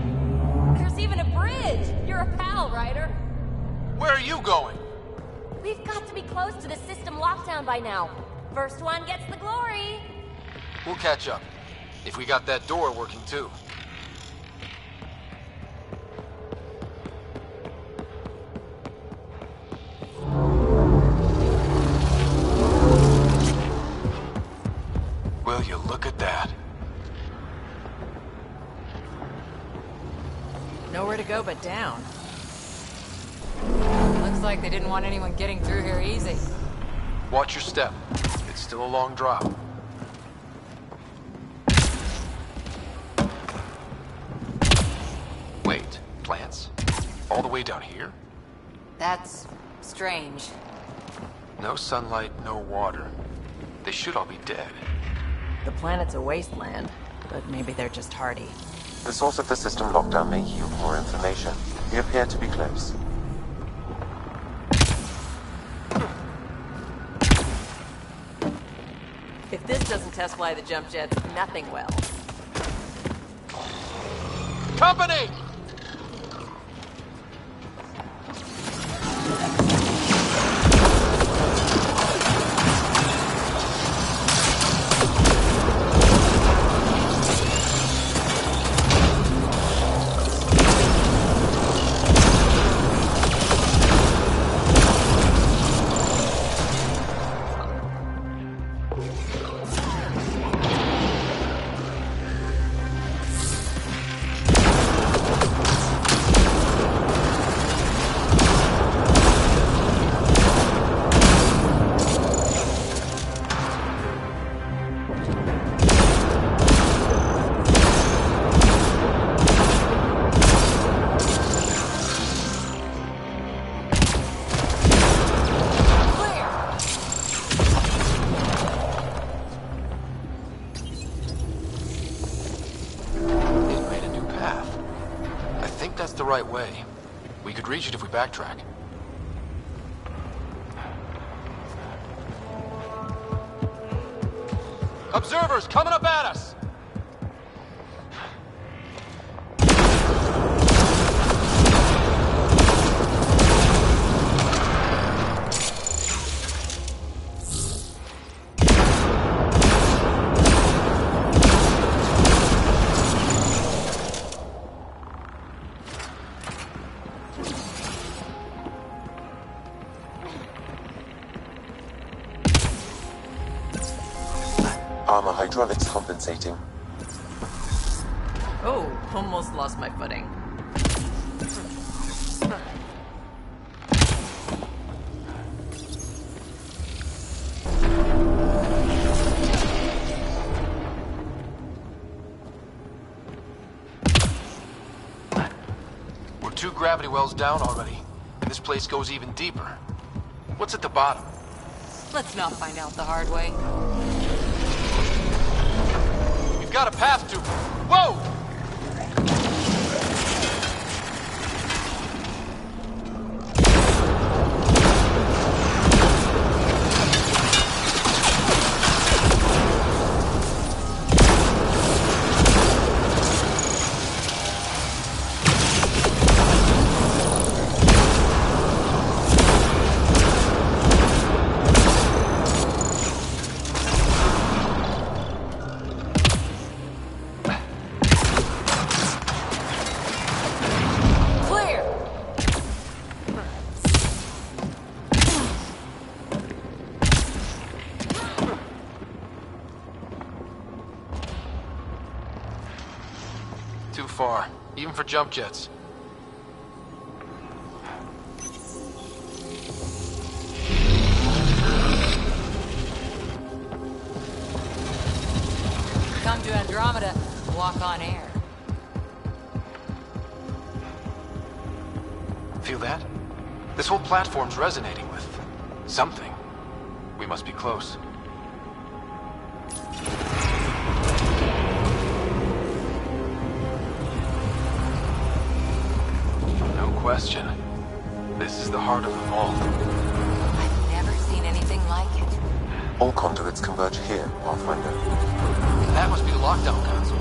There's even a bridge! You're a pal, Ryder. Where are you going? We've got to be close to the system lockdown by now. First one gets the glory. We'll catch up. If we got that door working too. Will you look at that? Nowhere to go but down. Looks like they didn't want anyone getting through here easy. Watch your step. It's still a long drop. plants? All the way down here? That's strange. No sunlight, no water. They should all be dead. The planet's a wasteland, but maybe they're just hardy. The source of the system lockdown may yield more information. We appear to be close. If this doesn't test fly the jump jets, nothing will. Company! The right way. We could reach it if we backtrack. Observers coming up at us! Armor hydraulics compensating. Oh, almost lost my footing. We're 2 gravity wells down already, and this place goes even deeper. What's at the bottom? Let's not find out the hard way. We've got a path to... Whoa! Too far, even for jump jets. Come to Andromeda, walk on air. Feel that? This whole platform's resonating with something. We must be close. Question. This is the heart of the vault. I've never seen anything like it. All conduits converge here, Pathfinder. That must be the lockdown console.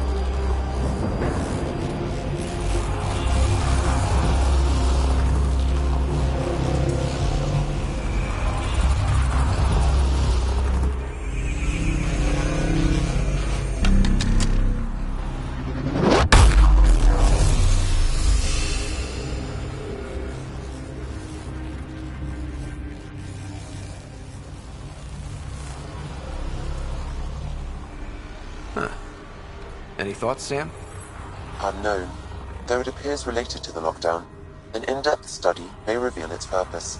Any thoughts, Sam? Unknown. Though it appears related to the lockdown, an in-depth study may reveal its purpose.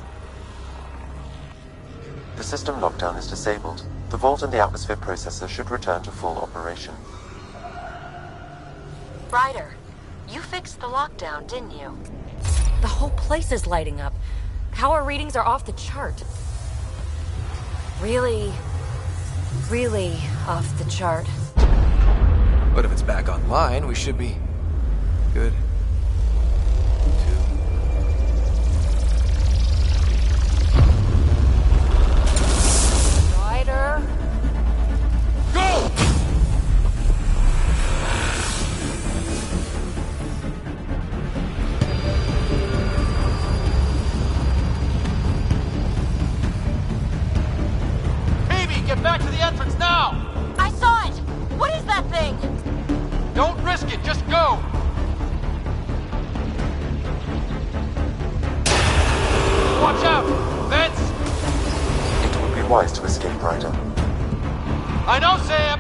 The system lockdown is disabled. The vault and the atmosphere processor should return to full operation. Ryder, You fixed the lockdown, didn't you? The whole place is lighting up. Power readings are off the chart. Really off the chart. But if it's back online, we should be good. Ryder. Go! Get back to the entrance now! I saw it! What is that thing? Don't risk it, just go! Watch out! Vents! It would be wise to escape, Ryder. I know, Sam!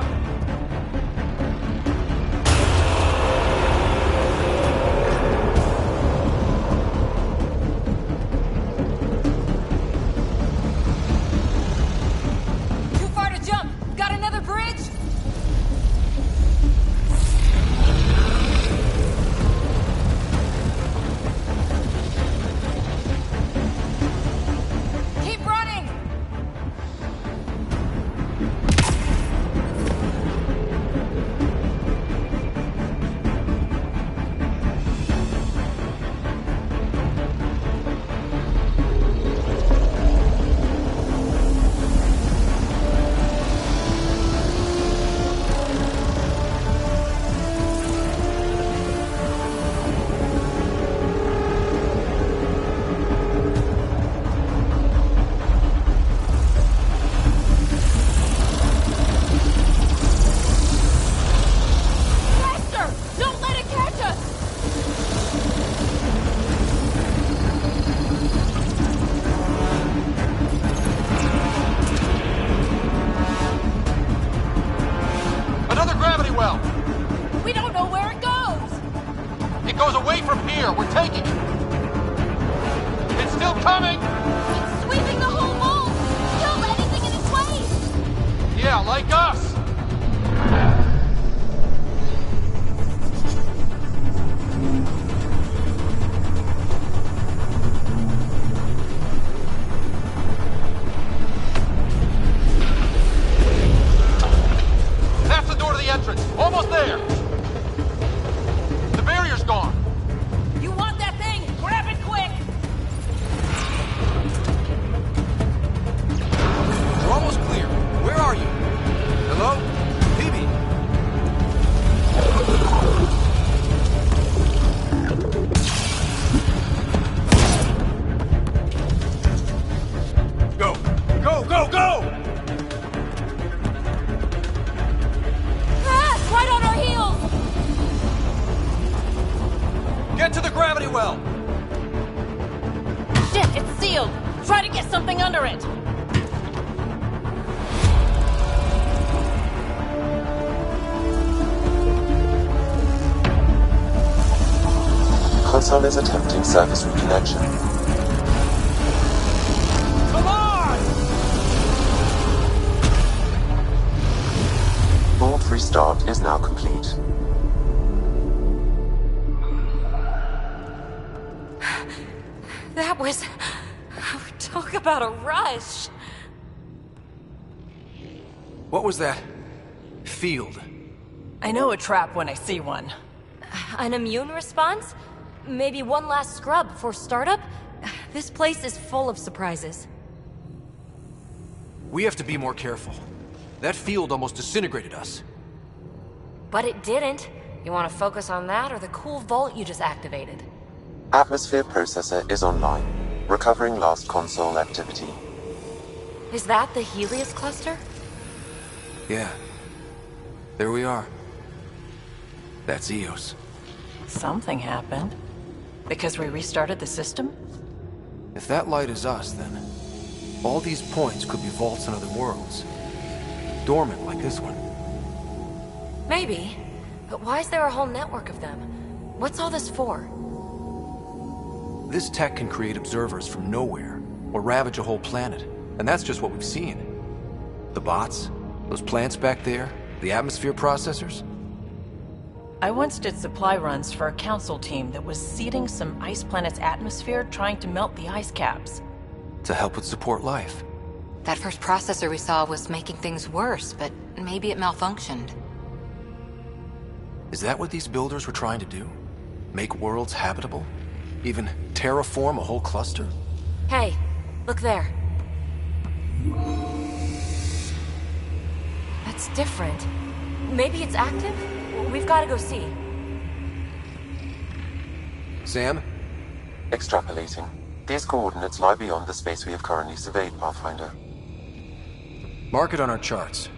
Console is attempting service reconnection. Come on! Board restart is now complete. That was... Talk about a rush. What was that? Field. I know a trap when I see one. An immune response? Maybe one last scrub before startup? This place is full of surprises. We have to be more careful. That field almost disintegrated us. But it didn't. You want to focus on that or the cool vault you just activated? Atmosphere processor is online, recovering lost console activity. Is that the Helios cluster? Yeah. There we are. That's Eos. Something happened. Because we restarted the system? If that light is us, then all these points could be vaults in other worlds. Dormant like this one. Maybe. But why is there a whole network of them? What's all this for? This tech can create observers from nowhere, or ravage a whole planet. And that's just what we've seen. The bots, those plants back there, the atmosphere processors. I once did supply runs for a council team that was seeding some ice planet's atmosphere, trying to melt the ice caps. To help with support life. That first processor we saw was making things worse, but maybe it malfunctioned. Is that what these builders were trying to do? Make worlds habitable? Even terraform a whole cluster? Hey, look there. That's different. Maybe it's active? We've got to go see. Sam? Extrapolating. These coordinates lie beyond the space we have currently surveyed, Pathfinder. Mark it on our charts.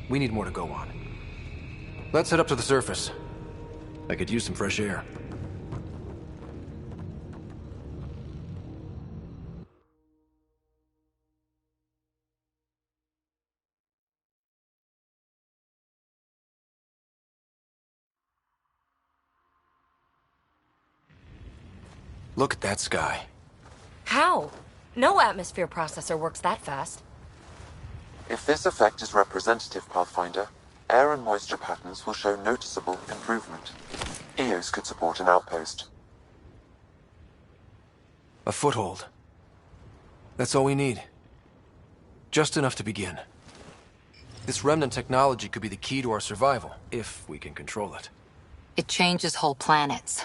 We need more to go on. Let's head up to the surface. I could use some fresh air. Look at that sky. How? No atmosphere processor works that fast. If this effect is representative, Pathfinder, air and moisture patterns will show noticeable improvement. Eos could support an outpost. A foothold. That's all we need. Just enough to begin. This remnant technology could be the key to our survival, if we can control it. It changes whole planets.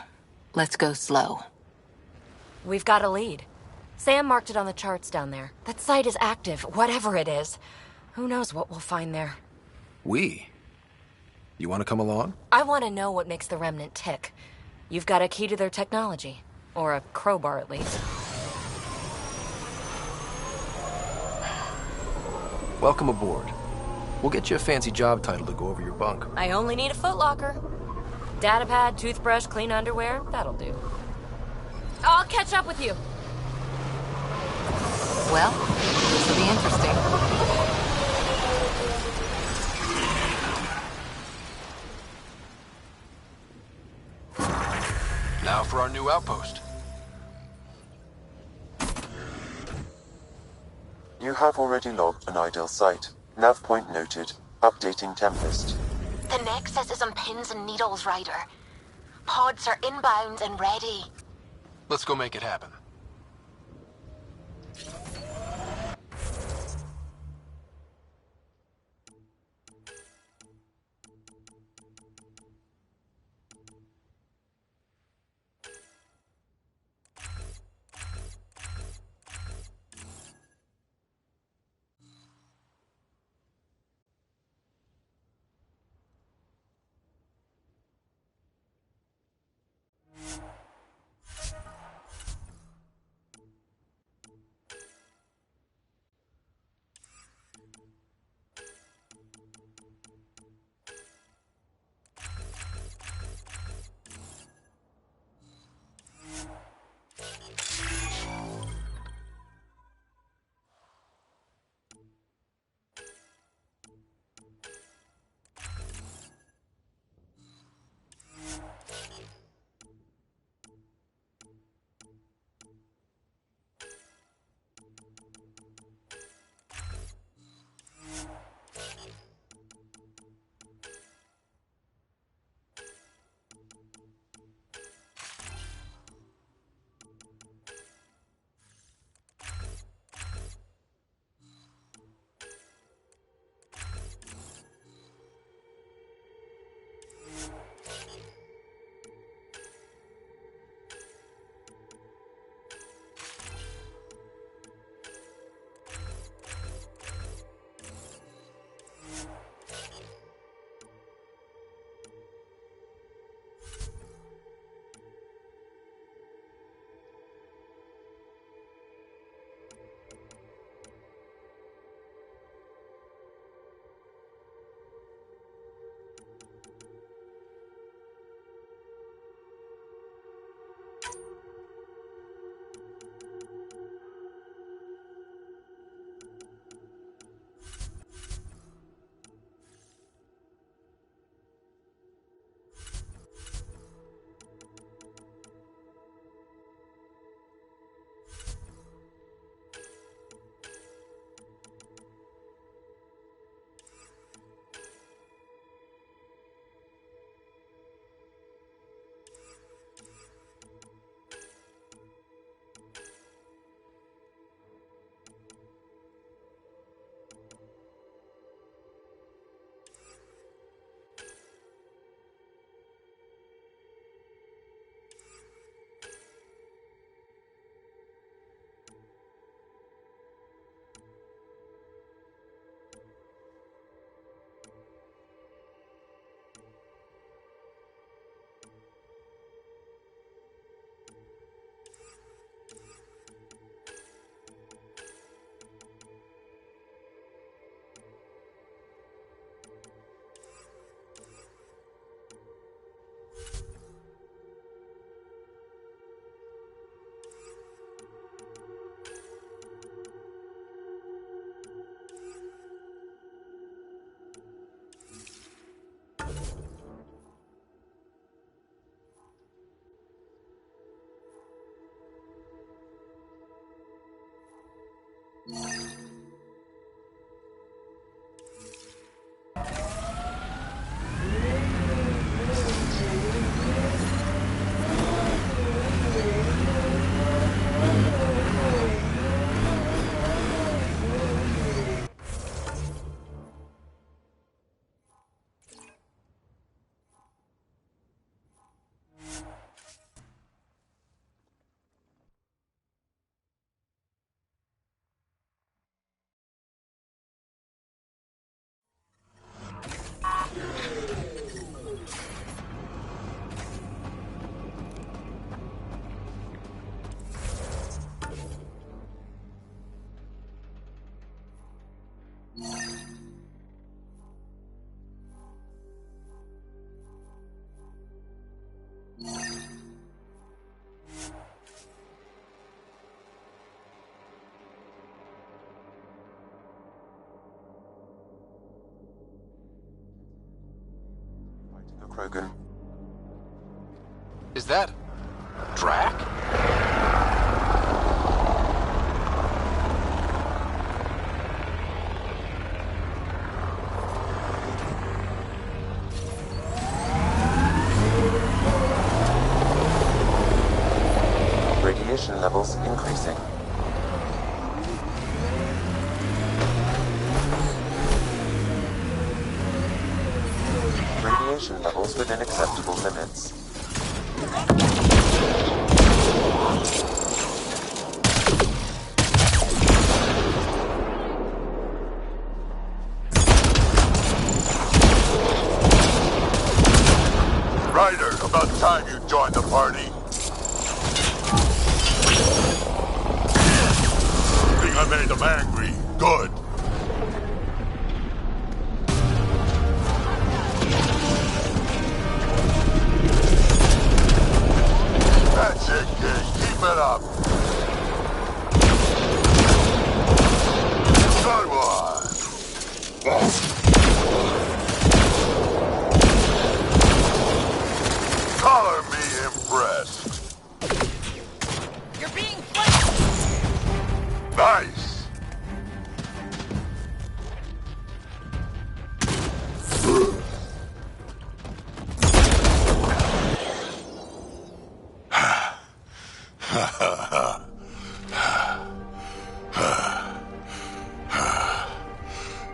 Let's go slow. We've got a lead. Sam marked it on the charts down there. That site is active, whatever it is. Who knows what we'll find there. We? You want to come along? I want to know what makes the Remnant tick. You've got a key to their technology. Or a crowbar, at least. Welcome aboard. We'll get you a fancy job title to go over your bunk. I only need a footlocker. Datapad, toothbrush, clean underwear, that'll do. I'll catch up with you. Well, this will be interesting. Now for our new outpost. You have already logged an ideal site. Nav point noted. Updating Tempest. The Nexus is on pins and needles, Ryder. Pods are inbound and ready. Let's go make it happen. Krogan. Is that... Drac? Radiation levels increasing. Radiation levels within acceptable limits. Ryder, about time you joined the party. Think I made them angry. Good. That's it, kid. Keep it up. Good one. Color me impressed. You're being flanked! Nice.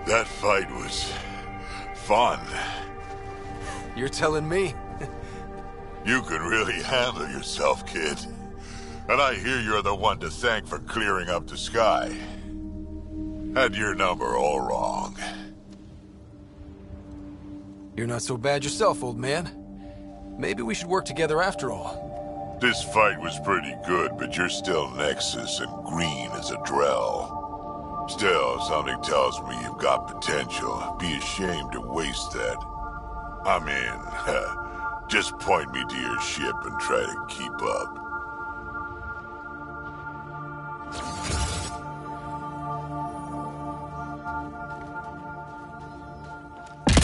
That fight was fun. You're telling me? You can really handle yourself, kid. And I hear you're the one to thank for clearing up the sky. Had your number all wrong. You're not so bad yourself, old man. Maybe we should work together after all. This fight was pretty good, but you're still Nexus and green as a Drell. Still, something tells me you've got potential. Be ashamed to waste that. I mean, just point me to your ship and try to keep up.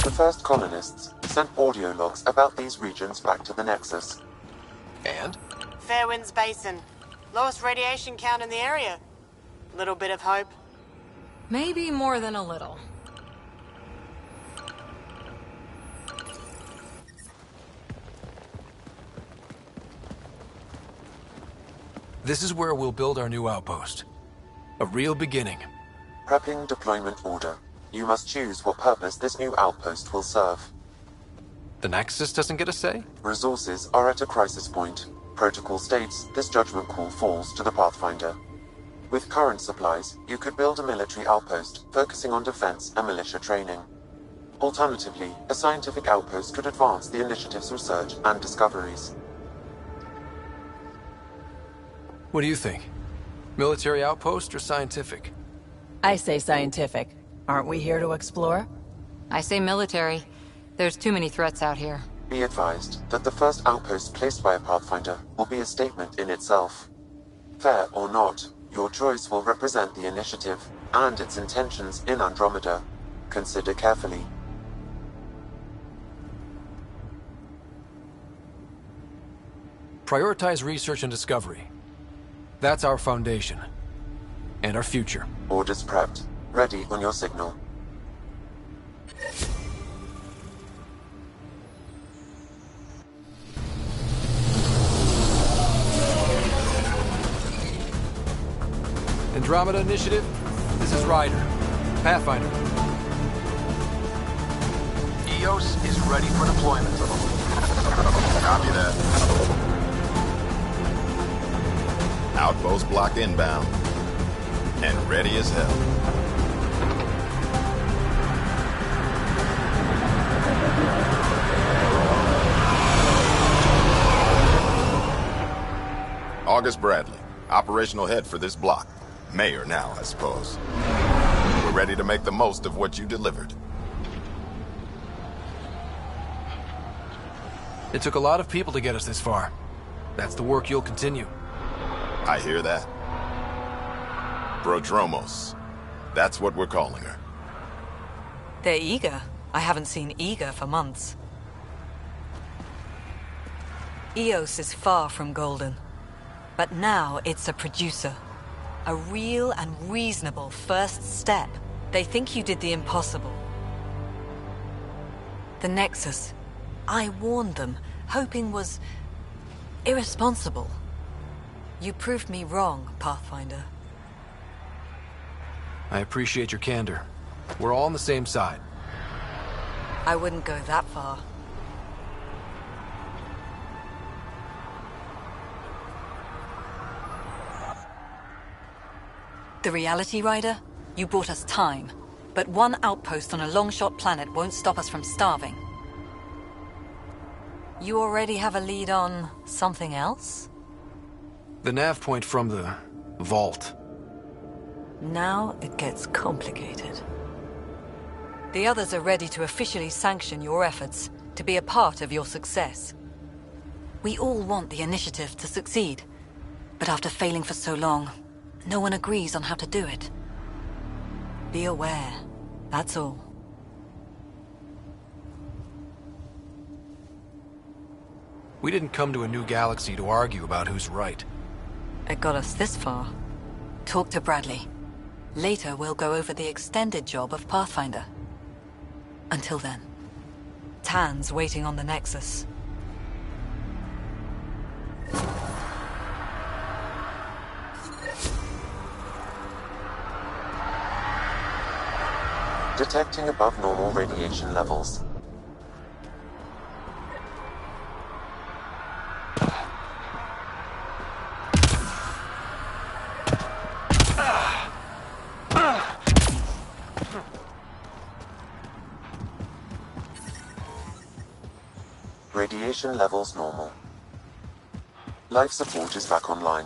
The first colonists sent audio logs about these regions back to the Nexus. And? Fairwinds Basin. Lowest radiation count in the area. Little bit of hope. Maybe more than a little. This is where we'll build our new outpost. A real beginning. Prepping deployment order. You must choose what purpose this new outpost will serve. The Nexus doesn't get a say? Resources are at a crisis point. Protocol states this judgment call falls to the Pathfinder. With current supplies, you could build a military outpost, focusing on defense and militia training. Alternatively, a scientific outpost could advance the initiative's research and discoveries. What do you think? Military outpost or scientific? I say scientific. Aren't we here to explore? I say military. There's too many threats out here. Be advised that the first outpost placed by a Pathfinder will be a statement in itself. Fair or not, your choice will represent the initiative and its intentions in Andromeda. Consider carefully. Prioritize research and discovery. That's our foundation. And our future. Orders prepped. Ready on your signal. Andromeda Initiative, this is Ryder. Pathfinder. EOS is ready for deployment. Copy that. Outpost block inbound. And ready as hell. August Bradley, operational head for this block. Mayor now, I suppose. We're ready to make the most of what you delivered. It took a lot of people to get us this far. That's the work you'll continue. I hear that. Prodromos. That's what we're calling her. They're eager. I haven't seen eager for months. Eos is far from golden. But now it's a producer. A real and reasonable first step. They think you did the impossible. The Nexus. I warned them, hoping was irresponsible. You proved me wrong, Pathfinder. I appreciate your candor. We're all on the same side. I wouldn't go that far. The Reality Rider? You brought us time. But one outpost on a long-shot planet won't stop us from starving. You already have a lead on something else? The nav point from the vault. Now it gets complicated. The others are ready to officially sanction your efforts, to be a part of your success. We all want the initiative to succeed, but after failing for so long, no one agrees on how to do it. Be aware, that's all. We didn't come to a new galaxy to argue about who's right. It got us this far. Talk to Bradley. Later, we'll go over the extended job of Pathfinder. Until then, Tan's waiting on the Nexus. Detecting above normal radiation levels. Radiation levels normal. Life support is back online.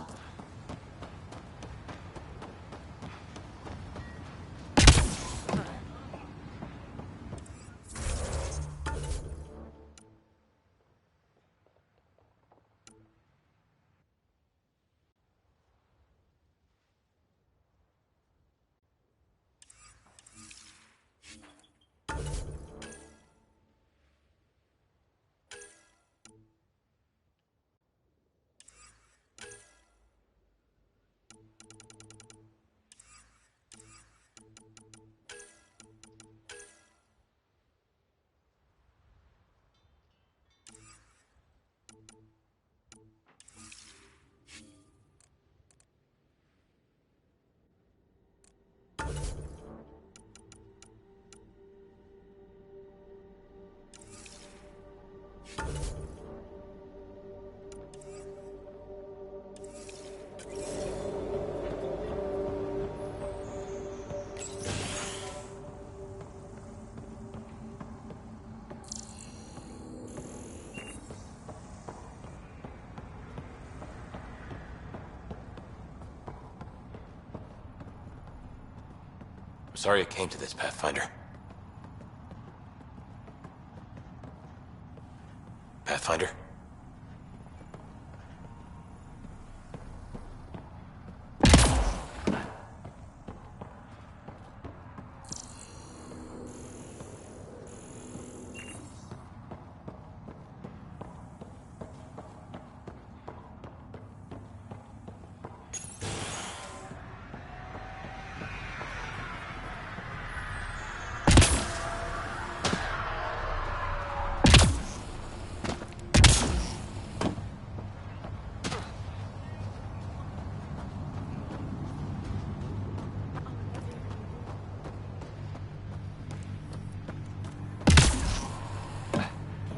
Sorry it came to this, Pathfinder. Pathfinder?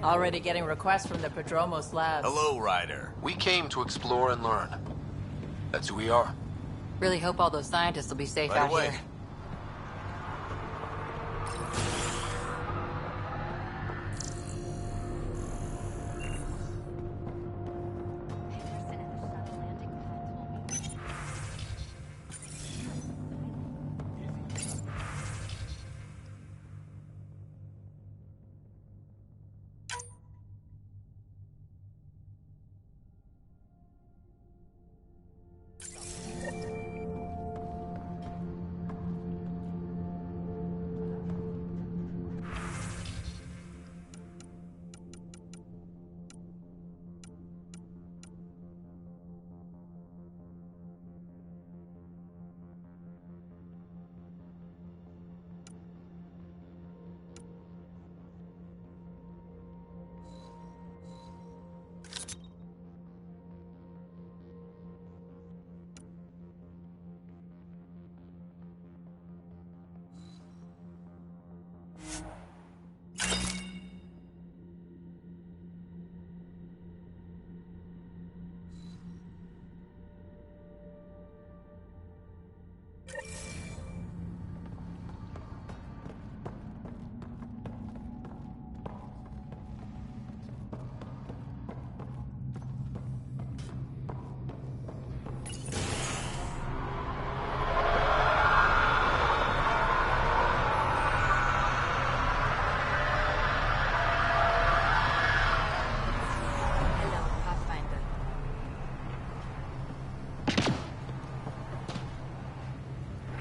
Already getting requests from the Prodromos labs. Hello, Ryder. We came to explore and learn. That's who we are. Really hope all those scientists will be safe out here.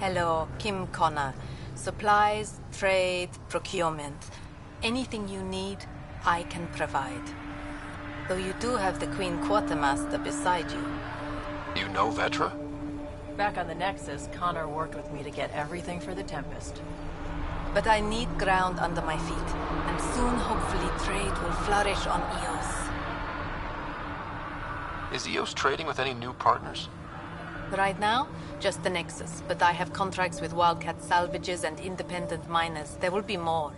Hello, Kim Connor. Supplies, trade, procurement. Anything you need, I can provide. Though you do have the Queen Quartermaster beside you. You know Vetra? Back on the Nexus, Connor worked with me to get everything for the Tempest. But I need ground under my feet, and soon hopefully trade will flourish on Eos. Is Eos trading with any new partners? Right now, just the Nexus, but I have contracts with Wildcat salvages and independent miners. There will be more.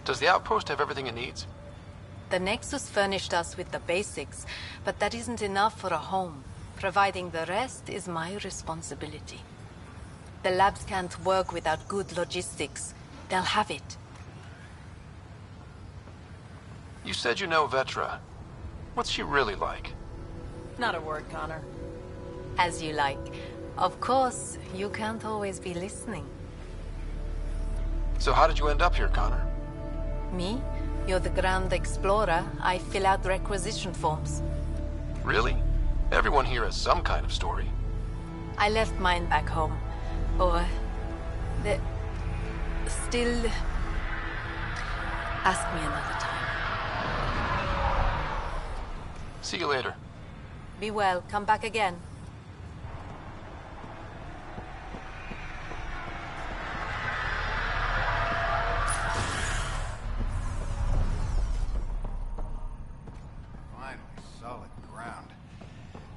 Does the outpost have everything it needs? The Nexus furnished us with the basics, but that isn't enough for a home. Providing the rest is my responsibility. The labs can't work without good logistics. They'll have it. You said you know Vetra. What's she really like? Not a word, Connor. As you like. Of course, you can't always be listening. So how did you end up here, Connor? Me? You're the Grand Explorer. I fill out requisition forms. Really? Everyone here has some kind of story. I left mine back home. Or... Still... Ask me another time. See you later. Be well. Come back again. Finally, solid ground.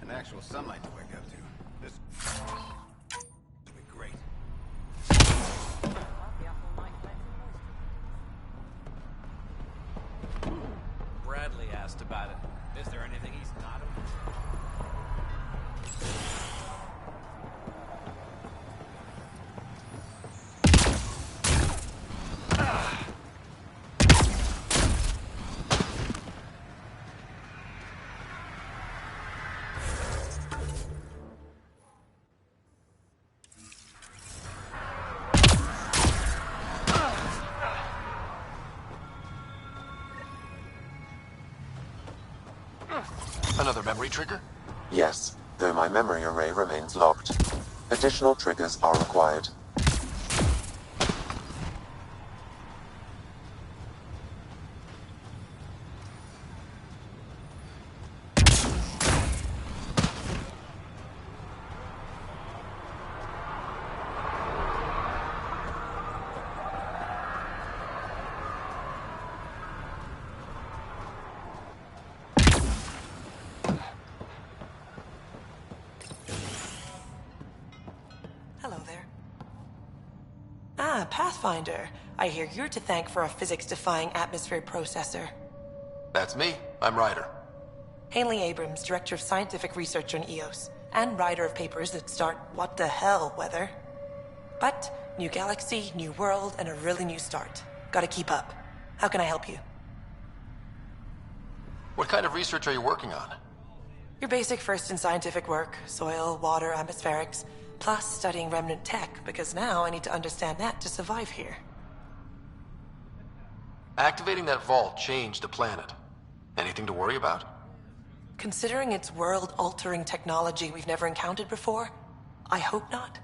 An actual sunlight to wake up to. This will be great. Bradley asked about it. Is there anything he's not Another memory trigger? Yes, though my memory array remains locked. Additional triggers are required. Pathfinder. I hear you're to thank for a physics-defying atmosphere processor. That's me. I'm Ryder. Haley Abrams, Director of Scientific Research on Eos, and writer of papers that start what the hell weather. But, new galaxy, new world, and a really new start. Gotta keep up. How can I help you? What kind of research are you working on? Your basic first in scientific work, soil, water, atmospherics, plus studying remnant tech, because now I need to understand that to survive here. Activating that vault changed the planet. Anything to worry about? Considering it's world-altering technology we've never encountered before, I hope not.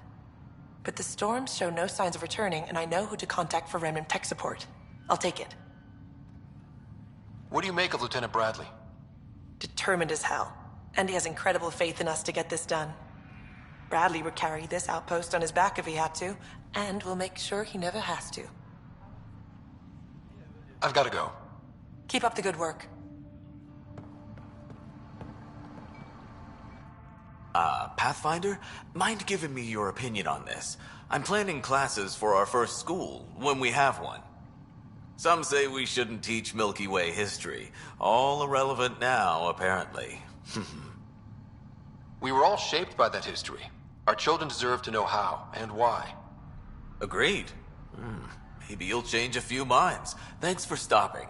But the storms show no signs of returning, and I know who to contact for remnant tech support. I'll take it. What do you make of Lieutenant Bradley? Determined as hell. And he has incredible faith in us to get this done. Bradley would carry this outpost on his back if he had to, and we'll make sure he never has to. I've got to go. Keep up the good work. Pathfinder? Mind giving me your opinion on this? I'm planning classes for our first school, when we have one. Some say we shouldn't teach Milky Way history. All irrelevant now, apparently. We were all shaped by that history. Our children deserve to know how and why. Agreed. Maybe you'll change a few minds. Thanks for stopping.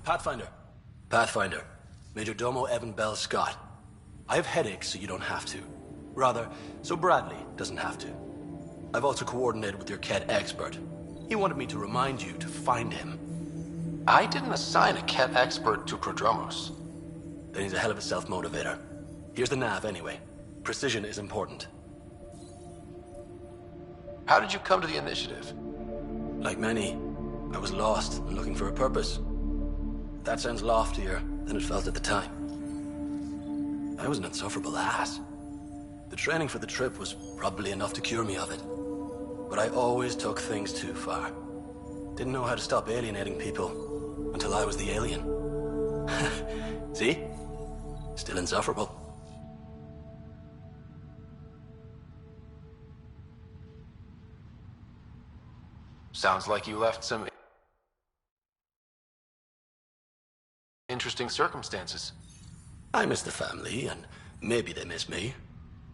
Pathfinder. Pathfinder. Major Domo Evan Bell Scott. I have headaches, so you don't have to. Rather, so Bradley doesn't have to. I've also coordinated with your Ket expert. He wanted me to remind you to find him. I didn't assign a Ket expert to Prodromos. Then he's a hell of a self-motivator. Here's the nav anyway. Precision is important. How did you come to the initiative? Like many, I was lost and looking for a purpose. That sounds loftier than it felt at the time. I was an insufferable ass. The training for the trip was probably enough to cure me of it. But I always took things too far. Didn't know how to stop alienating people until I was the alien. See? Still insufferable. Sounds like you left some interesting circumstances. I miss the family, and maybe they miss me.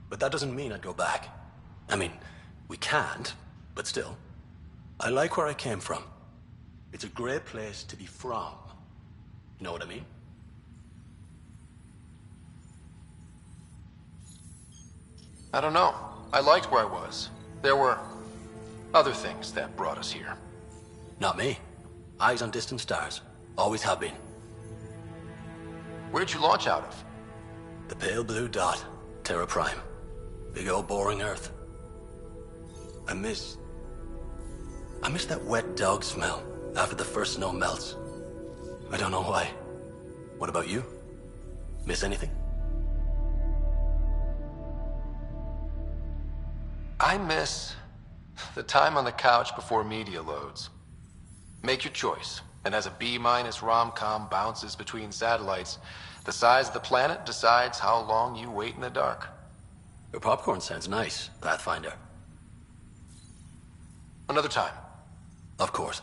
But that doesn't mean I'd go back. I mean, we can't, but still. I like where I came from. It's a great place to be from. You know what I mean? I don't know. I liked where I was. There were other things that brought us here. Not me. Eyes on distant stars. Always have been. Where'd you launch out of? The pale blue dot. Terra Prime. Big old boring Earth. I miss that wet dog smell after the first snow melts. I don't know why. What about you? Miss anything? I miss the time on the couch before media loads. Make your choice, and as a B- rom-com bounces between satellites, the size of the planet decides how long you wait in the dark. Your popcorn sounds nice, Pathfinder. Another time. Of course.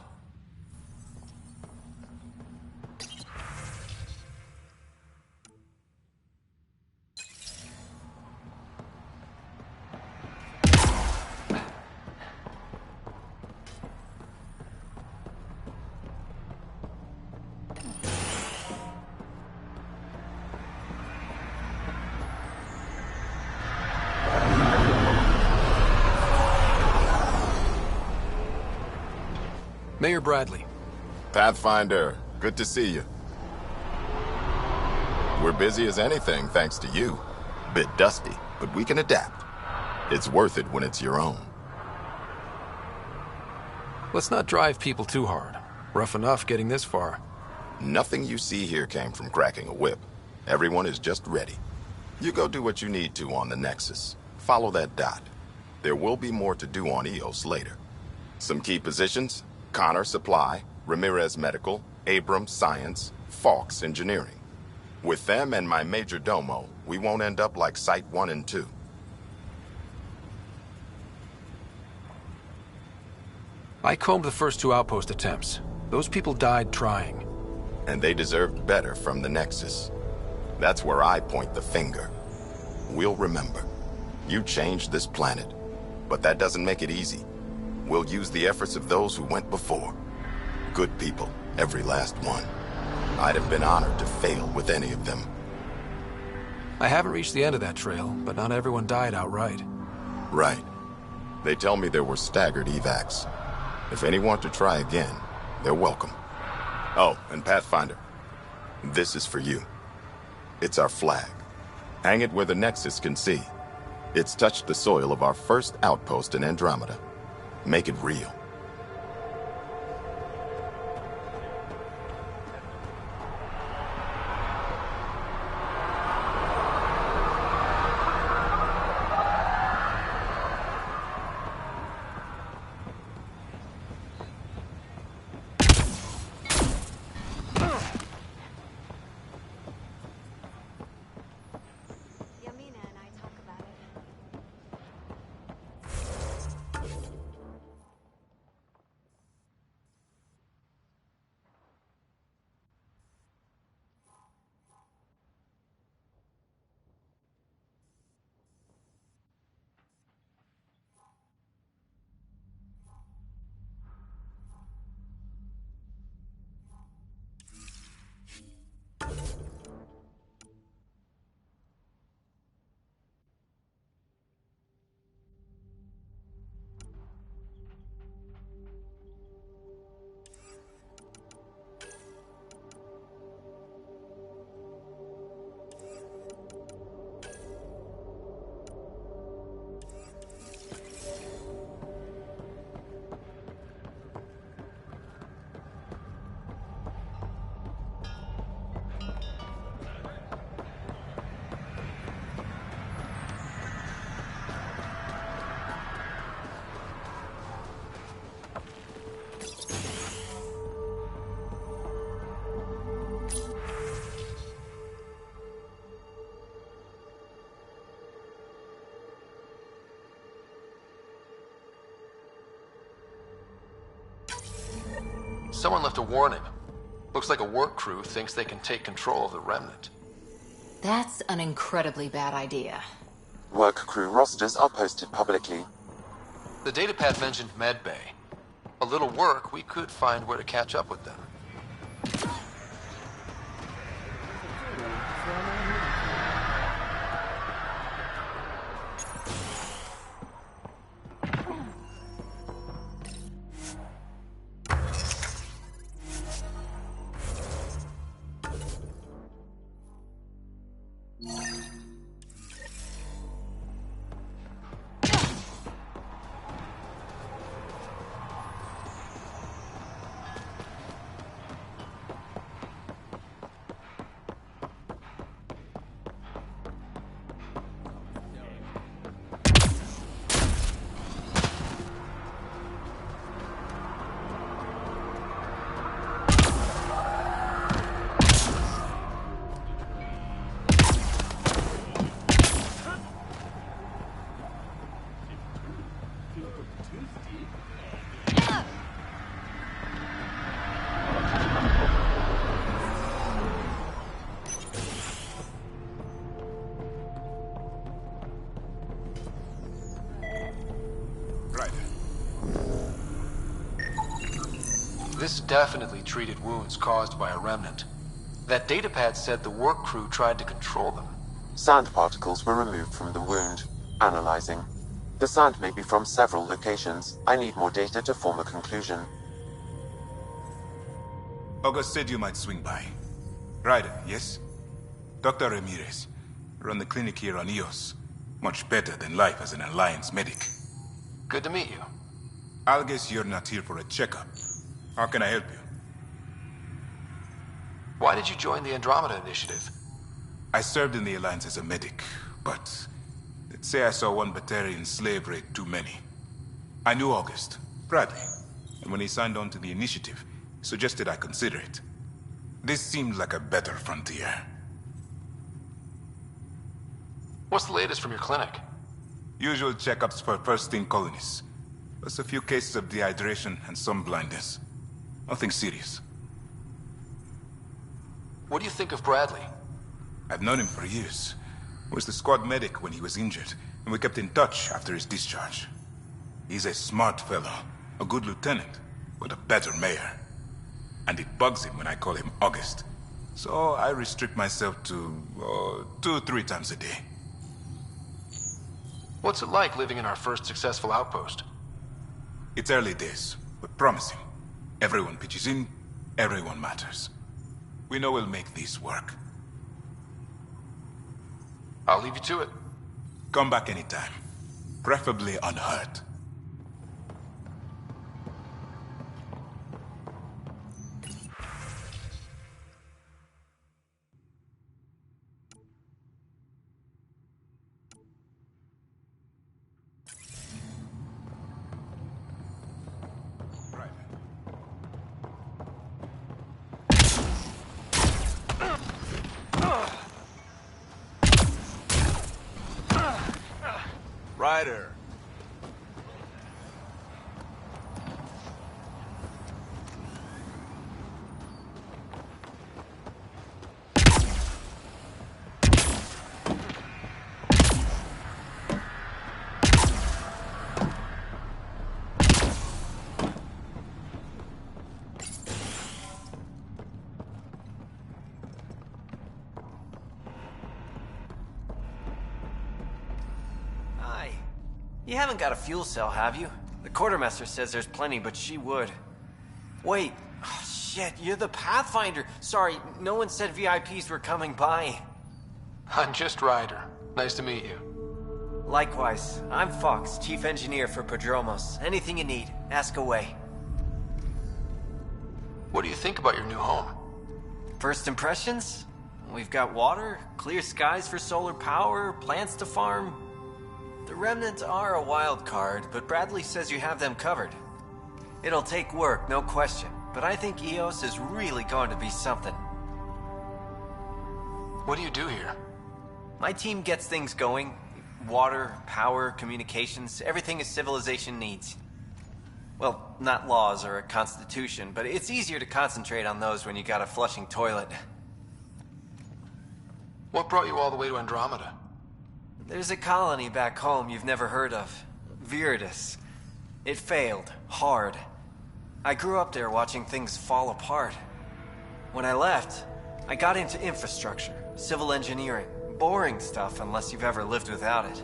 Mayor Bradley. Pathfinder, good to see you. We're busy as anything, thanks to you. Bit dusty, but we can adapt. It's worth it when it's your own. Let's not drive people too hard. Rough enough getting this far. Nothing you see here came from cracking a whip. Everyone is just ready. You go do what you need to on the Nexus. Follow that dot. There will be more to do on EOS later. Some key positions: Connor Supply, Ramirez Medical, Abrams Science, Fawkes Engineering. With them and my Major Domo, we won't end up like Site 1 and 2. I combed the first 2 outpost attempts. Those people died trying. And they deserved better from the Nexus. That's where I point the finger. We'll remember. You changed this planet, but that doesn't make it easy. We'll use the efforts of those who went before. Good people, every last one. I'd have been honored to fail with any of them. I haven't reached the end of that trail, but not everyone died outright. Right. They tell me there were staggered evacs. If any want to try again, they're welcome. Oh, and Pathfinder, this is for you. It's our flag. Hang it where the Nexus can see. It's touched the soil of our first outpost in Andromeda. Make it real. Someone left a warning. Looks like a work crew thinks they can take control of the remnant. That's an incredibly bad idea. Work crew rosters are posted publicly. The datapad mentioned medbay. A little work, we could find where to catch up with them. This definitely treated wounds caused by a remnant. That datapad said the work crew tried to control them. Sand particles were removed from the wound. Analyzing. The sand may be from several locations. I need more data to form a conclusion. August said you might swing by. Ryder, yes? Dr. Ramirez. Run the clinic here on Eos. Much better than life as an Alliance medic. Good to meet you. I'll guess you're not here for a checkup. How can I help you? Why did you join the Andromeda Initiative? I served in the Alliance as a medic, but let's say I saw one Batarian slave raid too many. I knew August, Bradley, and when he signed on to the Initiative, he suggested I consider it. This seemed like a better frontier. What's the latest from your clinic? Usual checkups for first-in colonists, plus a few cases of dehydration and some blindness. Nothing serious. What do you think of Bradley? I've known him for years. He was the squad medic when he was injured, and we kept in touch after his discharge. He's a smart fellow, a good lieutenant, but a better mayor. And it bugs him when I call him August. So I restrict myself to 2-3 times a day. What's it like living in our first successful outpost? It's early days, but promising. Everyone pitches in, everyone matters. We know we'll make this work. I'll leave you to it. Come back anytime. Preferably unhurt. Ryder. You haven't got a fuel cell, have you? The quartermaster says there's plenty, but she would. Wait. Oh, shit, you're the Pathfinder. Sorry, no one said VIPs were coming by. I'm just Ryder. Nice to meet you. Likewise. I'm Fox, Chief Engineer for Prodromos. Anything you need, ask away. What do you think about your new home? First impressions? We've got water, clear skies for solar power, plants to farm. The Remnants are a wild card, but Bradley says you have them covered. It'll take work, no question, but I think Eos is really going to be something. What do you do here? My team gets things going. Water, power, communications, everything a civilization needs. Well, not laws or a constitution, but it's easier to concentrate on those when you got a flushing toilet. What brought you all the way to Andromeda? There's a colony back home you've never heard of. Viridis. It failed. Hard. I grew up there watching things fall apart. When I left, I got into infrastructure, civil engineering. Boring stuff unless you've ever lived without it.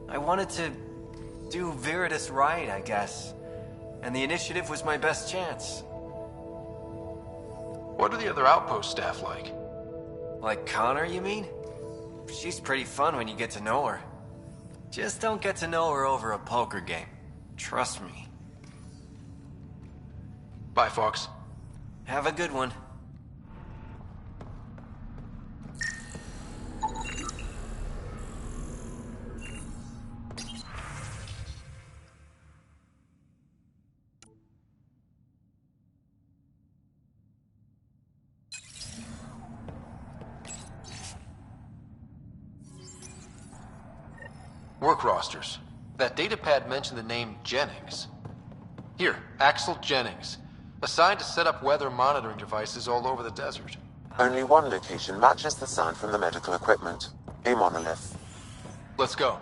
I wanted to do Viridis right, I guess. And the initiative was my best chance. What are the other outpost staff like? Like Connor, you mean? She's pretty fun when you get to know her. Just don't get to know her over a poker game. Trust me. Bye, Fox. Have a good one. Work rosters. That datapad mentioned the name Jennings. Here, Axel Jennings. Assigned to set up weather monitoring devices all over the desert. Only one location matches the sound from the medical equipment. A monolith. Let's go.